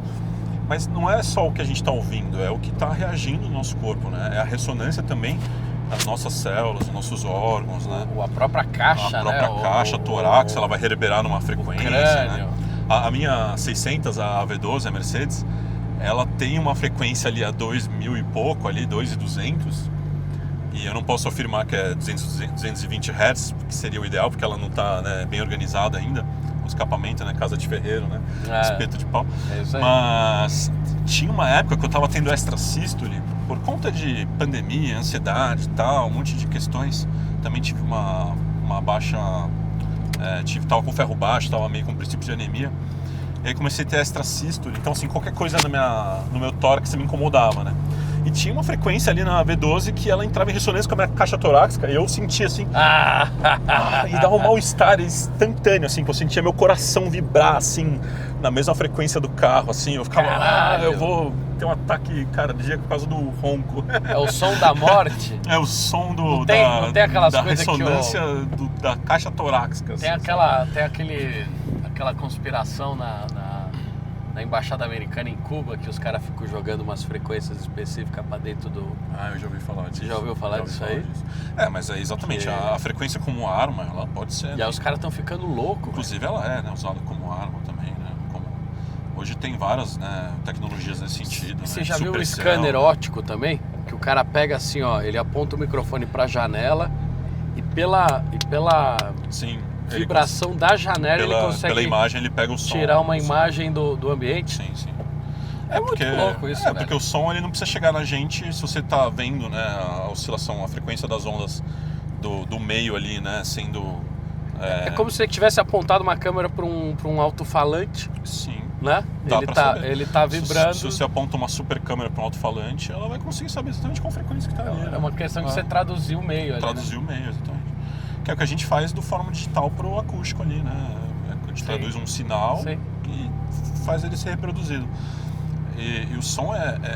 Mas não é só o que a gente está ouvindo, é o que está reagindo no nosso corpo, né? É a ressonância também das nossas células, dos nossos órgãos, né? A própria caixa, a própria caixa, torácica, ela vai reverberar numa frequência, né? A minha 600, a V12, a Mercedes, ela tem uma frequência ali a 2.000 e pouco, ali 2.200, e eu não posso afirmar que é 220 Hz, que seria o ideal, porque ela não está, né, bem organizada ainda, o escapamento, né, casa de ferreiro, né, espeto de pau. É isso aí. Mas tinha uma época que eu estava tendo extrasístole, por conta de pandemia, ansiedade e tal, um monte de questões. Também tive uma baixa, tava com ferro baixo, tava meio com princípio de anemia. E aí comecei a ter extrasístole, então assim, qualquer coisa no meu tórax me incomodava, né? E tinha uma frequência ali na V12 que ela entrava em ressonância com a minha caixa torácica e eu sentia assim, e dava um mal-estar instantâneo, assim, que eu sentia meu coração vibrar, assim, na mesma frequência do carro, assim, eu ficava, eu vou ter um ataque cardíaco por causa do ronco. É o som da morte? É o som não tem aquelas da coisas ressonância da caixa torácica. Tem assim, aquela conspiração na embaixada americana em Cuba, que os caras ficam jogando umas frequências específicas pra dentro do... eu já ouvi falar disso. Você já ouviu falar disso aí? Mas é exatamente, a frequência como arma, ela pode ser... E aí os caras estão ficando loucos. Inclusive ela é, né, usada como arma também, né? Hoje tem várias, né, tecnologias nesse sentido. Você né? já viu o scanner óptico também? Que o cara pega assim, ó, ele aponta o microfone pra janela e pela Sim, vibração da janela ele consegue pela imagem ele pega o som, tirar uma imagem do ambiente. Sim. É muito louco isso, velho. Porque o som ele não precisa chegar na gente se você tá vendo, né, a oscilação, a frequência das ondas do meio ali, né, sendo... É como se você tivesse apontado uma câmera para um alto-falante. Sim. Né? Ele tá vibrando. Se você aponta uma super câmera para um alto-falante, ela vai conseguir saber exatamente qual frequência que tá ali. É uma questão de você traduzir o meio. Traduzir o meio, exatamente. Que é o que a gente faz do forma digital pro acústico ali, né? A gente traduz um sinal e faz ele ser reproduzido. E o som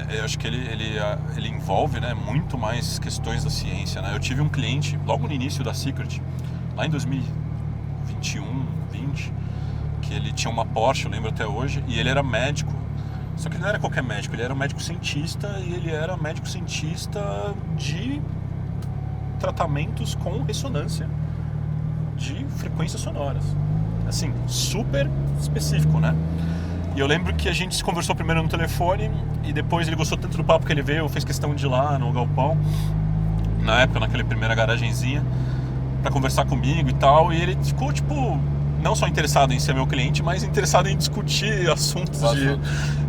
eu acho que ele envolve, né, muito mais questões da ciência, né? Eu tive um cliente logo no início da Secret, lá em 2021, 20, que ele tinha uma Porsche, eu lembro até hoje, e ele era médico. Só que ele não era qualquer médico, ele era um médico cientista, e ele era médico cientista de tratamentos com ressonância de frequências sonoras. Assim, super específico, né? E eu lembro que a gente se conversou primeiro no telefone, e depois ele gostou tanto do papo que ele veio, fez questão de ir lá no galpão, na época, naquela primeira garagenzinha, pra conversar comigo e tal, e ele ficou, tipo... não só interessado em ser meu cliente, mas interessado em discutir assuntos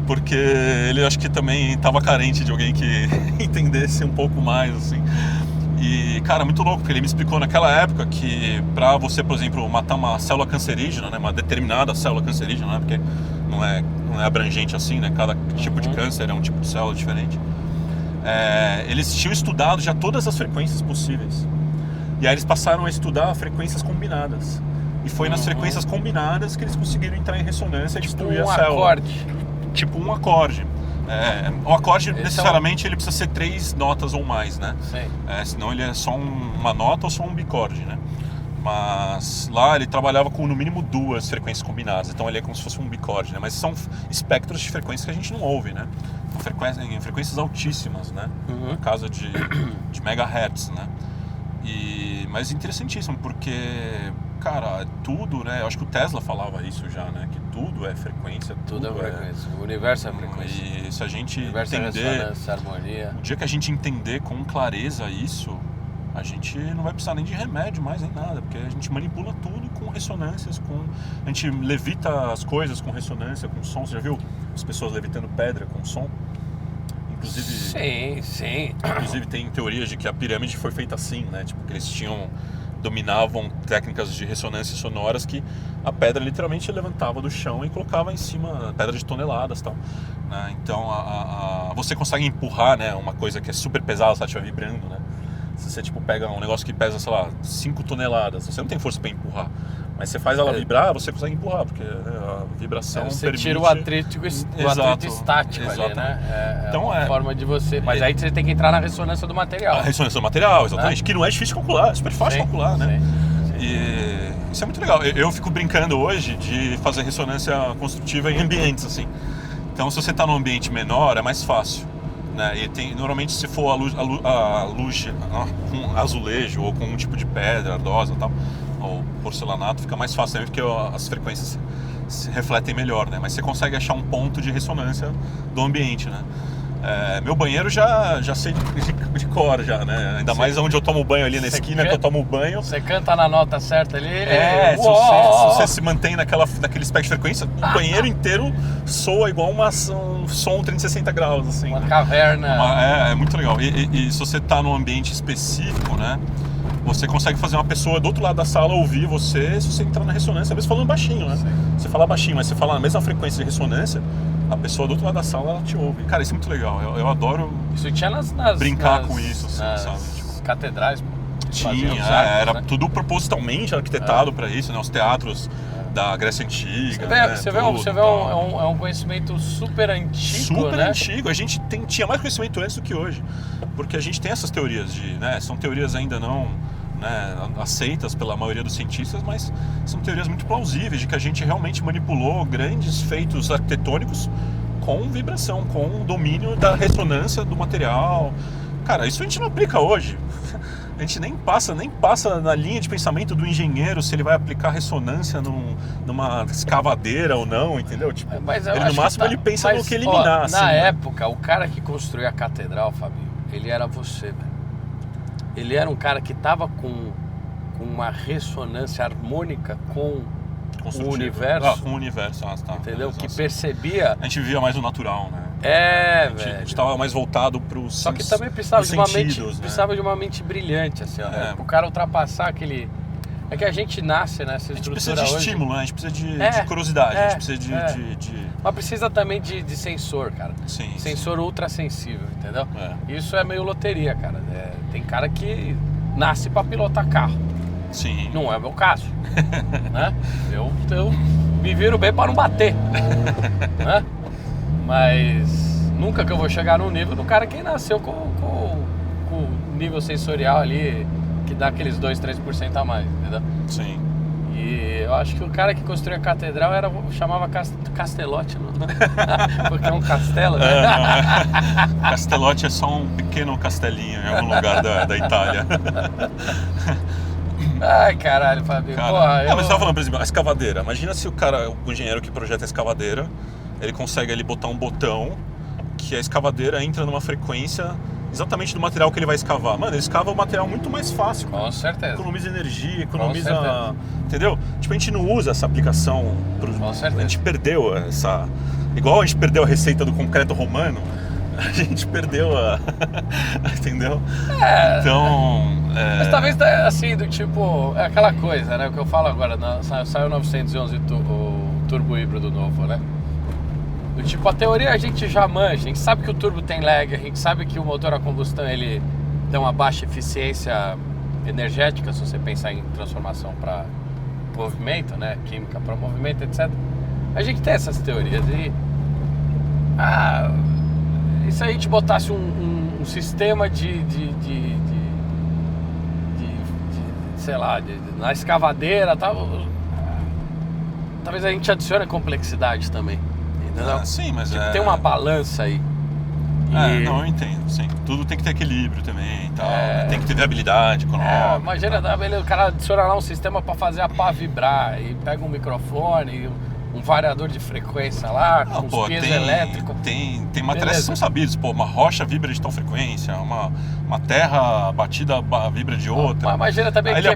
porque ele acho que também estava carente de alguém que entendesse um pouco mais, assim. E, cara, muito louco, porque ele me explicou naquela época que pra você, por exemplo, matar uma célula cancerígena, né, uma determinada célula cancerígena, né, porque não é abrangente assim, né, cada tipo de câncer é um tipo de célula diferente. Eles tinham estudado já todas as frequências possíveis. E aí eles passaram a estudar frequências combinadas. E foi nas frequências combinadas que eles conseguiram entrar em ressonância e destruir a célula. Tipo um acorde. O acorde, necessariamente, ele precisa ser 3 notas ou mais, né? Senão ele é só uma nota ou só um bicorde, né? Mas lá ele trabalhava com no mínimo 2 frequências combinadas. Então ele é como se fosse um bicorde, né? Mas são espectros de frequências que a gente não ouve, né? Em frequências altíssimas, né? No caso de megahertz, né? Mas interessantíssimo, porque... cara, tudo, né? Eu acho que o Tesla falava isso já, né? Que tudo é frequência. Tudo é frequência. O universo é frequência. E se a gente entender... harmonia. O dia que a gente entender com clareza isso, a gente não vai precisar nem de remédio mais, nem nada. Porque a gente manipula tudo com ressonâncias, a gente levita as coisas com ressonância, com som. Você já viu as pessoas levitando pedra com som? Inclusive... Sim. Inclusive tem teorias de que a pirâmide foi feita assim, né? Tipo, que eles dominavam técnicas de ressonância sonoras que a pedra literalmente levantava do chão e colocava em cima, pedra de toneladas e tal, né? Então você consegue empurrar, né, uma coisa que é super pesada, se ela estiver vibrando, né? Se você tipo pega um negócio que pesa, sei lá, 5 toneladas, você não tem força para empurrar, Mas você faz ela vibrar, você consegue empurrar, porque a vibração Você permite... tira o atrito estático ali, né? Então uma forma de você... Mas aí você tem que entrar na ressonância do material. A ressonância do material, exatamente. Que não é difícil calcular, é super fácil calcular, né? E isso é muito legal. Eu fico brincando hoje de fazer ressonância construtiva em ambientes, assim. Então, se você está num ambiente menor, é mais fácil. Né? E normalmente, se for a luz com azulejo ou com um tipo de pedra ardosa e tal, ou porcelanato, fica mais fácil também, porque as frequências se refletem melhor, né? Mas você consegue achar um ponto de ressonância do ambiente, né? Meu banheiro já sei de cor já, né? Ainda mais onde eu tomo banho ali na esquina, que eu tomo banho. Você canta na nota certa ali. Se você se mantém naquele espectro de frequência, o banheiro inteiro soa igual um som 360 graus, assim. Uma caverna. É muito legal. E se você tá num ambiente específico, né? Você consegue fazer uma pessoa do outro lado da sala ouvir você se você entrar na ressonância, às vezes falando baixinho, né? Sim. Você fala baixinho, mas você fala na mesma frequência de ressonância, a pessoa do outro lado da sala ela te ouve. Cara, isso é muito legal. Eu adoro isso tinha brincar com isso, assim, sabe? Tipo, catedrais. Tinha, era né? Tudo propositalmente arquitetado para isso, né? Os teatros da Grécia Antiga. Você vê um conhecimento super antigo, super né? antigo. A gente tinha mais conhecimento antes do que hoje. Porque a gente tem essas teorias são teorias ainda não aceitas pela maioria dos cientistas, mas são teorias muito plausíveis de que a gente realmente manipulou grandes feitos arquitetônicos com vibração, com domínio da ressonância do material. Cara, isso a gente não aplica hoje. A gente nem passa na linha de pensamento do engenheiro se ele vai aplicar ressonância numa escavadeira ou não, entendeu? Tipo, ele no máximo ele pensa no que eliminar. Assim, na época, o cara que construiu a catedral, Fabinho, ele era você, velho. Ele era um cara que estava com uma ressonância harmônica com o universo. Com o universo, tá. Entendeu? Que percebia... A gente vivia mais o natural, né? Velho. A gente estava mais voltado para os Só que também precisava de uma mente, né? precisava de uma mente brilhante, assim, ó. O cara ultrapassar aquele... É que a gente nasce nessa estrutura hoje... A gente precisa de estímulo, né? A gente precisa de curiosidade, a gente precisa de... Mas precisa também de sensor, cara. Sim, sensor ultra sensível, entendeu? Isso é meio loteria, cara. Tem cara que nasce pra pilotar carro. Sim. Não é o meu caso. Né? Eu me viro bem pra não bater. Né? Mas nunca que eu vou chegar no nível do cara que nasceu com o nível sensorial ali, que dá aqueles 2, 3% a mais, entendeu? Sim. E eu acho que o cara que construiu a catedral chamava Castellotti, não? Porque é um castelo, né? Castellotti é só um pequeno castelinho em algum lugar da Itália. Ai, caralho, Fabinho. Mas você estava falando, por exemplo, a escavadeira. Imagina se o engenheiro que projeta a escavadeira, ele consegue ali botar um botão que a escavadeira entra numa frequência exatamente do material que ele vai escavar. Mano, ele escava o material muito mais fácil. Com certeza. Economiza energia, economiza... Entendeu? Tipo, a gente não usa essa aplicação... Com certeza. A gente perdeu essa... Igual a gente perdeu a receita do concreto romano, a gente perdeu a... Entendeu? Então... Mas talvez, assim, do tipo... É aquela coisa, né? O que eu falo agora, saiu o 911 o turbo híbrido novo, né? Do tipo, a teoria a gente já manja, a gente sabe que o turbo tem lag, a gente sabe que o motor a combustão ele tem uma baixa eficiência energética, se você pensar em transformação para movimento, né, química para movimento, etc. A gente tem essas teorias e se a gente botasse um sistema sei lá, na escavadeira, talvez a gente adicione complexidade também. Sim, mas tipo, tem uma balança aí. Não, eu entendo, sim. Tudo tem que ter equilíbrio também e tal. Tem que ter viabilidade econômica. Imagina, o cara adiciona lá um sistema para fazer a pá vibrar e pega um microfone, um variador de frequência lá, com uns pies elétricos. Tem matérias que são sabidas. Pô, uma rocha vibra de tal frequência, uma terra batida vibra de outra. Mas imagina também que ele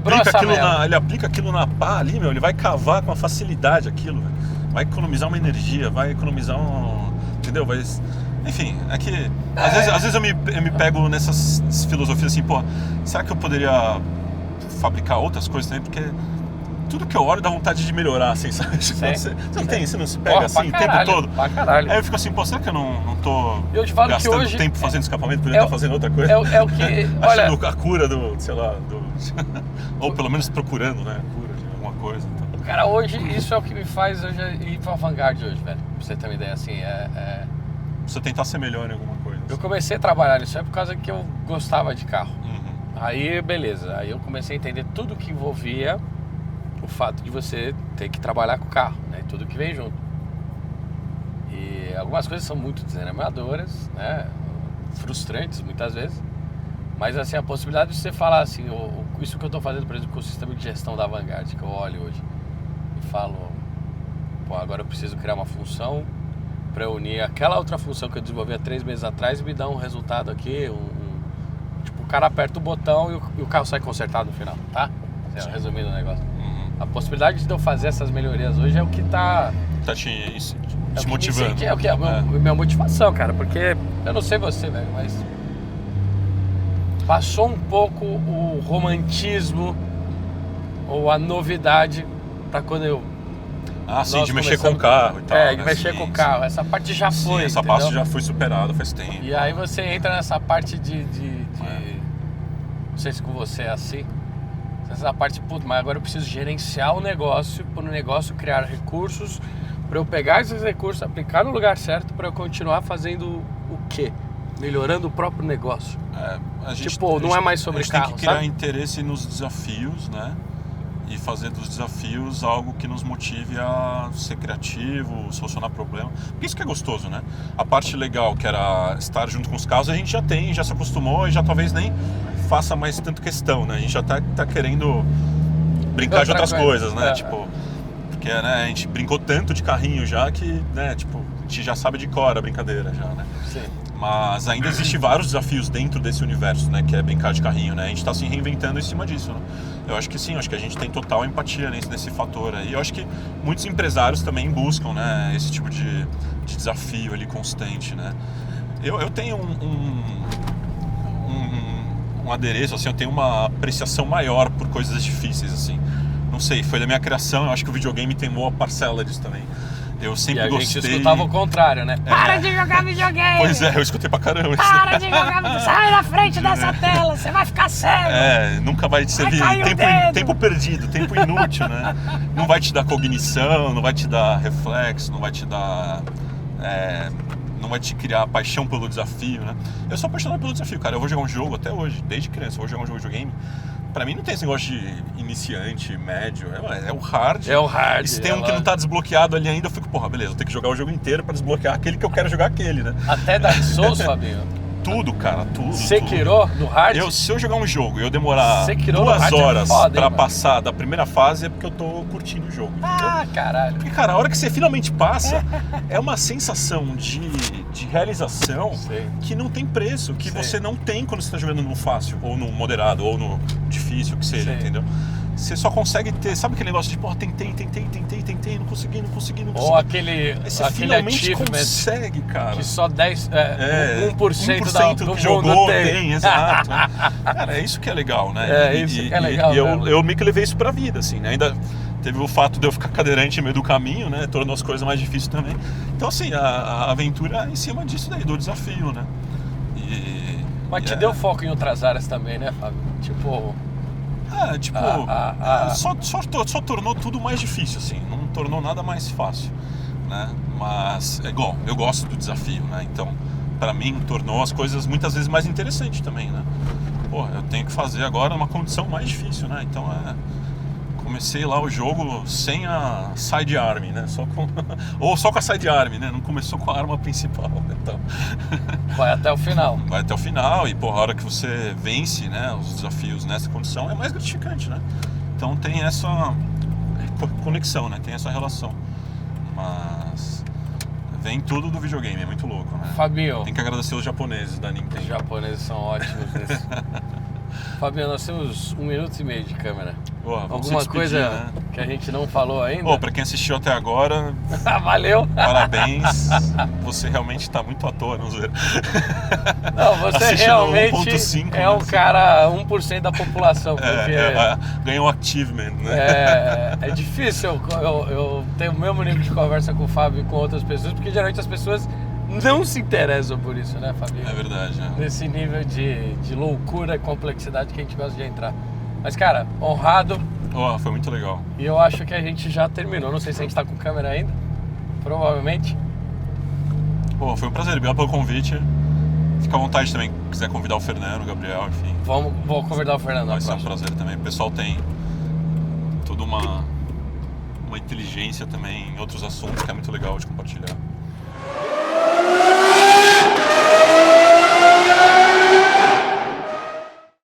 aplica aquilo na pá ali, ele vai cavar com uma facilidade aquilo, velho. Vai economizar uma energia, vai economizar entendeu? Enfim, é que às vezes eu me pego nessas filosofias assim, pô, será que eu poderia fabricar outras coisas também? Porque tudo que eu olho dá vontade de melhorar, assim, sabe? Você não se pega assim o tempo todo? Pra caralho. Aí eu fico assim, pô, será que eu não tô gastando que hoje, tempo fazendo escapamento, poderia estar fazendo outra coisa? É o que... Achando a cura sei lá, ou pelo menos procurando, né, a cura de alguma coisa. Então. Cara, hoje isso é o que me faz hoje ir pra Vanguard hoje, velho. Pra você ter uma ideia, assim, Você tentar ser melhor em alguma coisa. Eu comecei a trabalhar nisso por causa que eu gostava de carro. Uhum. Aí, beleza. Aí eu comecei a entender tudo que envolvia o fato de você ter que trabalhar com o carro, né? E tudo que vem junto. E algumas coisas são muito desanimadoras, né? Frustrantes, muitas vezes. Mas, assim, a possibilidade de você falar assim, isso que eu tô fazendo, por exemplo, com o sistema de gestão da Vanguard, que eu olho hoje e falo, pô, agora eu preciso criar uma função para unir aquela outra função que eu desenvolvi há 3 meses atrás e me dar um resultado aqui, tipo, o cara aperta o botão e o carro sai consertado no final, tá? Resumindo o negócio. A possibilidade de eu fazer essas melhorias hoje é o que tá te que motivando. É o que é a minha motivação, cara, porque eu não sei você, velho, mas passou um pouco o romantismo ou a novidade pra quando eu... Ah, sim, de mexer com o carro e tal. De mexer com o carro. Essa parte já foi, sim, essa entendeu? parte já foi superada faz tempo. E aí você entra nessa parte de não sei se com você é assim. Essa parte, puto, mas agora eu preciso gerenciar o negócio, para o negócio criar recursos, para eu pegar esses recursos, aplicar no lugar certo, para eu continuar fazendo o quê? Melhorando o próprio negócio. Não é mais sobre carro, a gente tem que criar sabe? interesse nos desafios, né? E fazer dos desafios algo que nos motive a ser criativo, solucionar problema. Porque isso que é gostoso, né? A parte legal, que era estar junto com os carros, a gente já tem, já se acostumou e já talvez nem faça mais tanto questão, né? A gente já tá querendo brincar de outras coisas, né? Tipo, porque né, a gente brincou tanto de carrinho já que, né, tipo, a gente já sabe de cor a brincadeira já, né? Sim. Mas ainda existem vários desafios dentro desse universo, né? Que é brincar de carrinho, né? A gente está se reinventando em cima disso, né? Eu acho que sim, acho que a gente tem total empatia nesse fator aí. Eu acho que muitos empresários também buscam, né? Esse tipo de desafio ali constante, né? Eu tenho um adereço, assim, eu tenho uma apreciação maior por coisas difíceis, assim. Não sei, foi da minha criação, eu acho que o videogame tem boa parcela disso também. Eu sempre gostei. E a gente escutava o contrário, né? Para de jogar videogame! Pois é, eu escutei pra caramba. Para de jogar videogame! Sai da frente dessa tela, você vai ficar cego! Nunca vai te servir. Tempo perdido, tempo inútil, né? Não vai te dar cognição, não vai te dar reflexo, não vai te dar... não vai te criar paixão pelo desafio, né? Eu sou apaixonado pelo desafio, cara. Eu vou jogar um jogo até hoje, desde criança, eu vou jogar um jogo de videogame. Pra mim não tem esse negócio de iniciante, médio, é o hard. É o hard. E se tem um que não tá desbloqueado ali ainda, eu fico, porra, beleza, eu tenho que jogar o jogo inteiro pra desbloquear aquele que eu quero jogar aquele, né? Até Dark Souls, Fabinho? Tudo, cara, tudo. Sekiro no hard? Se eu jogar um jogo e eu demorar Sekiro 2 horas pra hein, passar da primeira fase, é porque eu tô curtindo o jogo. Ah, caralho. Porque, cara, a hora que você finalmente passa, é uma sensação de realização que não tem preço, que você não tem quando você tá jogando no fácil, ou no moderado, ou no difícil, que seja, entendeu? Você só consegue ter, sabe aquele negócio de, porra, tentei, não consegui. Ou aquele você finalmente consegue, cara. Que só 1% 1% do que jogou tem, exato. Cara, é isso que é legal, né? Isso que é legal. E eu meio que levei isso pra vida, assim, né? Ainda teve o fato de eu ficar cadeirante no meio do caminho, né? Tornou as coisas mais difíceis também. Então, assim, a aventura é em cima disso daí, do desafio, né? Mas te deu foco em outras áreas também, né, Fábio? Tipo... Só tornou tudo mais difícil, assim. Não tornou nada mais fácil, né? Mas, é igual, eu gosto do desafio, né? Então, pra mim, tornou as coisas muitas vezes mais interessantes também, né? Pô, eu tenho que fazer agora uma condição mais difícil, né? Então, comecei lá o jogo sem a sidearm, né? Ou só com a sidearm, né? Não começou com a arma principal, então... Vai até o final. Vai até o final e, porra, a hora que você vence, né, os desafios nessa condição é mais gratificante, né? Então tem essa conexão, né? Tem essa relação. Mas vem tudo do videogame, é muito louco, né? Fabinho. Tem que agradecer os japoneses da Nintendo. Os japoneses são ótimos nesse. Fabinho, nós temos 1 minuto e meio de câmera. Alguma coisa que a gente não falou ainda? Pra quem assistiu até agora, valeu! Parabéns! Você realmente tá muito à toa, não sei. Não, você assistindo realmente 1.5, é um cara 1% da população. Porque ganhou um achievement, né? É difícil eu ter o mesmo nível de conversa com o Fábio e com outras pessoas, porque geralmente as pessoas não se interessam por isso, né, Fabinho? É verdade, né? Nesse nível de loucura e complexidade que a gente gosta de entrar. Mas, cara, honrado, Oh, foi muito legal. E eu acho que a gente já terminou. Não sei se a gente tá com câmera ainda. Provavelmente. Pô, foi um prazer, obrigado pelo convite. Fica à vontade também, se quiser convidar o Fernando, o Gabriel, enfim. Vou convidar o Fernando na Vai ser um próxima. prazer também. O pessoal tem toda uma inteligência também em outros assuntos que é muito legal de compartilhar.